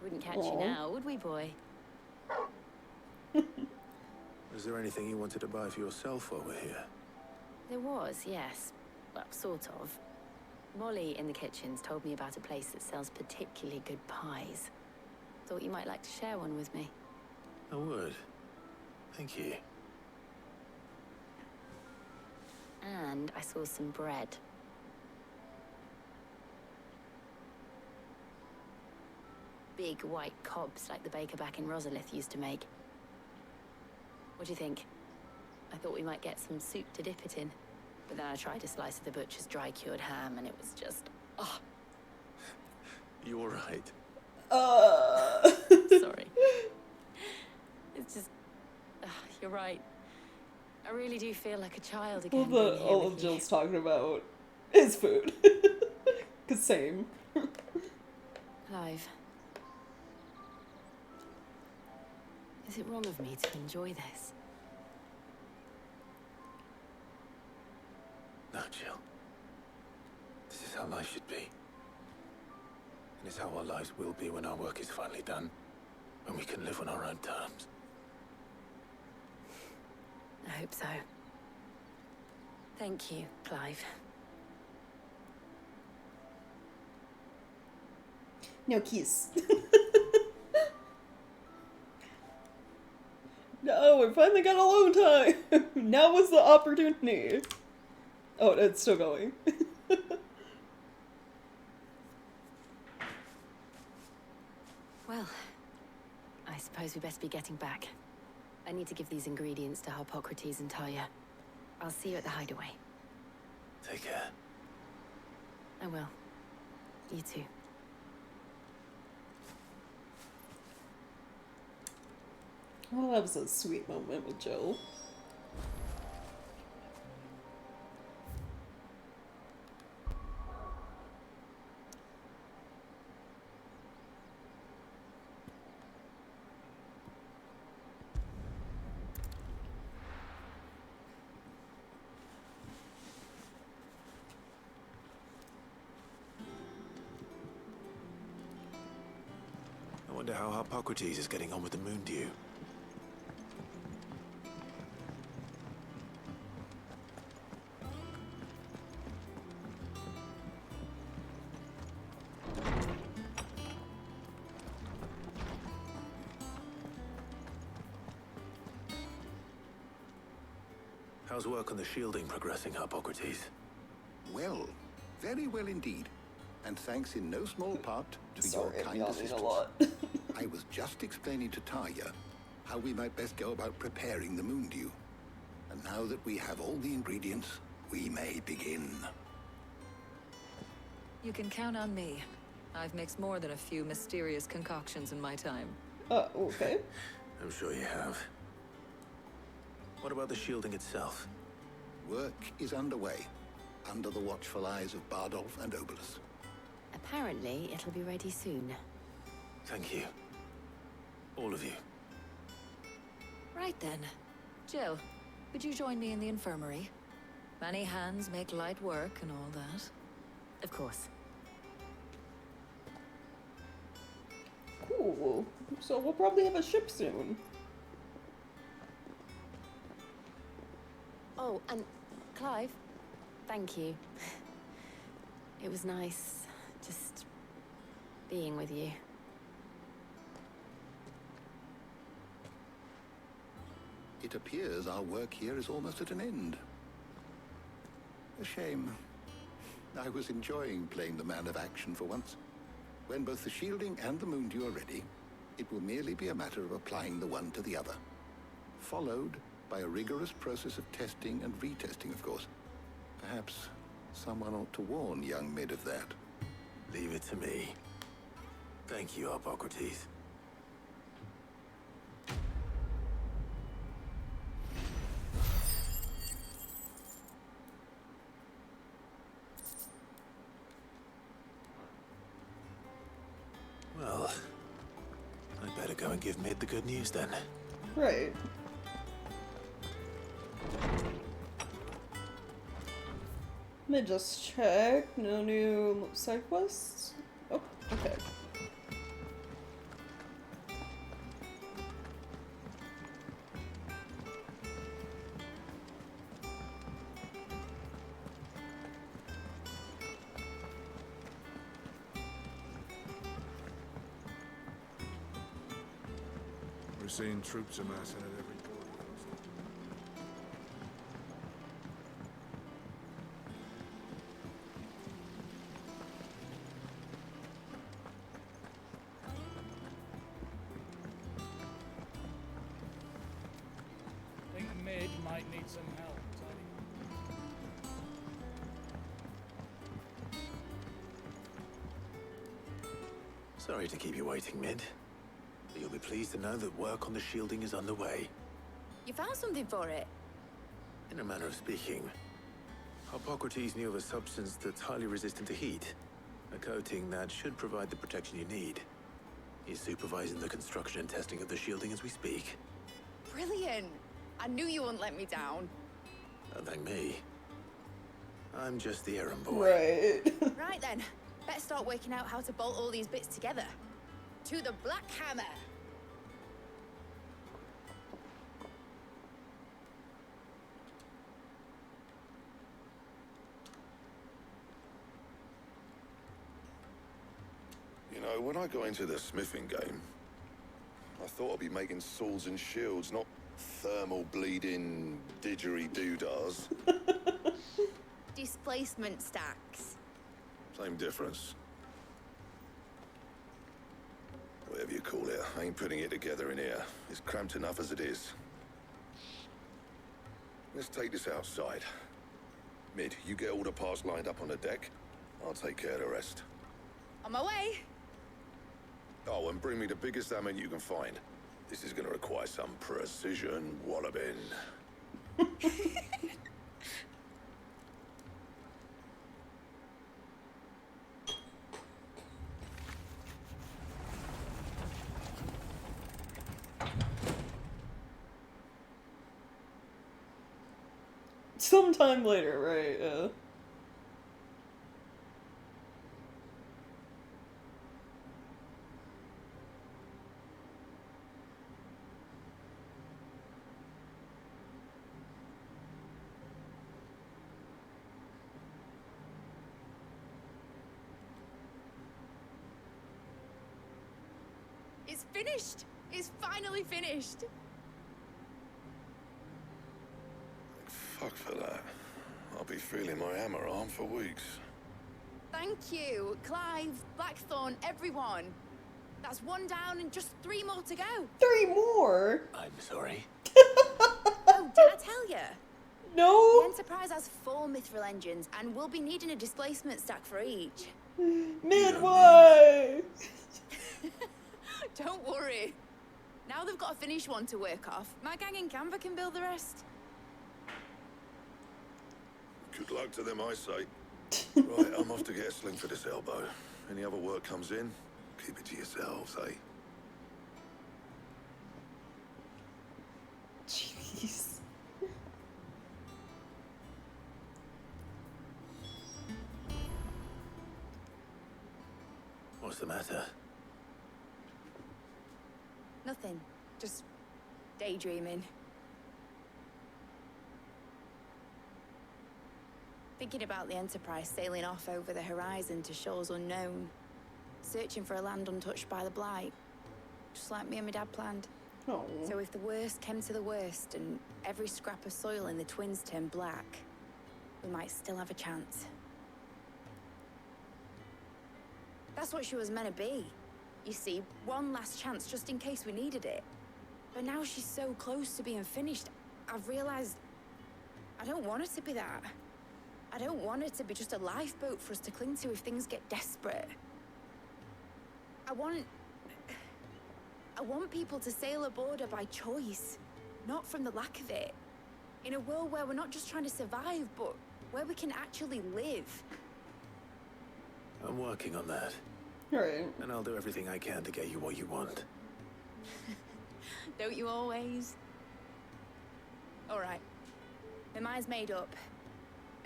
Wouldn't catch you now, would we, boy? Was there anything you wanted to buy for yourself while we're here? There was, yes. Well, sort of. Molly in the kitchens told me about a place that sells particularly good pies. Thought you might like to share one with me. I would. Thank you. And I saw some bread. Big white cobs like the baker back in Rosalith used to make. What do you think? I thought we might get some soup to dip it in. But then I tried a slice of the butcher's dry-cured ham and it was just... oh. You all right? Sorry. It's just... you're right. I really do feel like a child again. All of Jill's talking about is food. Cause same. Clive. Is it wrong of me to enjoy this? No, Jill. This is how life should be. And it's how our lives will be when our work is finally done. When we can live on our own terms. I hope so. Thank you, Clive. No kiss. No, we finally got alone time. Now was the opportunity. Oh, it's still going. Well, I suppose we best be getting back. I need to give these ingredients to Harpocrates and Talia. I'll see you at the hideaway. Take care. I will. You too. Well, that was a sweet moment with Jill. wonder how Hippocrates is getting on with the moon dew. How's work on the shielding progressing, Hippocrates? Well, very well indeed. And thanks in no small part to Sorry, your I'm kind yawning assistance. a lot. I was just explaining to Taya how we might best go about preparing the moon dew. And now that we have all the ingredients, we may begin. You can count on me. I've mixed more than a few mysterious concoctions in my time. Okay. I'm sure you have. What about the shielding itself? Work is underway, under the watchful eyes of Bardolph and Obolus. Apparently, it'll be ready soon. Thank you. All of you. Right then. Jill, would you join me in the infirmary? Many hands make light work and all that. Of course. Cool. So we'll probably have a ship soon. Oh, and Clive, thank you. It was nice just being with you. It appears our work here is almost at an end. A shame. I was enjoying playing the man of action for once. When both the shielding and the moon dew are ready, it will merely be a matter of applying the one to the other. Followed by a rigorous process of testing and retesting, of course. Perhaps someone ought to warn young Mid of that. Leave it to me. Thank you, Hippocrates. Well, I'd better go and give Mid the good news then. Right. Let me just check. No new side quests? Oh, okay. We're seeing troops amassing at every border crossing. I think Mid might need some help, Tony. Sorry to keep you waiting, Mid. But you'll be pleased to know that work on the shielding is underway. You found something for it? In a manner of speaking, Hippocrates knew of a substance that's highly resistant to heat. A coating that should provide the protection you need. He's supervising the construction and testing of the shielding as we speak. Brilliant! I knew you wouldn't let me down. Don't thank me. I'm just the errand boy. Right. Right then, better start working out how to bolt all these bits together. To the Black Hammer! You know, when I got into the smithing game, I thought I'd be making swords and shields, not thermal bleeding didgeridoo-dahs. Displacement stacks. Same difference. Whatever you call it, I ain't putting it together in here. It's cramped enough as it is. Let's take this outside. Mid, you get all the parts lined up on the deck. I'll take care of the rest. On my way! Oh, and bring me the biggest salmon you can find. This is gonna require some precision walloping. Sometime later, right? Yeah. finished! It's finally finished! Fuck for that. I'll be feeling my hammer arm for weeks. Thank you, Clive, Blackthorn, everyone. That's one down and just 3 more to go. 3 more? I'm sorry. Oh, did I tell you? No. The Enterprise has 4 mithril engines, and we'll be needing a displacement stack for each. Midway! Don't worry. Now they've got a finished one to work off. My gang in Canva can build the rest. Good luck to them, I say. Right, I'm off to get a sling for this elbow. Any other work comes in, keep it to yourselves, eh? Jeez. What's the matter? Nothing. Just daydreaming. Thinking about the Enterprise sailing off over the horizon to shores unknown. Searching for a land untouched by the Blight. Just like me and my dad planned. Oh. So if the worst came to the worst and every scrap of soil in the Twins turned black, we might still have a chance. That's what she was meant to be. You see, one last chance just in case we needed it. But now she's so close to being finished, I've realized I don't want it to be that. I don't want it to be just a lifeboat for us to cling to if things get desperate. I want people to sail aboard her by choice, not from the lack of it. In a world where we're not just trying to survive, but where we can actually live. I'm working on that. Right. And I'll do everything I can to get you what you want. Don't you always? All right. My mind's made up.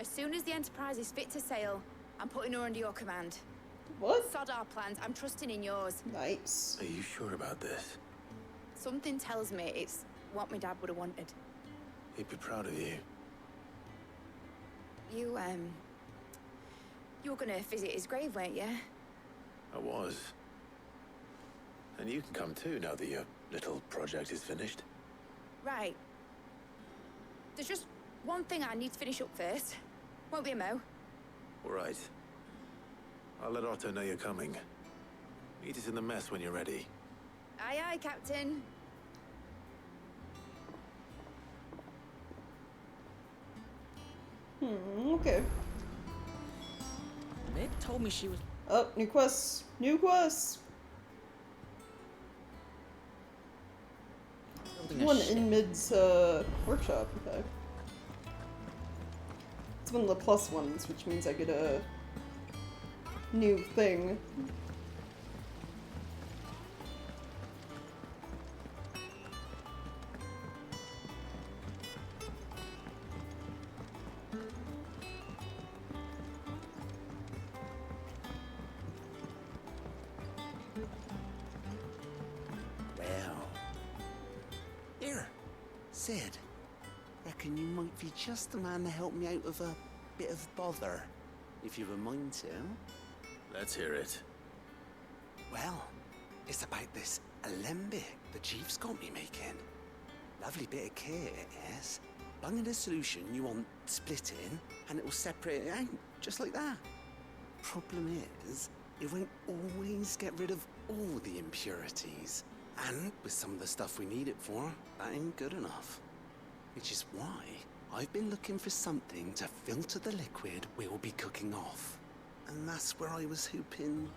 As soon as the Enterprise is fit to sail, I'm putting her under your command. What? Sod our plans. I'm trusting in yours. Nice. Are you sure about this? Something tells me it's what my dad would have wanted. He'd be proud of you. You were gonna visit his grave, weren't you? I was. And you can come too now that your little project is finished. Right. There's just one thing I need to finish up first. Won't be a mo. All right. I'll let Otto know you're coming. Meet us in the mess when you're ready. Aye, aye, Captain. Okay. Meg told me she was... Oh, new quests. New quests. building a One ship. in Mid's workshop. Okay. It's one of the plus ones, which means I get a new thing. Here, Sid. Reckon you might be just the man to help me out of a bit of bother, if you've a mind to. Let's hear it. Well, it's about this alembic the Chief's got me making. Lovely bit of kit, it is. Bung in a solution you want splitting, and it will separate it out, just like that. Problem is, it won't always get rid of all the impurities. And with some of the stuff we need it for, that ain't good enough. Which is why I've been looking for something to filter the liquid we'll be cooking off. And that's where I was hoping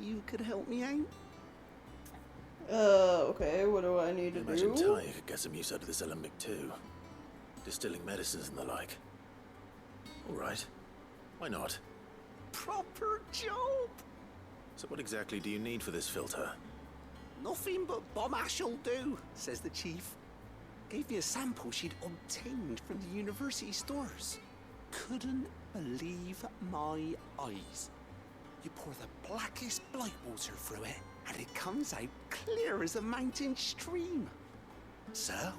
you could help me out. Okay, what do I need to Imagine do? Talia could get some use out of this alembic too. Distilling medicines and the like. All right. Why not? Proper job! So what exactly do you need for this filter? Nothing but bomb ash'll do, says the chief. Gave me a sample she'd obtained from the university stores. Couldn't believe my eyes. You pour the blackest blight water through it, and it comes out clear as a mountain stream. So,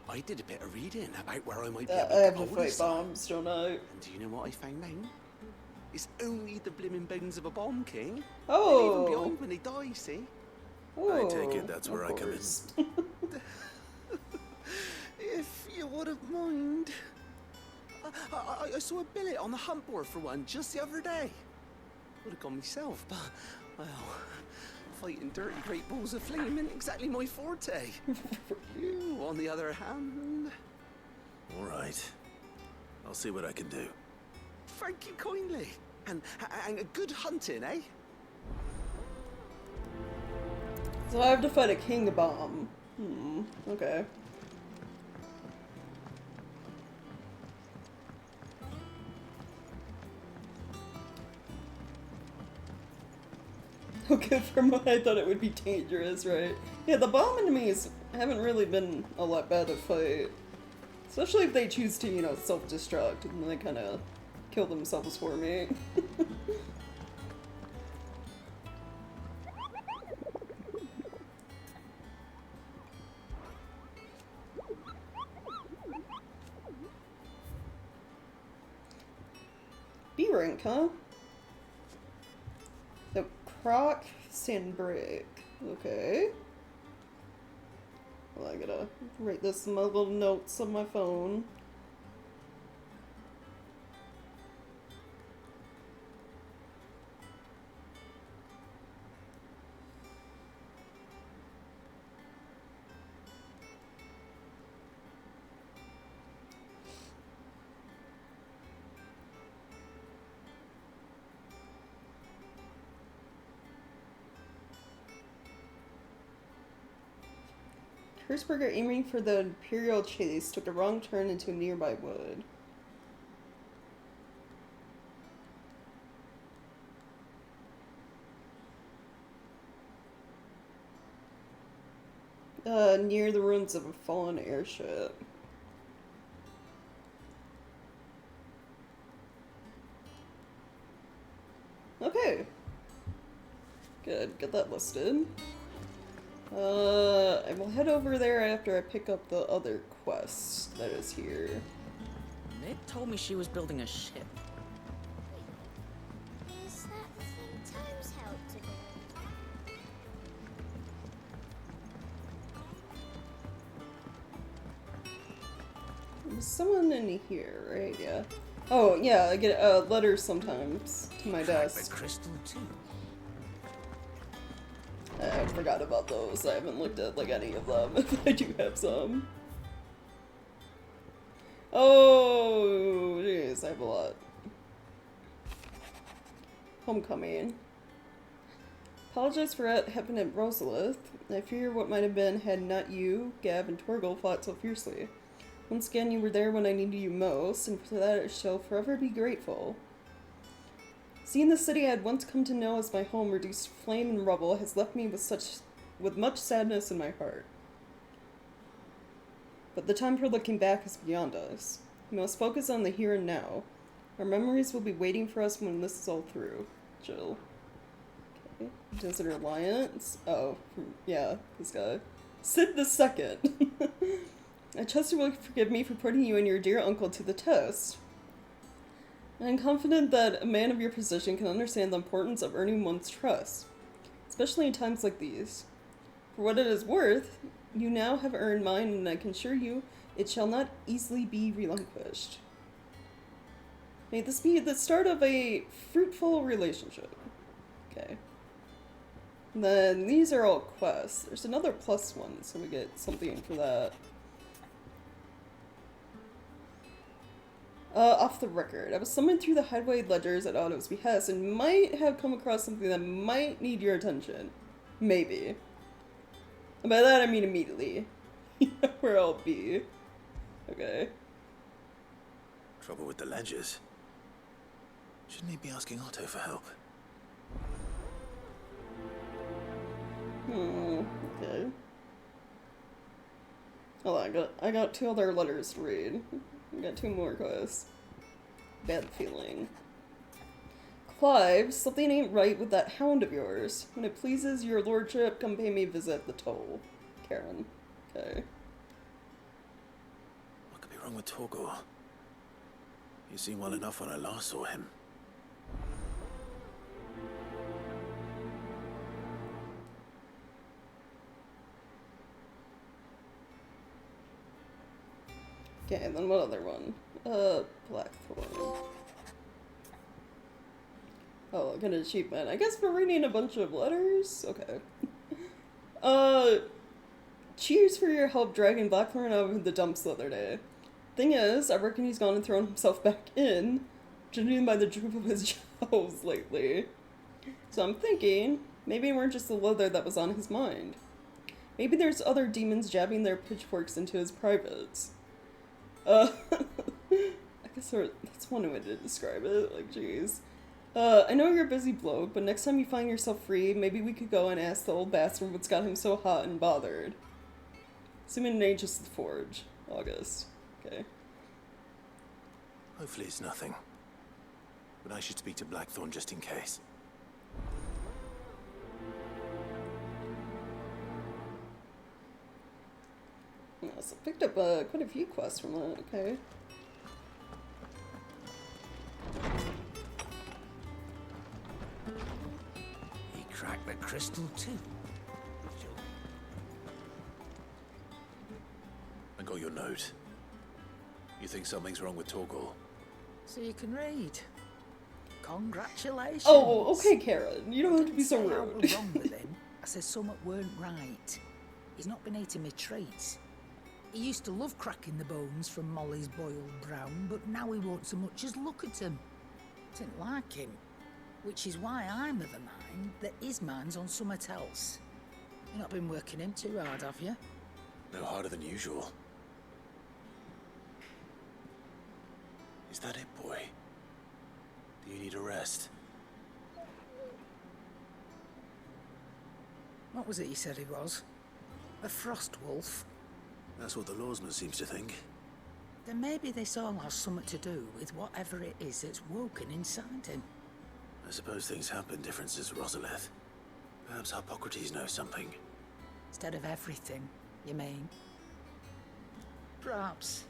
I did a bit of reading about where I might be able I to have get to hold of fight some. bombs, don't I? And do you know what I found out? It's only the blimmin' bones of a bomb king. Oh. They leave 'em behind when they die, see? I take it that's where I come in. If you wouldn't mind. I saw a billet on the hunt board for one just the other day. Would have gone myself, but, well, fighting dirty great balls of flame isn't exactly my forte. You, on the other hand... All right. I'll see what I can do. Thank you kindly. And a good hunting, eh? So I have to fight a king bomb. Okay. Okay, from what I thought it would be dangerous, right? Yeah, the bomb enemies haven't really been a lot bad to fight. Especially if they choose to, you know, self-destruct and they kind of kill themselves for me. B rank, huh? The Croc Sandbreak. Okay. Well, I gotta write this in my little notes on my phone. Kurtzberger, aiming for the Imperial chase, took a wrong turn into a nearby wood. Near the ruins of a fallen airship. Okay. Good, get that listed. I will head over there after I pick up the other quest that is here. Nick told me she was building a ship. Is that the thing Tomes helped to do? There's someone in here, right? Yeah. Oh, yeah, I get letters sometimes to my desk. Crystal too. I forgot about those. I haven't looked at, like, any of them. If I do have some. Oh, jeez, I have a lot. Homecoming. Apologize for what happened at Rosalith. I fear what might have been had not you, Gav, and Torgal fought so fiercely. Once again, you were there when I needed you most, and for that I shall forever be grateful. Seeing the city I had once come to know as my home reduced to flame and rubble has left me with much sadness in my heart. But the time for looking back is beyond us. We must focus on the here and now. Our memories will be waiting for us when this is all through. Jill. Okay. Desert Alliance. Oh, yeah, this guy. Sid the Second. I trust you will forgive me for putting you and your dear uncle to the test. I am confident that a man of your position can understand the importance of earning one's trust, especially in times like these. For what it is worth, you now have earned mine, and I can assure you it shall not easily be relinquished. May this be the start of a fruitful relationship. Okay. And then these are all quests. There's another +1, so we get something for that. Off the record, I was summoned through the Hideaway Ledgers at Otto's behest and might have come across something that might need your attention. Maybe. And by that I mean immediately. You know where I'll be. Okay. Trouble with the ledgers. Shouldn't he be asking Otto for help? Okay. Hold on, I got 2 other letters to read. I got 2 more quests. Bad feeling. Clive, something ain't right with that hound of yours. When it pleases your lordship, come pay me a visit at the toll. Karen. Okay. What could be wrong with Torgor? He seemed well enough when I last saw him. Okay, and then what other one? Blackthorn. Oh, look at an achievement. I guess for reading a bunch of letters? Okay. Cheers for your help dragging Blackthorn out of the dumps the other day. Thing is, I reckon he's gone and thrown himself back in, judging by the droop of his jowls lately. So I'm thinking, maybe it weren't just the leather that was on his mind. Maybe there's other demons jabbing their pitchforks into his privates. I guess that's one way to describe it, like, jeez. I know you're a busy bloke, but next time you find yourself free, maybe we could go and ask the old bastard what's got him so hot and bothered. Assuming it ain't just the forge. August. Okay. Hopefully it's nothing. But I should speak to Blackthorn just in case. Yeah, so I picked up quite a few quests from that, okay. He cracked the crystal too. I got your note. You think something's wrong with Torgal? So you can read. Congratulations. Oh, okay, Karen. You don't have to be so I rude. was wrong with him. I said something weren't right. He's not been eating me treats. He used to love cracking the bones from Molly's boiled brown, but now he won't so much as look at them. Didn't like him. Which is why I'm of the mind that his mind's on something else. You've not been working him too hard, have you? No harder than usual. Is that it, boy? Do you need a rest? What was it he said he was? A frost wolf? That's what the lawsman seems to think. Then maybe this all has something to do with whatever it is that's woken inside him. I suppose things have been different since Rosalith. Perhaps Hippocrates knows something. Instead of everything, you mean? Perhaps.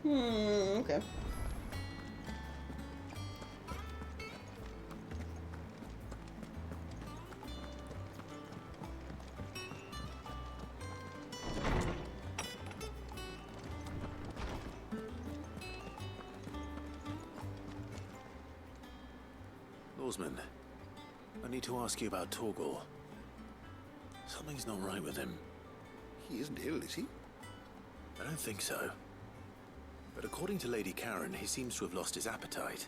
Okay. Lawsman, I need to ask you about Torgal. Something's not right with him. He isn't ill, is he? I don't think so. But according to Lady Karen, he seems to have lost his appetite,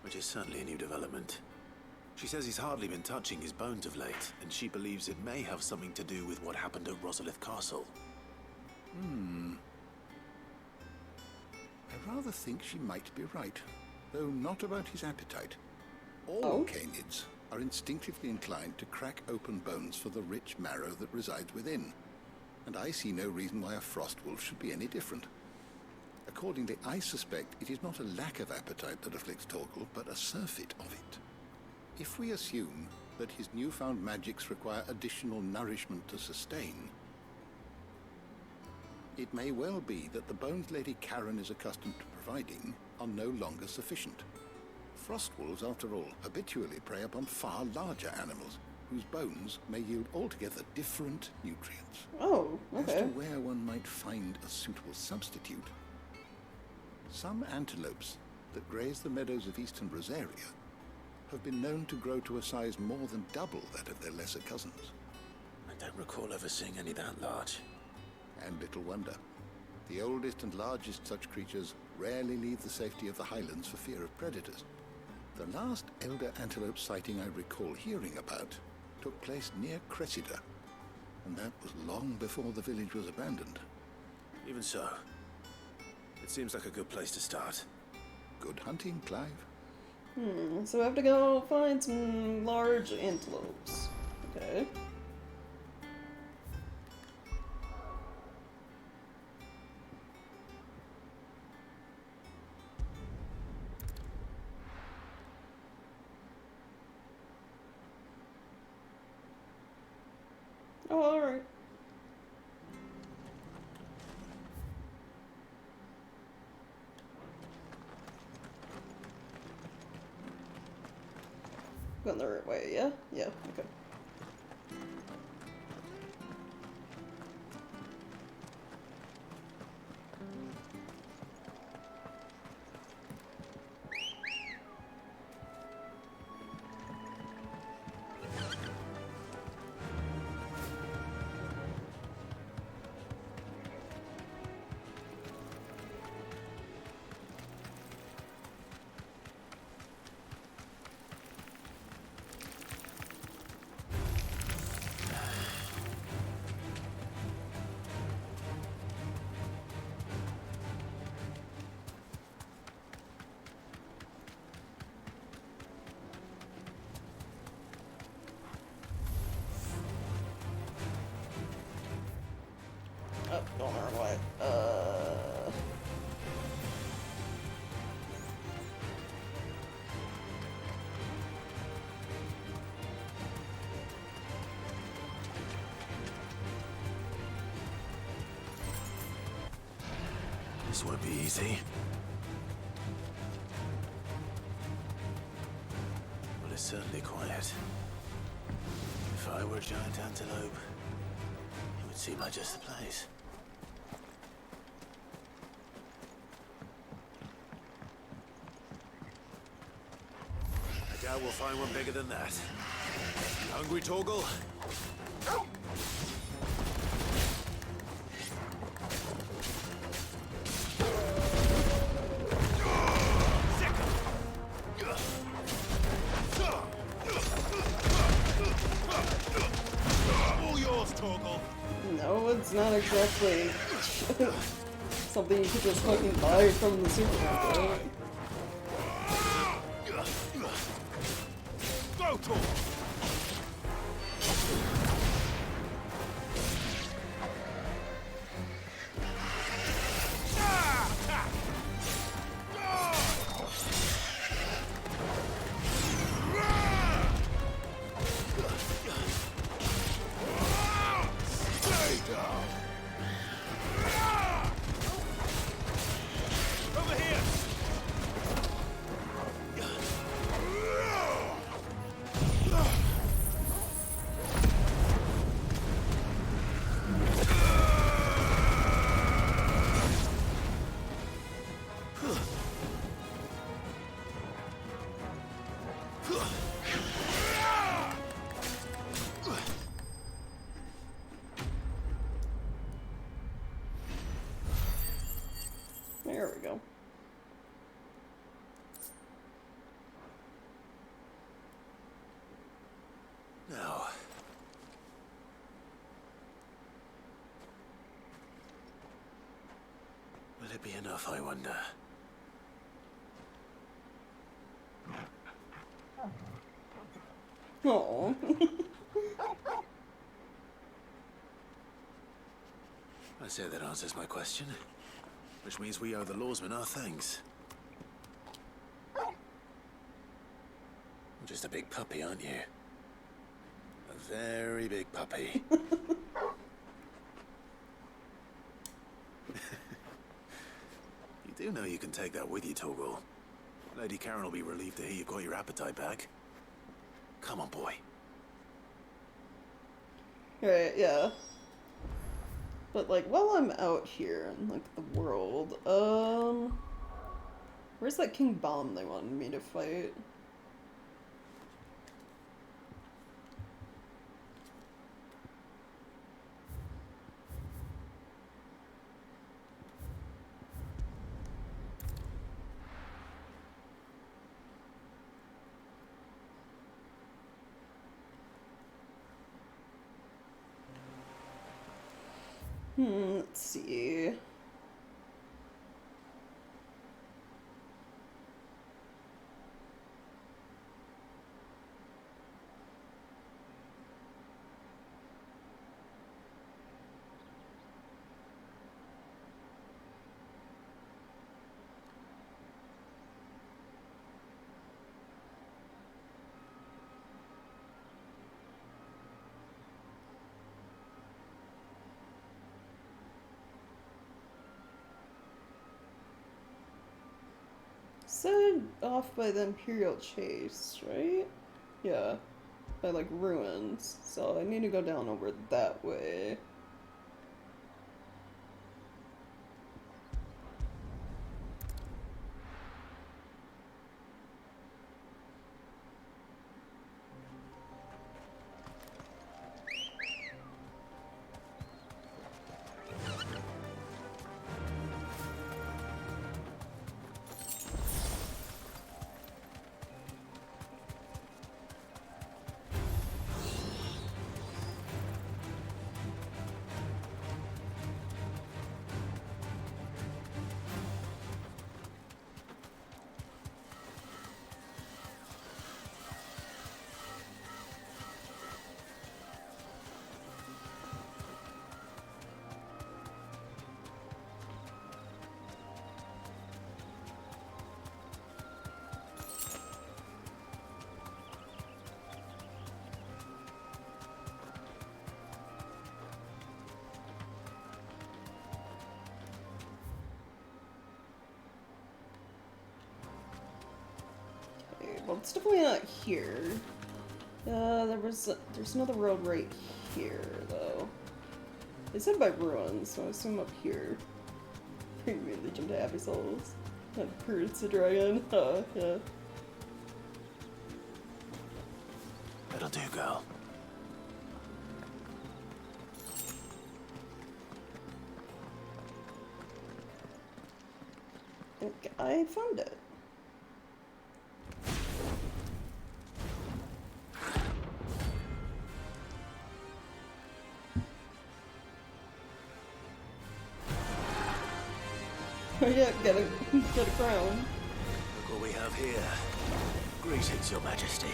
which is certainly a new development. She says he's hardly been touching his bones of late, and she believes it may have something to do with what happened at Rosalith Castle. I rather think she might be right, though not about his appetite. All Canids are instinctively inclined to crack open bones for the rich marrow that resides within, and I see no reason why a frost wolf should be any different. Accordingly, I suspect it is not a lack of appetite that afflicts Torgal, but a surfeit of it. If we assume that his newfound magics require additional nourishment to sustain, it may well be that the bones Lady Karen is accustomed to providing are no longer sufficient. Frost wolves, after all, habitually prey upon far larger animals, whose bones may yield altogether different nutrients. Oh, okay. As to where one might find a suitable substitute, some antelopes that graze the meadows of eastern Rosaria have been known to grow to a size more than double that of their lesser cousins. I don't recall ever seeing any that large. And little wonder. The oldest and largest such creatures rarely leave the safety of the highlands for fear of predators. The last elder antelope sighting I recall hearing about took place near Cressida, and that was long before the village was abandoned. Even so, it seems like a good place to start. Good hunting, Clive. So I have to go find some large antelopes. Okay. Oh, alright. Going the right way, yeah? Yeah, okay. Nope, going the wrong way. This won't be easy. Well, it's certainly quiet. If I were a giant antelope, it would seem like just the place. I doubt we'll find one bigger than that. You hungry, Torgal? No, it's not exactly something you could just fucking buy from the supermarket. Go, Torgal! There we go. Now. Will it be enough, I wonder? Oh. I say that answers my question. Which means we owe the lawsmen our thanks. You're just a big puppy, aren't you? A very big puppy. You do know you can take that with you, Torgal. Lady Karen will be relieved to hear you've got your appetite back. Come on, boy. Right, yeah. But, like, while I'm out here in, like, the world, where's that King Bomb they wanted me to fight? Let's see. Set off by the Imperial Chase, right? Yeah. By, like, ruins. So I need to go down over that way. Well, it's definitely not here. There's another road right here, though. They said by ruins, so I assume up here. Immediately jump to Abbey Souls. And Prude's a dragon. Yeah. That'll do, girl. I think I found it. Oh yeah, get a crown. Look what we have here. Greetings, Your Majesty.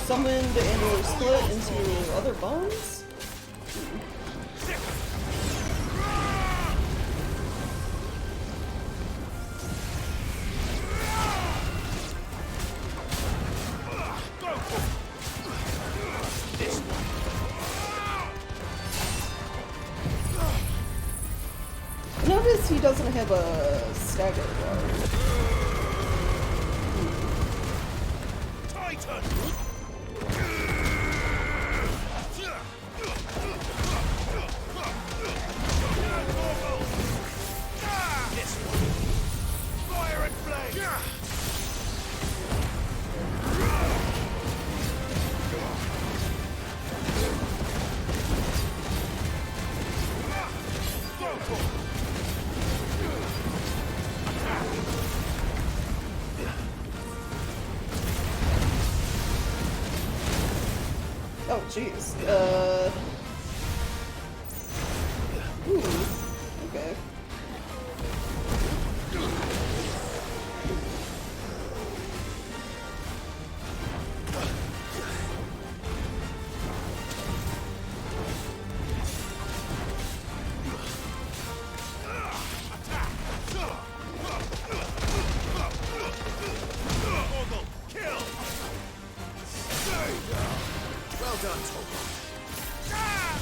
Summoned and or split into other bonds? Notice he doesn't have a stagger guard. Titan! Fire and flame! Oh, jeez. Ooh. Okay. Well done, Toggle.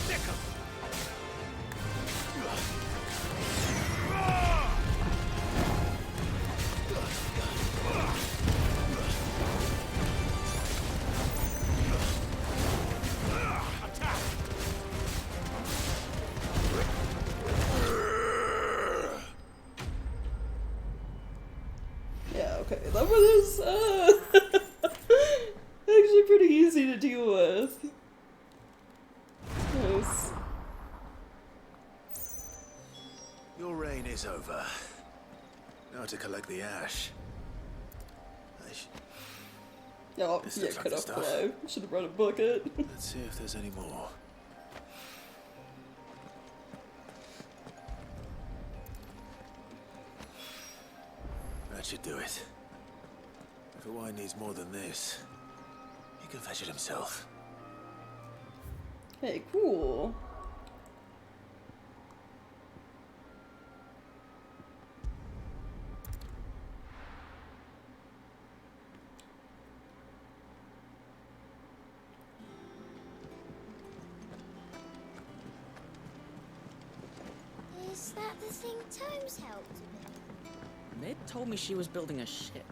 Nick 'em! Yeah, okay. That was actually pretty easy to deal with. Nice. Your reign is over. Now to collect the ash. Oh, This yeah, looks like cut the off stuff. fly. Should have brought a bucket. Let's see if there's any more. That should do it. If a wine needs more than this, he can fetch it himself. Hey, cool. Is that the thing Tomes helped with? Ned told me she was building a ship.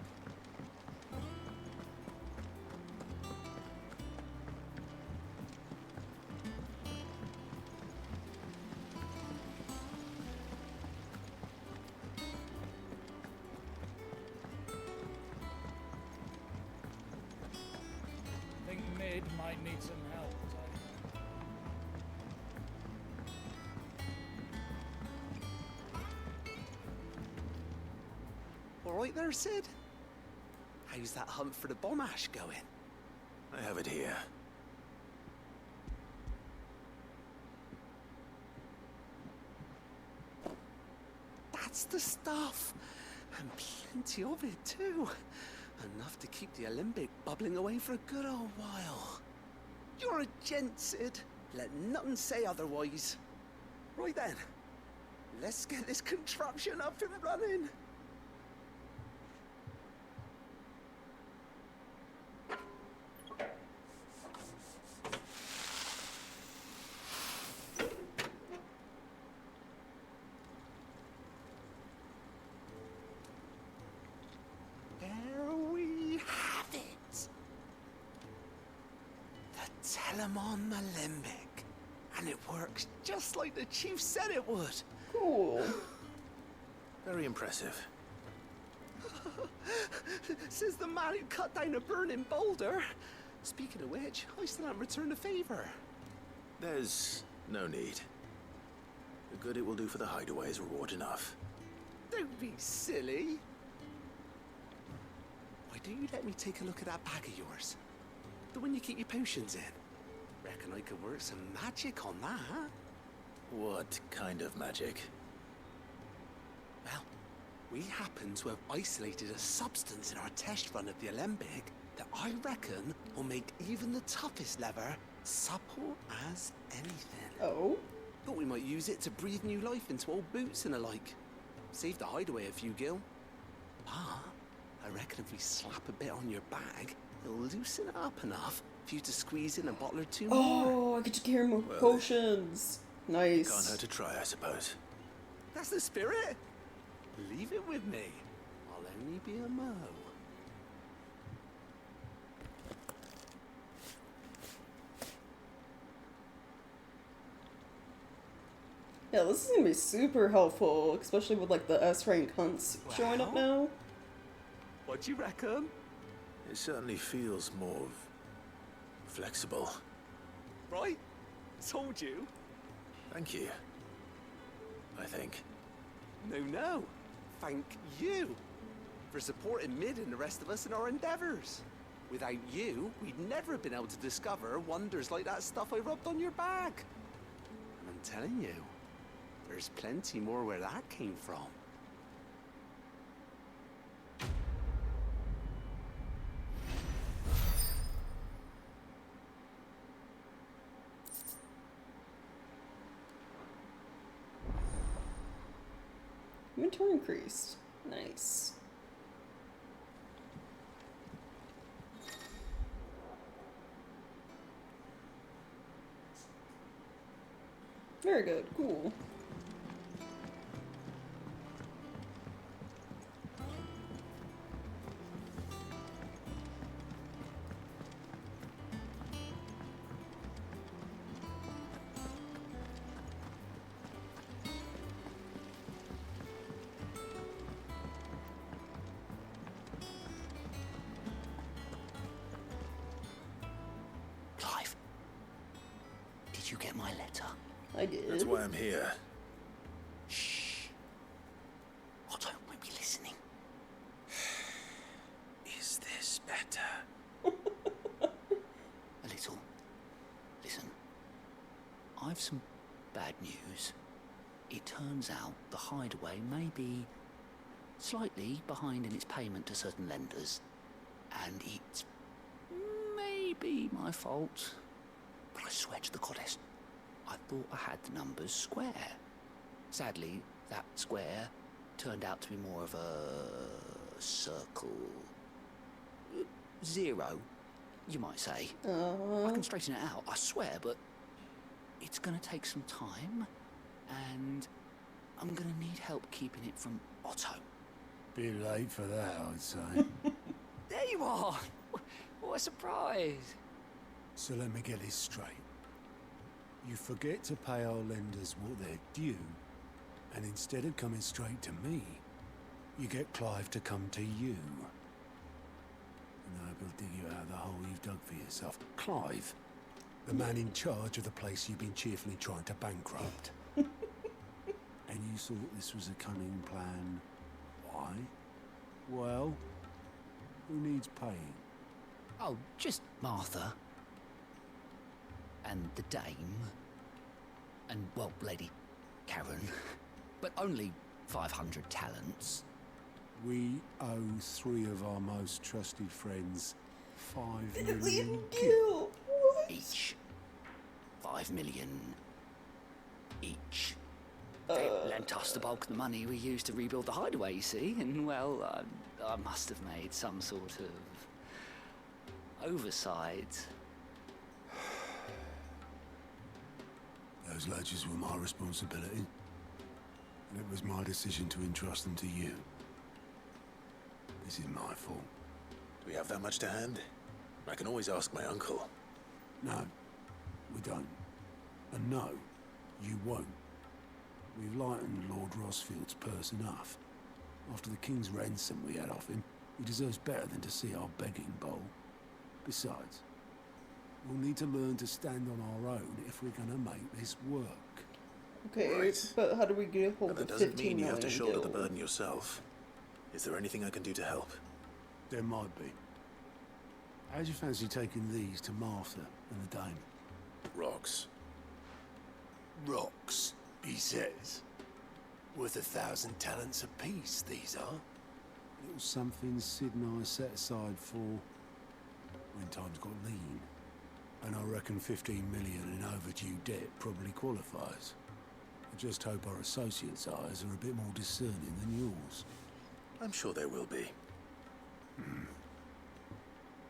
I think Ned might need some help. All right there, Sid? How's that hunt for the bomb ash going? I have it here. That's That's the stuff. And plenty of it, too. Enough to keep the Alembic bubbling away for a good old while. You're a gent, Sid. Let nothing say otherwise. Right then, let's get this contraption up and running. There we have it. The Telemon Alembic. And it works just like the chief said it would. Cool. Very impressive. Says the man who cut down a burning boulder. Speaking of which, I still haven't returned the favor. There's no need. The good it will do for the hideaway is reward enough. Don't be silly. Why don't you let me take a look at that bag of yours? The one you keep your potions in. Reckon I could work some magic on that. What kind of magic? Well, we happen to have isolated a substance in our test run of the Alembic that I reckon will make even the toughest leather supple as anything. Oh? Thought we might use it to breathe new life into old boots and the like. Save the hideaway a few gil. But I reckon if we slap a bit on your bag, it'll loosen it up enough for you to squeeze in a bottle or two more. Oh, I get to carry more potions. Nice. Can't hurt to try, I suppose. That's the spirit. Leave it with me. I'll only be a mo. Yeah, this is gonna be super helpful, especially with like the S rank hunts showing up now. What do you reckon? It certainly feels more flexible. Right? Told you. Thank you. I think. No. Thank you for supporting Mid and the rest of us in our endeavors. Without you, we'd never have been able to discover wonders like that stuff I rubbed on your bag. And I'm telling you, there's plenty more where that came from. Inventory increased. Nice. Very good. Cool. Clive, did you get my letter? I did. That's why I'm here. Shh. Otto won't be listening. Is this better? A little. Listen. I've some bad news. It turns out the hideaway may be slightly behind in its payment to certain lenders. And it's maybe my fault. But I swear to the goddess, I thought I had the numbers square. Sadly, that square turned out to be more of a circle. Zero, you might say. I can straighten it out, I swear, but it's gonna take some time, and I'm gonna need help keeping it from Otto. Bit late for that, I'd say. There you are! What a surprise! So let me get this straight. You forget to pay our lenders what they're due, and instead of coming straight to me, you get Clive to come to you. And I will dig you out of the hole you've dug for yourself. Clive, the man in charge of the place you've been cheerfully trying to bankrupt. And you thought this was a cunning plan. Why? Well, who needs paying? Oh, just Martha. And the dame. And, well, Lady Karen. But only 500 talents. We owe 3 of our most trusted friends 5 Million million gil. What? Each. 5 million each. They lent us the bulk of the money we used to rebuild the hideaway, you see, and well, I must have made some sort of oversight. Those ledgers were my responsibility, and it was my decision to entrust them to you. This is my fault. Do we have that much to hand? I can always ask my uncle. No, we don't. And no, you won't. We've lightened Lord Rosfield's purse enough. After the King's ransom we had off him, he deserves better than to see our begging bowl. Besides, we'll need to learn to stand on our own if we're gonna make this work. Okay, Right. but how do we get a hold But that of doesn't 15 mean you have to million shoulder the gil? burden yourself. Is there anything I can do to help? There might be. How'd you fancy taking these to Martha and the Dame? Rocks. Rocks, he says. Worth 1,000 talents apiece, these are. Little something Sid and I set aside for when times got lean. And I reckon 15 million in overdue debt probably qualifies. I just hope our associates' eyes are a bit more discerning than yours. I'm sure there will be.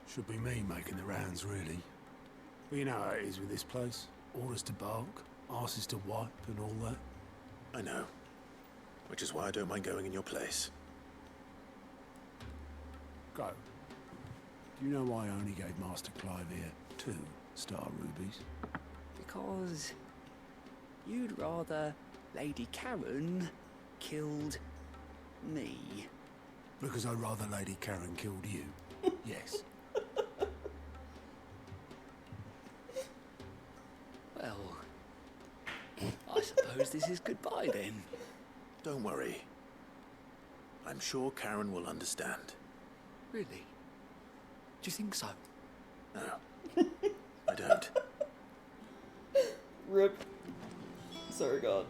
Should be me making the rounds, really. But you know how it is with this place. Orders to bark, arses to wipe, and all that. I know. Which is why I don't mind going in your place. Go. Do you know why I only gave Master Clive here 2 star rubies? Because you'd rather Lady Karen killed me. Because I'd rather Lady Karen killed you. Yes. Well, I suppose this is goodbye then. Don't worry. I'm sure Karen will understand. Really? Do you think so? No. I don't. Rip. Sorry, God.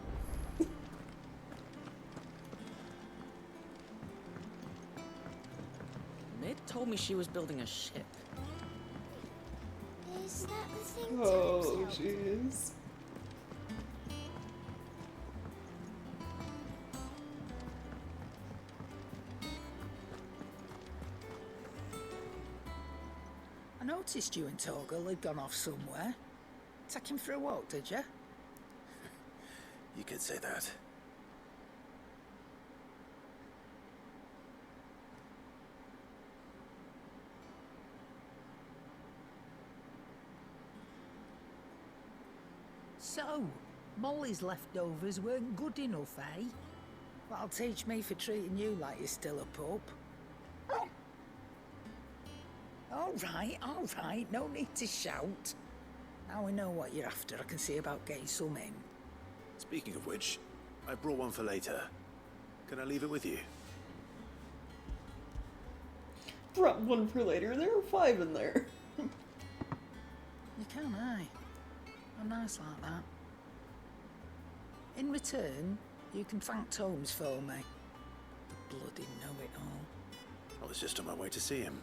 Ned told me she was building a ship. Is that the thing? Oh, jeez. I noticed you and Torgal had gone off somewhere. Take him for a walk, did you? You could say that. So, Molly's leftovers weren't good enough, eh? That'll teach me for treating you like you're still a pup. All right, no need to shout. Now we know what you're after, I can see about getting some in. Speaking of which, I brought one for later. Can I leave it with you? Brought one for later. There were 5 in there. You can, aye. I'm nice like that. In return, you can thank Tomes for me. The bloody know-it-all. I was just on my way to see him.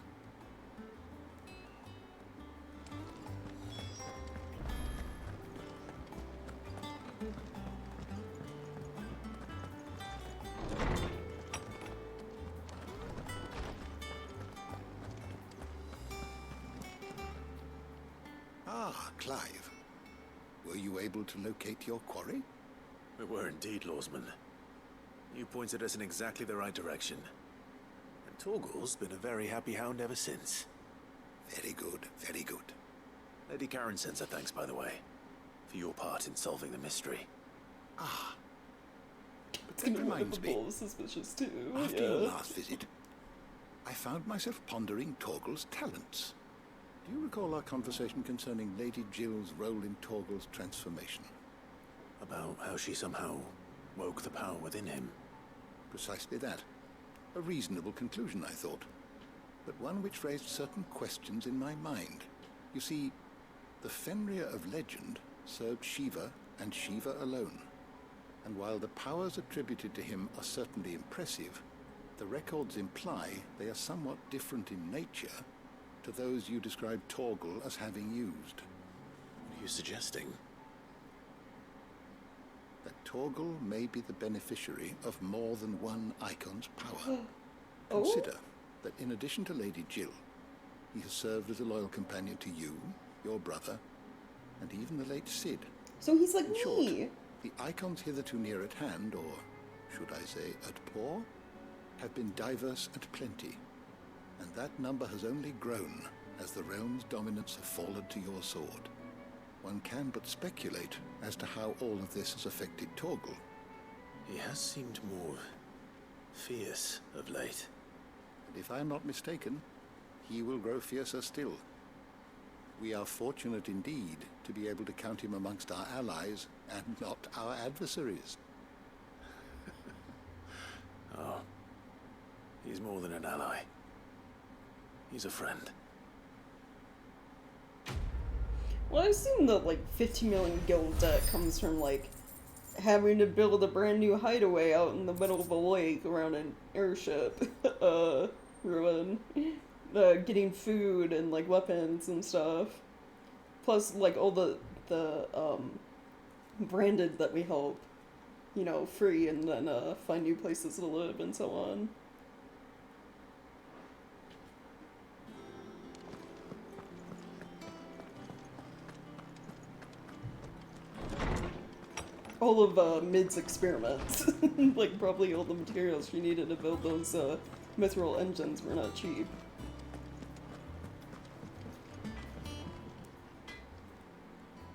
Ah, Clive. Were you able to locate your quarry? We were indeed, Lawsman. You pointed us in exactly the right direction. And Torgal's been a very happy hound ever since. Very good, very good. Lady Karen sends her thanks, by the way, for your part in solving the mystery. Ah. It's That gonna be reminds me. livable, suspicious too. After yeah. your last visit, I found myself pondering Torgal's talents. Do you recall our conversation concerning Lady Jill's role in Torgal's transformation? About how she somehow woke the power within him. Precisely that. A reasonable conclusion, I thought, but one which raised certain questions in my mind. You see, the Fenrir of legend served Shiva and Shiva alone. And while the powers attributed to him are certainly impressive, the records imply they are somewhat different in nature to those you describe Torgal as having used. What are you suggesting? That Torgal may be the beneficiary of more than one Icon's power. Oh? Consider that in addition to Lady Jill, he has served as a loyal companion to you, your brother, and even the late Cid. So he's like in me. Short, the Icons hitherto near at hand, or should I say at paw, have been diverse and plenty, and that number has only grown as the realm's dominance have fallen to your sword. One can but speculate as to how all of this has affected Torgal. He has seemed more fierce of late. And if I am not mistaken, he will grow fiercer still. We are fortunate indeed to be able to count him amongst our allies and not our adversaries. Oh, he's more than an ally. He's a friend. Well, I assume that like 50 million gold debt comes from like having to build a brand new hideaway out in the middle of a lake around an airship ruin. Getting food and like weapons and stuff. Plus like all the branded that we help, you know, free and then find new places to live and so on. All of Mid's experiments. Like probably all the materials she needed to build those mithril engines were not cheap.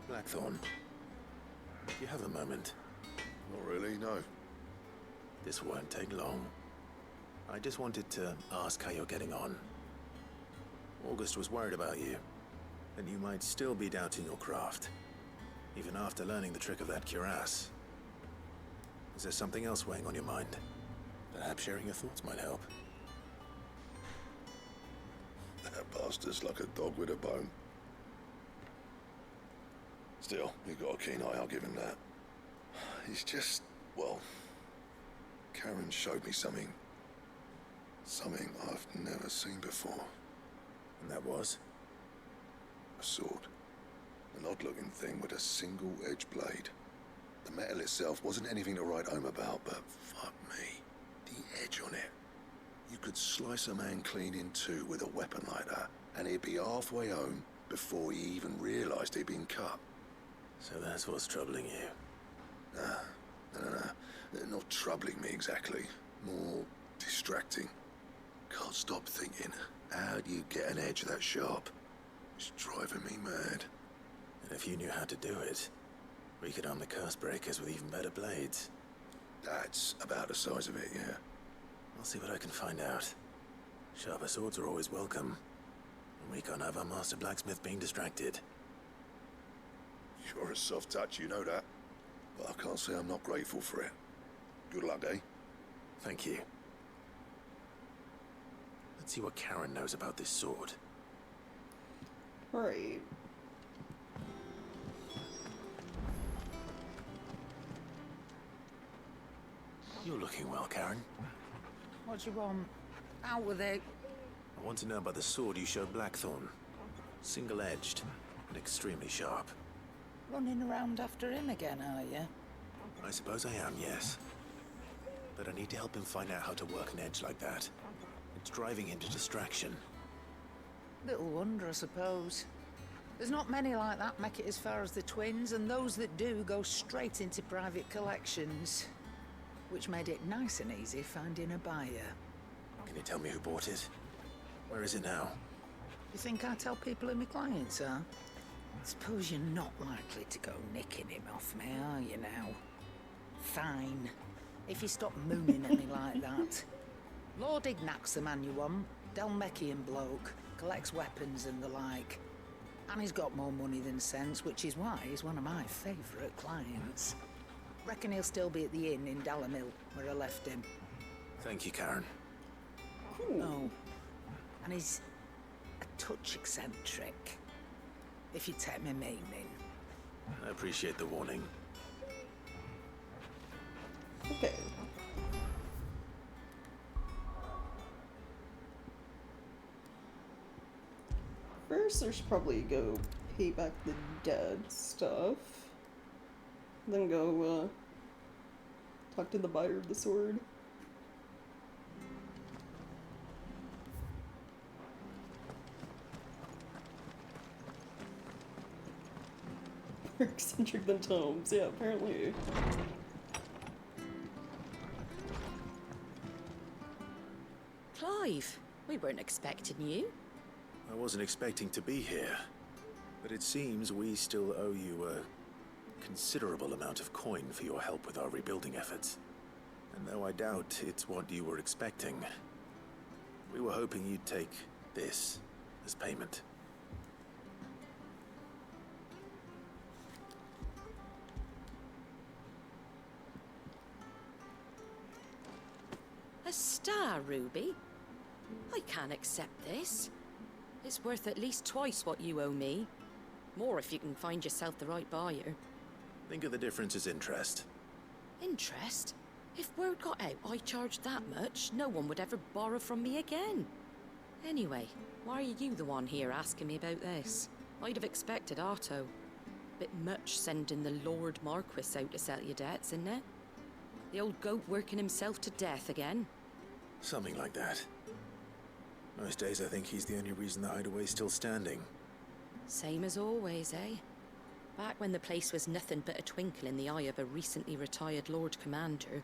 Blackthorn, you have a moment? Not really, no. This won't take long. I just wanted to ask how you're getting on. August was worried about you, and you might still be doubting your craft, even after learning the trick of that cuirass. Is there something else weighing on your mind? Perhaps sharing your thoughts might help. That bastard's like a dog with a bone. Still, he's got a keen eye, I'll give him that. He's just, well, Karen showed me something I've never seen before. And that was? A sword. An odd-looking thing with a single-edged blade. The metal itself wasn't anything to write home about, but fuck me, the edge on it. You could slice a man clean in two with a weapon like that, and he'd be halfway home before he even realized he'd been cut. So that's what's troubling you? No. Not troubling me exactly. More distracting. Can't stop thinking, how do you get an edge that sharp? It's driving me mad. And if you knew how to do it, we could arm the curse breakers with even better blades. That's about the size of it, yeah. I'll see what I can find out. Sharper swords are always welcome. And we can't have our master blacksmith being distracted. You're a soft touch, you know that. But I can't say I'm not grateful for it. Good luck, eh? Thank you. Let's see what Karen knows about this sword. Right. You're looking well, Karen. What do you want? Out with it. I want to know about the sword you showed Blackthorn. Single-edged and extremely sharp. Running around after him again, are you? I suppose I am, yes. But I need to help him find out how to work an edge like that. It's driving him to distraction. Little wonder, I suppose. There's not many like that make it as far as the twins, and those that do go straight into private collections. Which made it nice and easy finding a buyer. Can you tell me who bought it? Where is it now? You think I tell people who my clients are? Suppose you're not likely to go nicking him off me, are you now? Fine. If you stop mooning at me like that. Lord Ignac's the man you want. Dalmekian bloke. Collects weapons and the like. And he's got more money than sense, which is why he's one of my favourite clients. Reckon he'll still be at the inn in Dalamil, where I left him. Thank you, Karen. Cool. Oh. And he's a touch eccentric. If you take me meaning. I appreciate the warning. Okay. First, I should probably go pay back the dead stuff. Then go, talk to the buyer of the sword. More eccentric than Tomes. Yeah, apparently. Clive, we weren't expecting you. I wasn't expecting to be here, but it seems we still owe you a considerable amount of coin for your help with our rebuilding efforts. And though I doubt it's what you were expecting, we were hoping you'd take this as payment. A star ruby? I can't accept this. It's worth at least twice what you owe me. More if you can find yourself the right buyer. Think of the difference as interest. Interest? If word got out I charged that much, no one would ever borrow from me again. Anyway, why are you the one here asking me about this? I'd have expected Otto. Bit much sending the Lord Marquis out to settle your debts, isn't it? The old goat working himself to death again? Something like that. Most days I think he's the only reason the hideaway's still standing. Same as always, eh? Back when the place was nothing but a twinkle in the eye of a recently retired Lord Commander,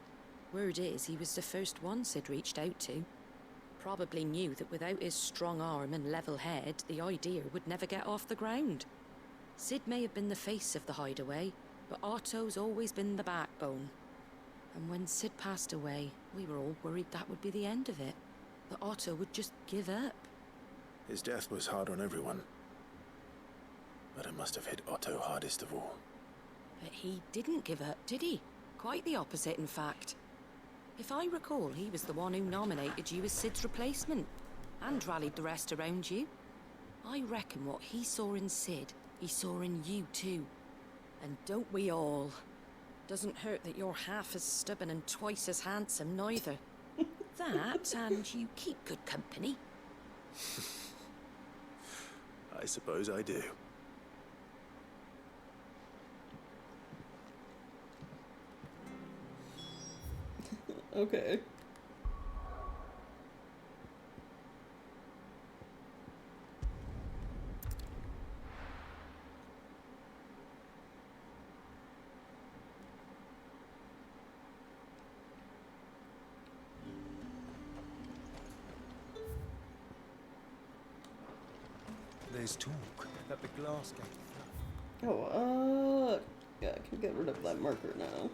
word is he was the first one Sid reached out to. Probably knew that without his strong arm and level head, the idea would never get off the ground. Sid may have been the face of the hideaway, but Otto's always been the backbone. And when Sid passed away, we were all worried that would be the end of it. That Otto would just give up. His death was hard on everyone. But it must have hit Otto hardest of all. But he didn't give up, did he? Quite the opposite, in fact. If I recall, he was the one who nominated you as Sid's replacement, and rallied the rest around you. I reckon what he saw in Sid, he saw in you too. And don't we all? Doesn't hurt that you're half as stubborn and twice as handsome, neither. That, and you keep good company. I suppose I do. Okay. There's talk that the glass gate. Oh, yeah, I can get rid of that marker now.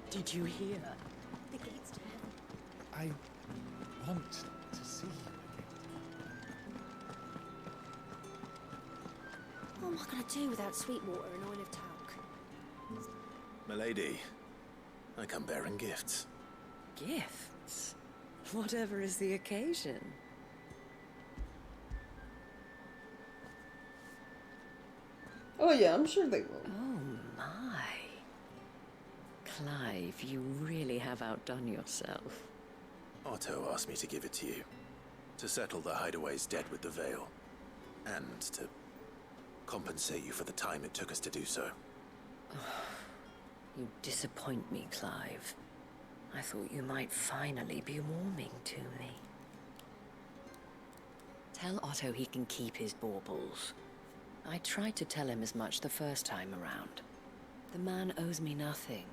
Did you hear? The gates to heaven. I want to see you again. What am I going to do without Sweetwater and oil of talc? Milady, I come bearing gifts. Gifts? Whatever is the occasion. Oh yeah, I'm sure they will. Oh my. Clive, you really have outdone yourself. Otto asked me to give it to you. To settle the hideaway's debt with the Veil. And to compensate you for the time it took us to do so. You disappoint me, Clive. I thought you might finally be warming to me. Tell Otto he can keep his baubles. I tried to tell him as much the first time around. The man owes me nothing,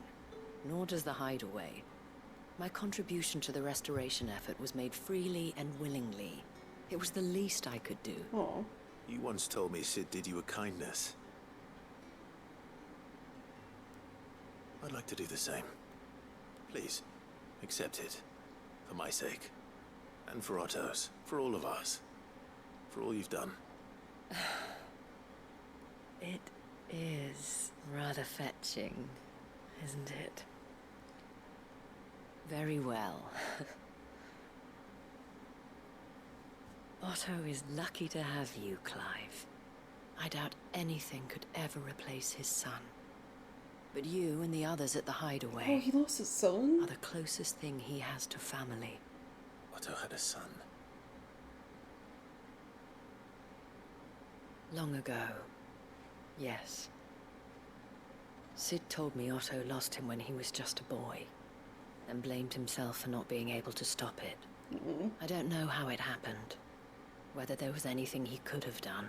nor does the hideaway. My contribution to the restoration effort was made freely and willingly. It was the least I could do. Oh. You once told me Sid did you a kindness. I'd like to do the same. Please, accept it. For my sake. And for Otto's. For all of us. For all you've done. It is rather fetching, isn't it? Very well. Otto is lucky to have you, Clive. I doubt anything could ever replace his son. But you and the others at the hideaway... Oh, he lost his son? ...are the closest thing he has to family. Otto had a son. Long ago, yes. Sid told me Otto lost him when he was just a boy, and blamed himself for not being able to stop it. I don't know how it happened, whether there was anything he could have done,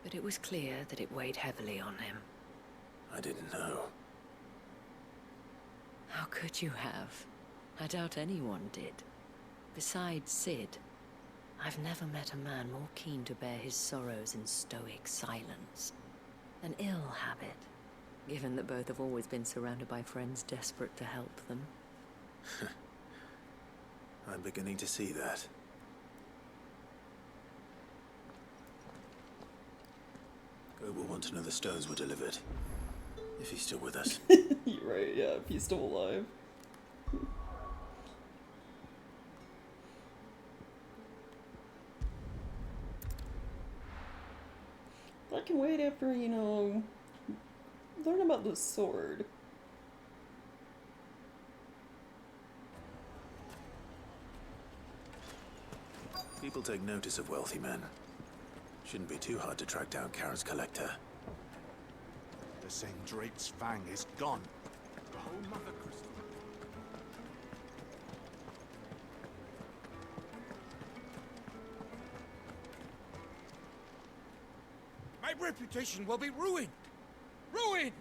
but it was clear that it weighed heavily on him. I didn't know. How could you have? I doubt anyone did. Besides Sid, I've never met a man more keen to bear his sorrows in stoic silence. An ill habit, given that both have always been surrounded by friends desperate to help them. I'm beginning to see that. Go will want to know the stones were delivered. If he's still with us. You're right, yeah, if he's still alive. I can wait after, you know, learn about the sword. People take notice of wealthy men. Shouldn't be too hard to track down Karen's collector. The Sendrate's fang is gone. Oh, Mother Crystal. My reputation will be ruined! Ruined!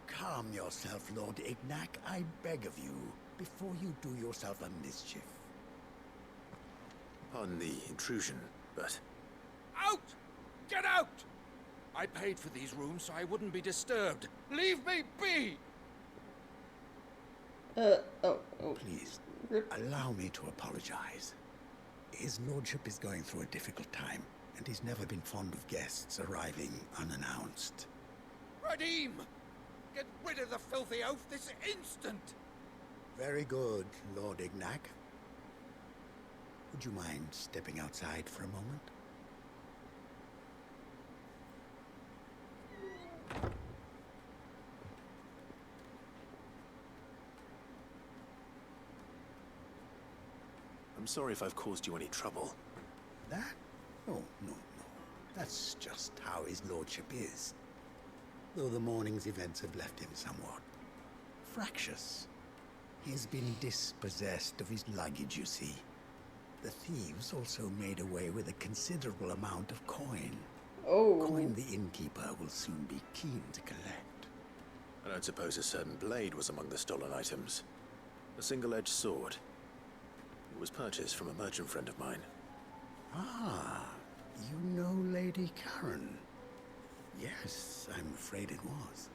Calm yourself, Lord Ignac, I beg of you, before you do yourself a mischief. Pardon the intrusion, but... Out! Get out! I paid for these rooms so I wouldn't be disturbed. Leave me be! Please, allow me to apologize. His lordship is going through a difficult time, and he's never been fond of guests arriving unannounced. Radim! Get rid of the filthy oaf this instant! Very good, Lord Ignac. Would you mind stepping outside for a moment? I'm sorry if I've caused you any trouble. That? Oh, no. That's just how his lordship is. Though the morning's events have left him somewhat fractious. He's been dispossessed of his luggage, you see. The thieves also made away with a considerable amount of coin. Oh. Coin the innkeeper will soon be keen to collect. I don't suppose a certain blade was among the stolen items. A single-edged sword. It was purchased from a merchant friend of mine. Ah, you know Lady Karen. Yes, I'm afraid it was.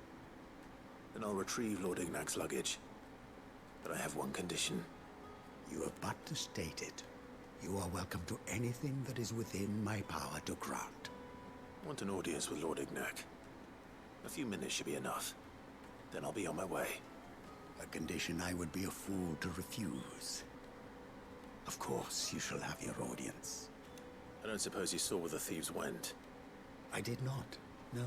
Then I'll retrieve Lord Ignac's luggage. But I have one condition. You have but to state it. You are welcome to anything that is within my power to grant. I want an audience with Lord Ignac. A few minutes should be enough. Then I'll be on my way. A condition I would be a fool to refuse. Of course, you shall have your audience. I don't suppose you saw where the thieves went? I did not, no.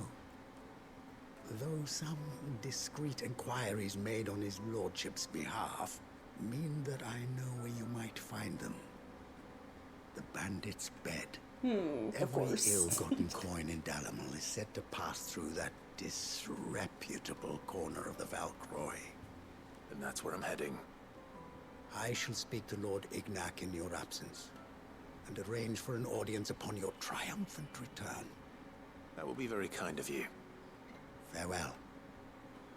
Though some discreet inquiries made on his lordship's behalf mean that I know where you might find them. The bandit's bed. Every ill-gotten coin in Dalamal is said to pass through that disreputable corner of the Valcroy. And that's where I'm heading. I shall speak to Lord Ignac in your absence, and arrange for an audience upon your triumphant return. That will be very kind of you. Farewell,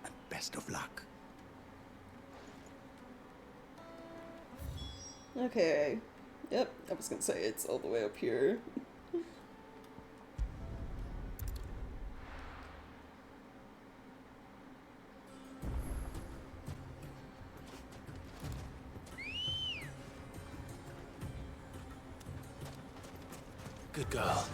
and best of luck. Okay. Yep, I was gonna say it's all the way up here. Good girl.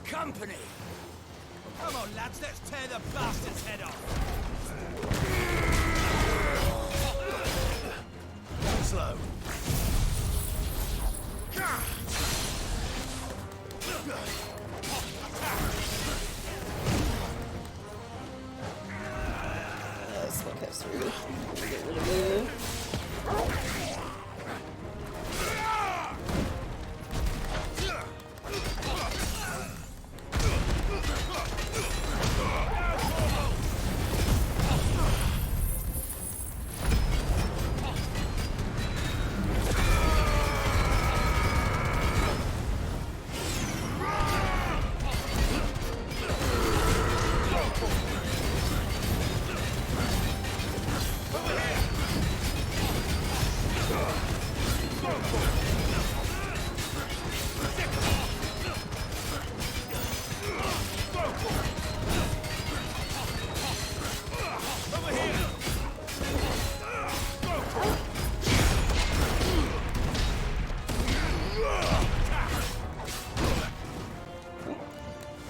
company! Come on, lads, let's tear the bastard's head off! Slow. Smoke has through. Get rid of it.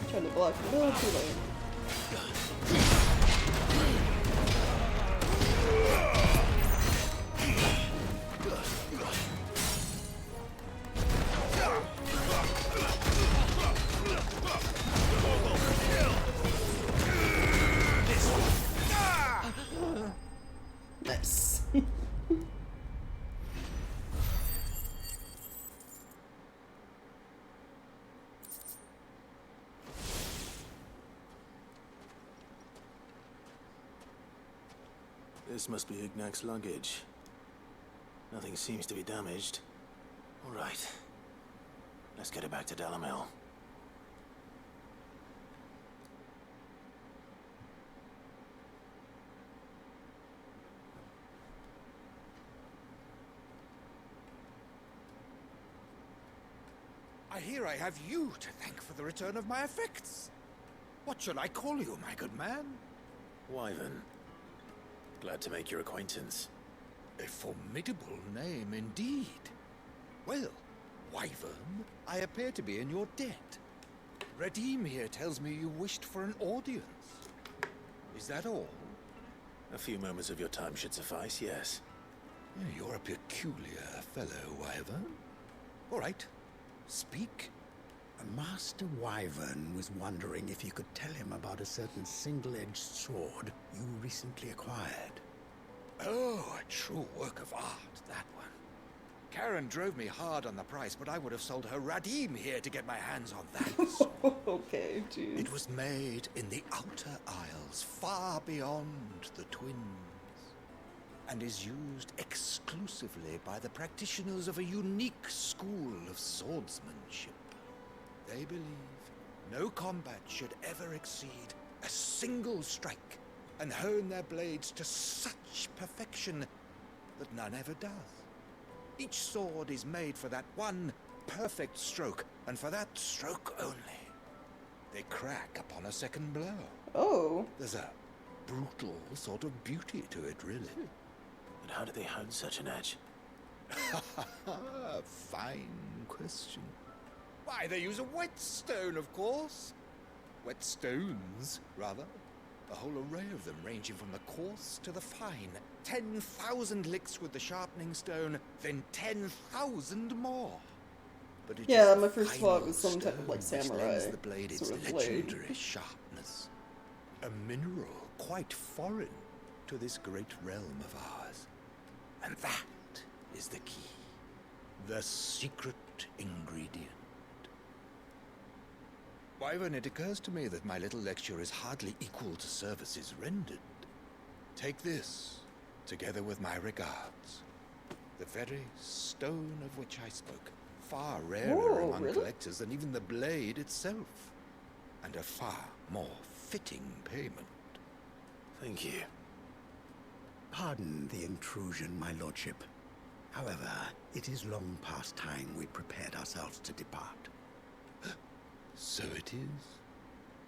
Trying to block the middle, too late. Nice. This must be Ignac's luggage. Nothing seems to be damaged. All right. Let's get it back to Delamil. I hear I have you to thank for the return of my effects. What shall I call you, my good man? Wyvern. Glad to make your acquaintance. A formidable name indeed. Well, Wyvern, I appear to be in your debt. Radim here tells me you wished for an audience. Is that all? A few moments of your time should suffice, yes. You're a peculiar fellow, Wyvern. All right, speak. Master Wyvern was wondering if you could tell him about a certain single-edged sword you recently acquired. Oh, a true work of art, that one. Karen drove me hard on the price, but I would have sold her Radim here to get my hands on that sword. Okay, jeez. It was made in the Outer Isles, far beyond the Twins, and is used exclusively by the practitioners of a unique school of swordsmanship. They believe no combat should ever exceed a single strike, and hone their blades to such perfection that none ever does. Each sword is made for that one perfect stroke, and for that stroke only. They crack upon a second blow. Oh. There's a brutal sort of beauty to it, really. But how do they hone such an edge? Fine question. Why, they use a whetstone, of course. Whetstones, rather. A whole array of them, ranging from the coarse to the fine. 10,000 licks with the sharpening stone, then 10,000 more. But it yeah, is my first the thought was some final type of like stone which samurai lends the blade its sort of blade. legendary sharpness. A mineral quite foreign to this great realm of ours. And that is the key. The secret ingredient. Wyvern, it occurs to me that my little lecture is hardly equal to services rendered. Take this, together with my regards. The very stone of which I spoke. Far rarer among collectors than even the blade itself. And a far more fitting payment. Thank you. Pardon the intrusion, my lordship. However, it is long past time we prepared ourselves to depart. So it is.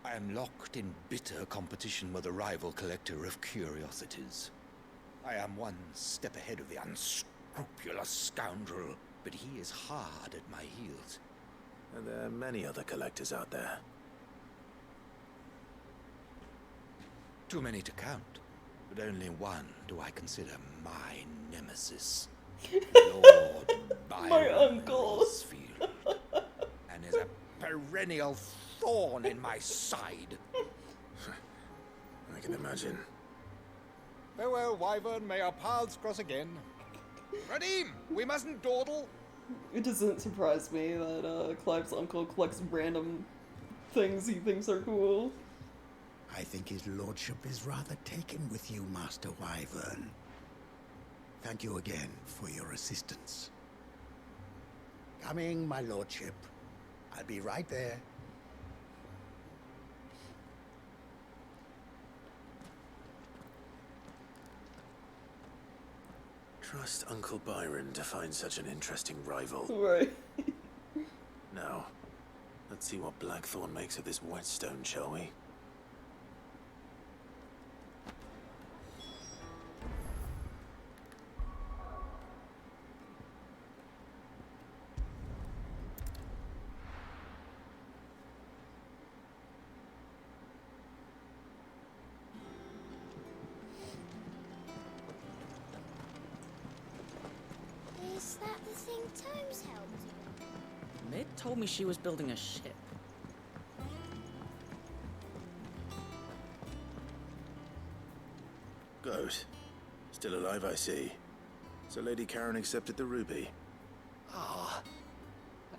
I am locked in bitter competition with a rival collector of curiosities. I am one step ahead of the unscrupulous scoundrel, but he is hard at my heels. And there are many other collectors out there. Too many to count, but only one do I consider my nemesis. Lord Byron My uncle. Rosfield. And is a perennial thorn in my side. I can imagine. Farewell, Wyvern. May our paths cross again. Radim, we mustn't dawdle. It doesn't surprise me that Clive's uncle collects random things he thinks are cool. I think his lordship is rather taken with you, Master Wyvern. Thank you again for your assistance. Coming, my lordship. I'll be right there. Trust Uncle Byron to find such an interesting rival. Right. Now, let's see what Blackthorn makes of this whetstone, shall we? Is that the thing Tomes helped? Mid told me she was building a ship. Goat. Still alive, I see. So Lady Karen accepted the ruby. Ah,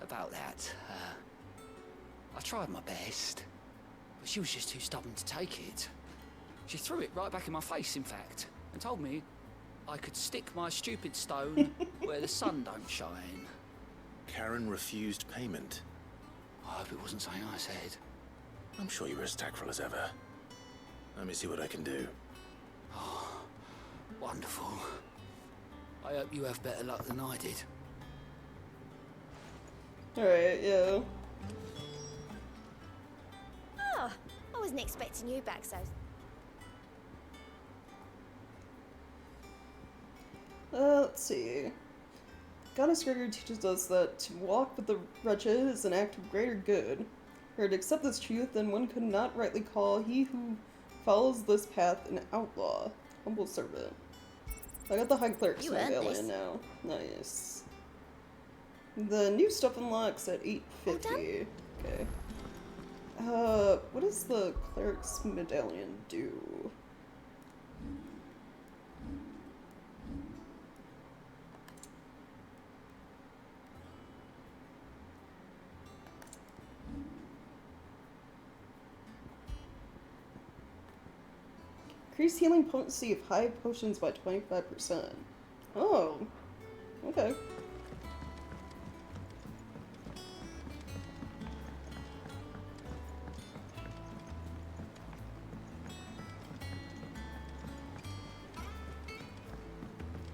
about that. I tried my best, but she was just too stubborn to take it. She threw it right back in my face, in fact, and told me I could stick my stupid stone where the sun don't shine. Karen refused payment. I hope it wasn't something I said. I'm sure you were as tactful as ever. Let me see what I can do. Oh, wonderful. I hope you have better luck than I did. Alright, yeah. Oh, I wasn't expecting you back so. Let's see. Goddess Gregory teaches us that to walk with the wretched is an act of greater good. Or to accept this truth, then one could not rightly call he who follows this path an outlaw. Humble servant. I got the High Cleric's You earned medallion now. Nice. The new stuff unlocks at 850. Okay. What does the Cleric's medallion do? Increase healing potency of high potions by 25%. Oh. Okay.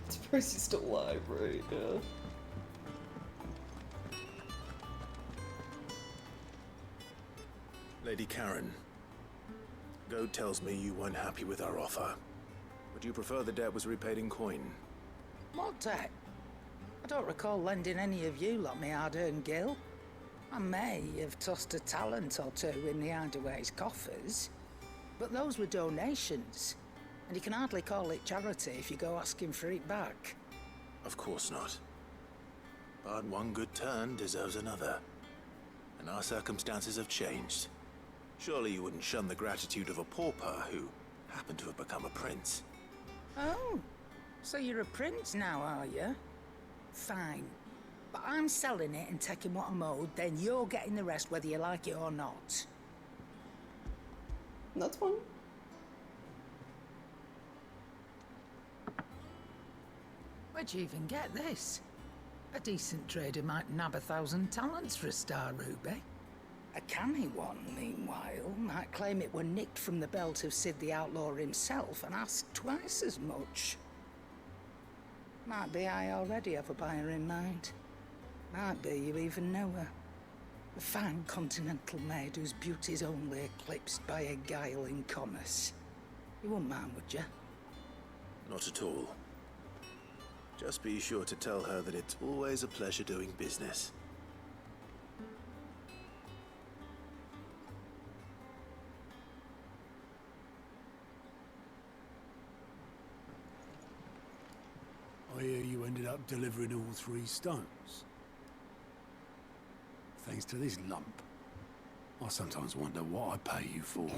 Surprised he's still alive, right? Yeah. Lady Karen, Goat tells me you weren't happy with our offer. Would you prefer the debt was repaid in coin? What debt? I don't recall lending any of you lot me hard-earned gil. I may have tossed a talent or two in the Hideaway's coffers, but those were donations, and you can hardly call it charity if you go asking for it back. Of course not. But one good turn deserves another. And our circumstances have changed. Surely you wouldn't shun the gratitude of a pauper who happened to have become a prince. Oh, so you're a prince now, are you? Fine. But I'm selling it and taking what I'm owed, then you're getting the rest whether you like it or not. That's fine. Where'd you even get this? A decent trader might nab 1,000 talents for a star ruby. A canny one, meanwhile, might claim it were nicked from the belt of Sid the Outlaw himself and ask twice as much. Might be I already have a buyer in mind. Might be you even know her. A fine continental maid whose beauty's only eclipsed by a guile in commerce. You wouldn't mind, would you? Not at all. Just be sure to tell her that it's always a pleasure doing business. I hear you ended up delivering all 3 stones. Thanks to this lump. I sometimes wonder what I pay you for.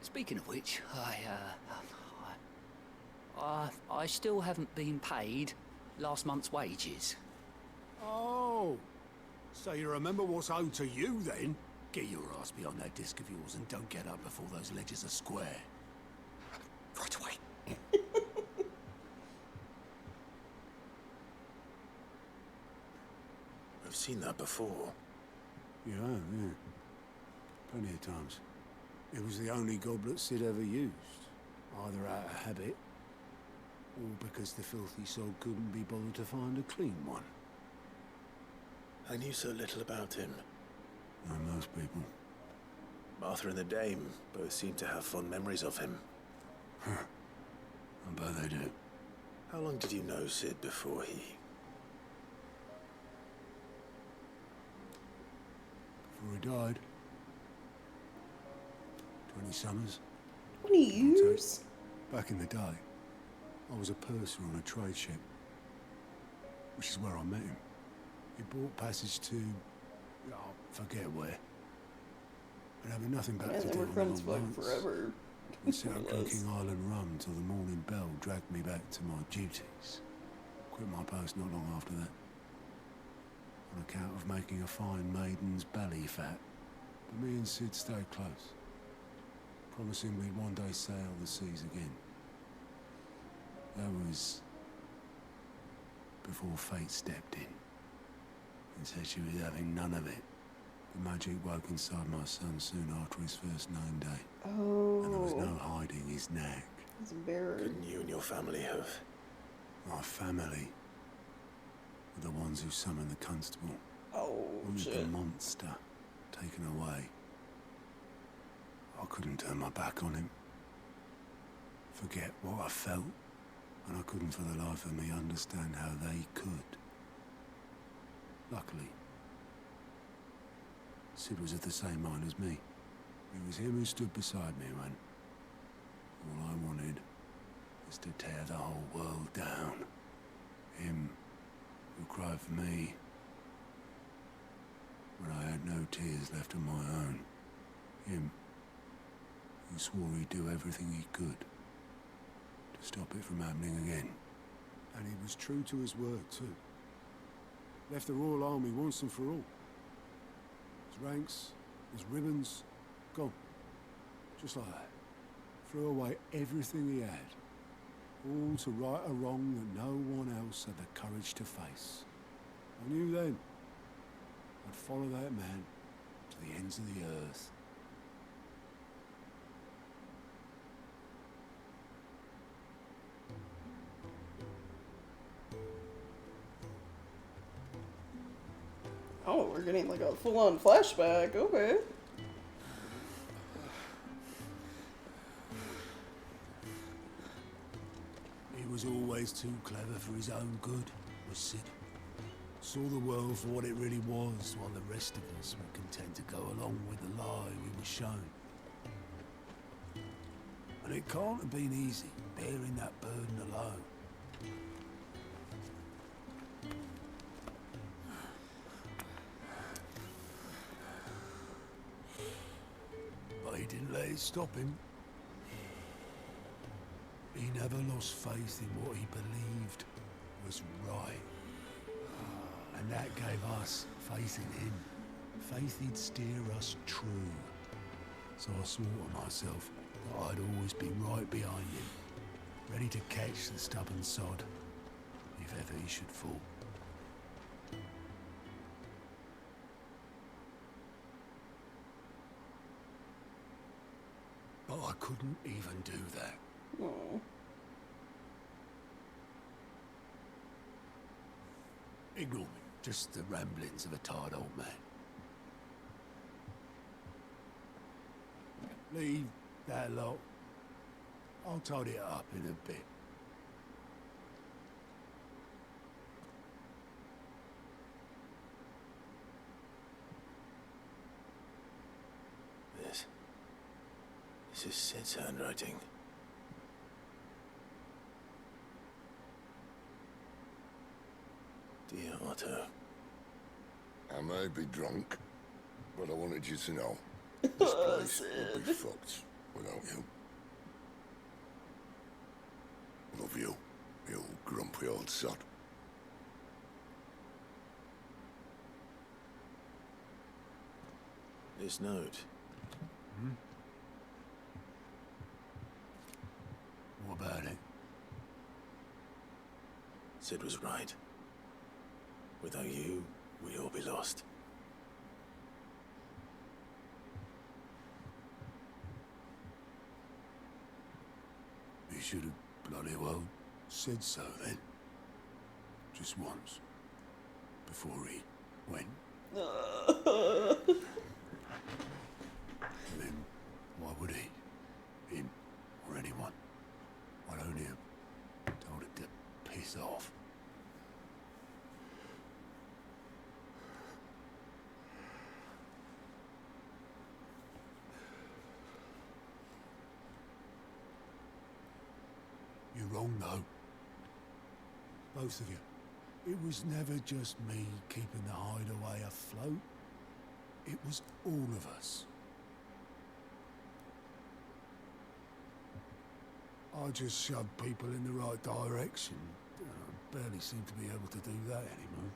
Speaking of which, I still haven't been paid last month's wages. Oh, so you remember what's owed to you then? Get your ass behind that disc of yours and don't get up before those ledgers are square. Right away. I've seen that before. Yeah, yeah. Plenty of times. It was the only goblet Sid ever used. Either out of habit, or because the filthy soul couldn't be bothered to find a clean one. I knew so little about him. Like most people. Martha and the Dame both seem to have fond memories of him. I bet they do. How long did you know Sid before he... Before he died. 20 summers. 20 years? Back in the day, I was a purser on a trade ship. Which is where I met him. He bought passage to... I forget where. And having nothing better to they do were on friends the for long like nights, forever. we sat out drinking Island rum till the morning bell dragged me back to my duties. Quit my post not long after that. On account of making a fine maiden's belly fat. But me and Sid stayed close. Promising we'd one day sail the seas again. That was... before fate stepped in. And said she was having none of it. The magic woke inside my son soon after his first known day. Oh. And there was no hiding his knack. He's a bear. Couldn't you and your family have... My family were the ones who summoned the constable. Oh, Wanted shit. the monster taken away. I couldn't turn my back on him. Forget what I felt. And I couldn't for the life of me understand how they could. Luckily, Sid was of the same mind as me. It was him who stood beside me when all I wanted was to tear the whole world down. Him who cried for me when I had no tears left of my own. Him who swore he'd do everything he could to stop it from happening again. And he was true to his word too. Left the Royal Army once and for all. His ranks, his ribbons, gone. Just like that. Threw away everything he had. All to right a wrong that no one else had the courage to face. I knew then I'd follow that man to the ends of the earth. Oh, we're getting like a full-on flashback. Okay. He was always too clever for his own good, was Sid. Saw the world for what it really was, while the rest of us were content to go along with the lie we were shown. And it can't have been easy, bearing that burden alone. But he didn't let it stop him. He never lost faith in what he believed was right. And that gave us faith in him. Faith he'd steer us true. So I swore to myself that I'd always be right behind him, ready to catch the stubborn sod, if ever he should fall. But I couldn't even do that. Oh. Ignore me. Just the ramblings of a tired old man. Leave that lot. I'll tidy it up in a bit. This is Sid's handwriting. Dear Otto. I may be drunk, but I wanted you to know this place would be fucked without you. Love you, you grumpy old sod. This note. What about it? Sid was right. Without you, we'd all be lost. You should have bloody well said so then. Just once. Before he went. And then, why would he? Him or anyone? I'd only have told him to piss off. You're wrong, though. Both of you. It was never just me keeping the hideaway afloat. It was all of us. I just shoved people in the right direction. I barely seem to be able to do that anymore.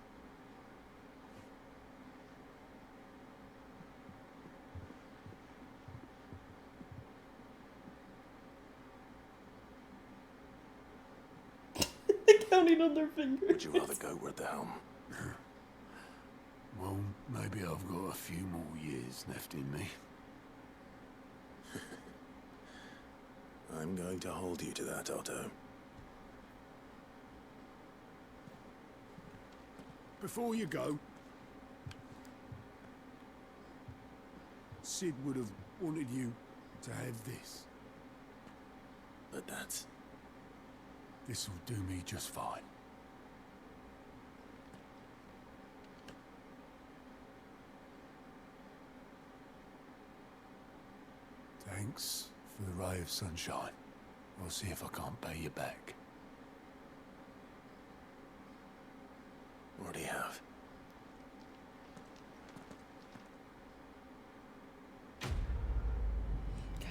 Counting on their fingers. Would you rather go with the helm? Well, maybe I've got a few more years left in me. I'm going to hold you to that, Otto. Before you go, Sid would have wanted you to have this. But that's... This'll do me just fine. Thanks for the ray of sunshine. I'll see if I can't pay you back. Already have.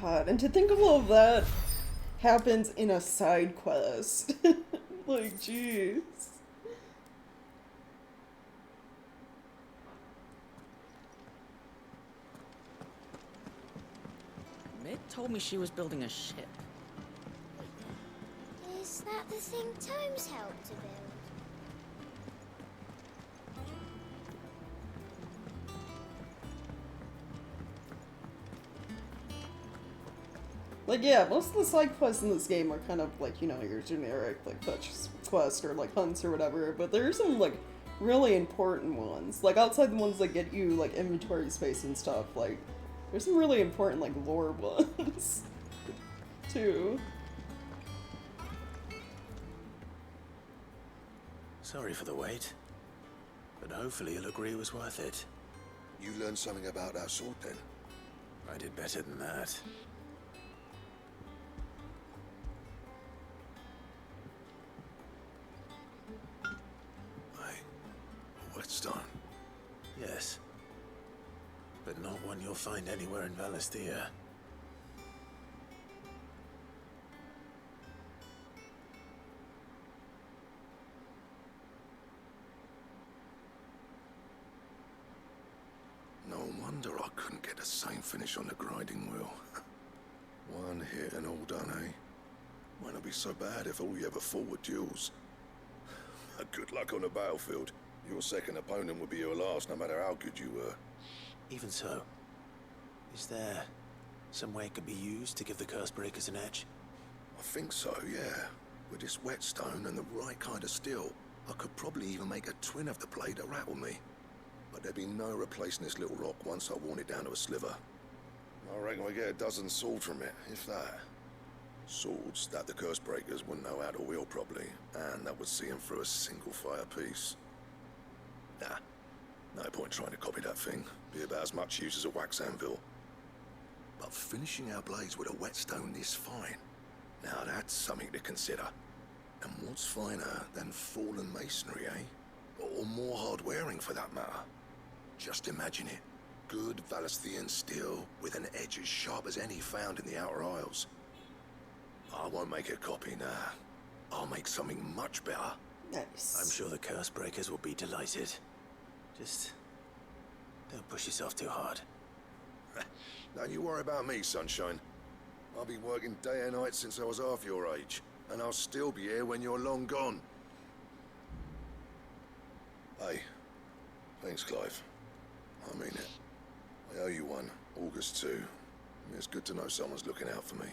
God, and to think of all of that happens in a side quest. Like, jeez. Mid told me she was building a ship. Is that the thing Tomes helped to build? Like, yeah, most of the side quests in this game are kind of like, you know, your generic, like, fetch quest or, like, hunts or whatever, but there are some, like, really important ones. Like, outside the ones that get you, like, inventory space and stuff, like, there's some really important, like, lore ones, too. Sorry for the wait, but hopefully you'll agree it was worth it. You learned something about that sword, then? I did better than that. Whetstone? Yes. But not one you'll find anywhere in Valisthea. No wonder I couldn't get the same finish on the grinding wheel. One hit and all done, eh? Might not be so bad if all you ever fought were duels. Good luck on the battlefield. Your second opponent would be your last, no matter how good you were. Even so, is there some way it could be used to give the curse breakers an edge? I think so, yeah. With this whetstone and the right kind of steel, I could probably even make a twin of the blade that rattle me. But there'd be no replacing this little rock once I worn it down to a sliver. I reckon we get a dozen swords from it, if that. Swords that the curse breakers wouldn't know how to wield properly, and that would see them through a single fire piece. Nah, no point trying to copy that thing. Be about as much use as a wax anvil. But finishing our blades with a whetstone this fine, now that's something to consider. And what's finer than fallen masonry, eh? Or more hard-wearing, for that matter. Just imagine it. Good Valisthian steel with an edge as sharp as any found in the Outer Isles. I won't make a copy now. I'll make something much better. Nice. I'm sure the curse breakers will be delighted. Just don't push yourself too hard. Don't you worry about me, sunshine. I've been working day and night since I was half your age, and I'll still be here when you're long gone. Hey, thanks, Clive. I mean it. I owe you one, August too. It's good to know someone's looking out for me.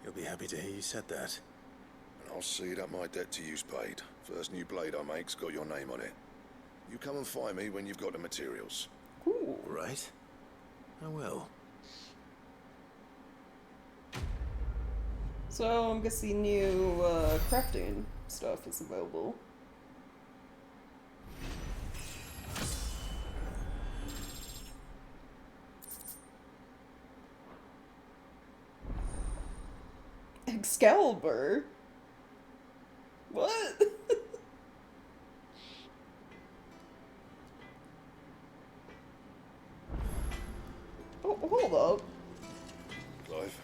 You'll be happy to hear you said that. And I'll see that my debt to you's paid. First new blade I make's got your name on it. You come and find me when you've got the materials. Cool. Right. I will. So I'm guessing new crafting stuff is available. Excalibur? What? Oh, hold up. Clive?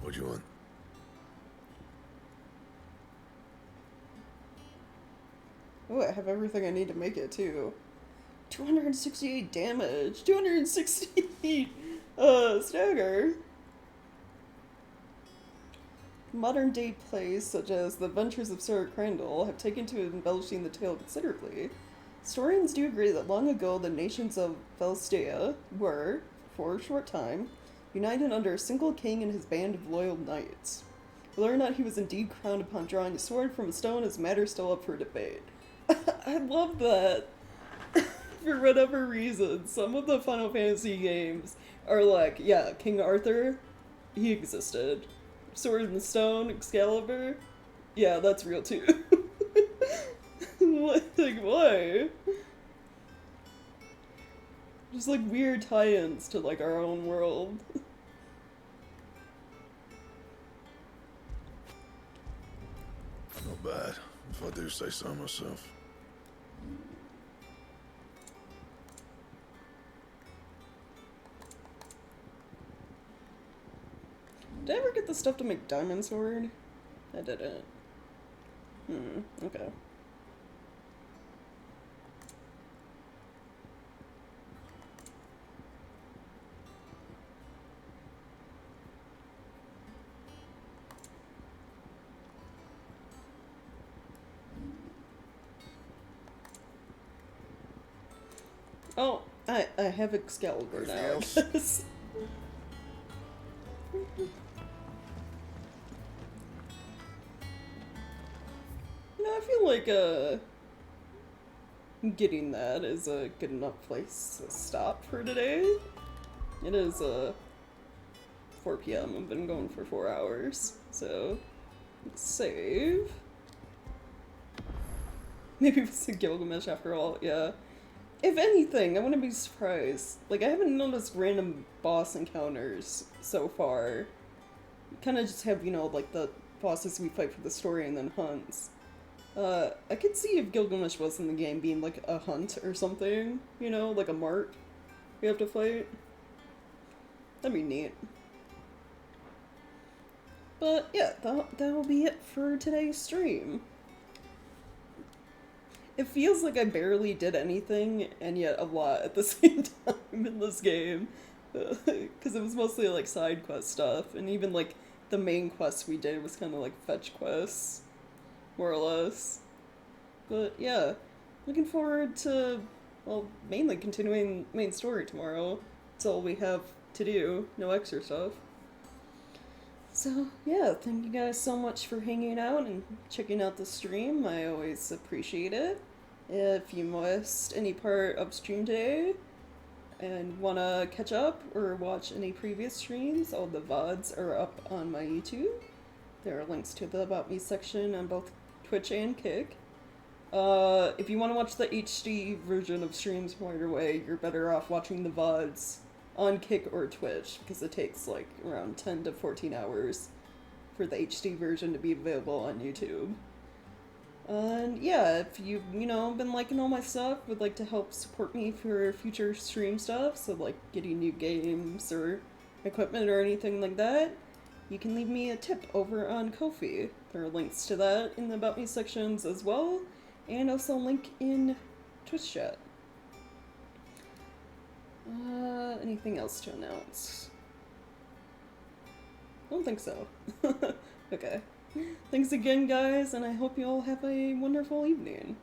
What do you want? Oh, I have everything I need to make it too. 268 damage. 268 stagger. Modern day plays such as The Adventures of Sarah Crandall have taken to embellishing the tale considerably. Historians do agree that long ago the nations of Valistea were, for a short time, united under a single king and his band of loyal knights. Whether or not he was indeed crowned upon drawing a sword from a stone is a matter still up for debate. I love that. For whatever reason, some of the Final Fantasy games are like, yeah, King Arthur, he existed. Sword in the Stone, Excalibur, yeah, that's real too. Like, why? Just like weird tie-ins to like our own world. Not bad, if I do say so myself. Did I ever get the stuff to make Diamond Sword? I didn't. Okay. Oh, I have Excalibur now, I guess. I feel like getting that is a good enough place to stop for today. It is 4 p.m. I've been going for 4 hours, so let's save. Maybe it's a Gilgamesh after all, yeah. If anything, I wouldn't be surprised. Like, I haven't noticed random boss encounters so far. You kind of just have, you know, like the bosses we fight for the story and then hunts. I could see if Gilgamesh was in the game being like a hunt or something, you know, like a mart we have to fight. That'd be neat. But yeah, that'll be it for today's stream. It feels like I barely did anything, and yet a lot at the same time in this game. Because it was mostly like side quest stuff, and even like the main quest we did was kind of like fetch quests. More or less. But yeah, looking forward to, well, mainly continuing main story tomorrow. That's all we have to do, no extra stuff. So yeah, thank you guys so much for hanging out and checking out the stream. I always appreciate it. If you missed any part of stream today and want to catch up or watch any previous streams, all the VODs are up on my YouTube. There are links to the About Me section on both Twitch and Kick. If you want to watch the HD version of streams right away, you're better off watching the VODs on Kick or Twitch, because it takes like around 10 to 14 hours for the HD version to be available on YouTube. And yeah, if you've, been liking all my stuff, would like to help support me for future stream stuff, so like getting new games or equipment or anything like that, you can leave me a tip over on Ko-fi. There are links to that in the About Me sections as well, and also a link in Twitch chat. Anything else to announce? I don't think so. Okay. Thanks again, guys, and I hope you all have a wonderful evening.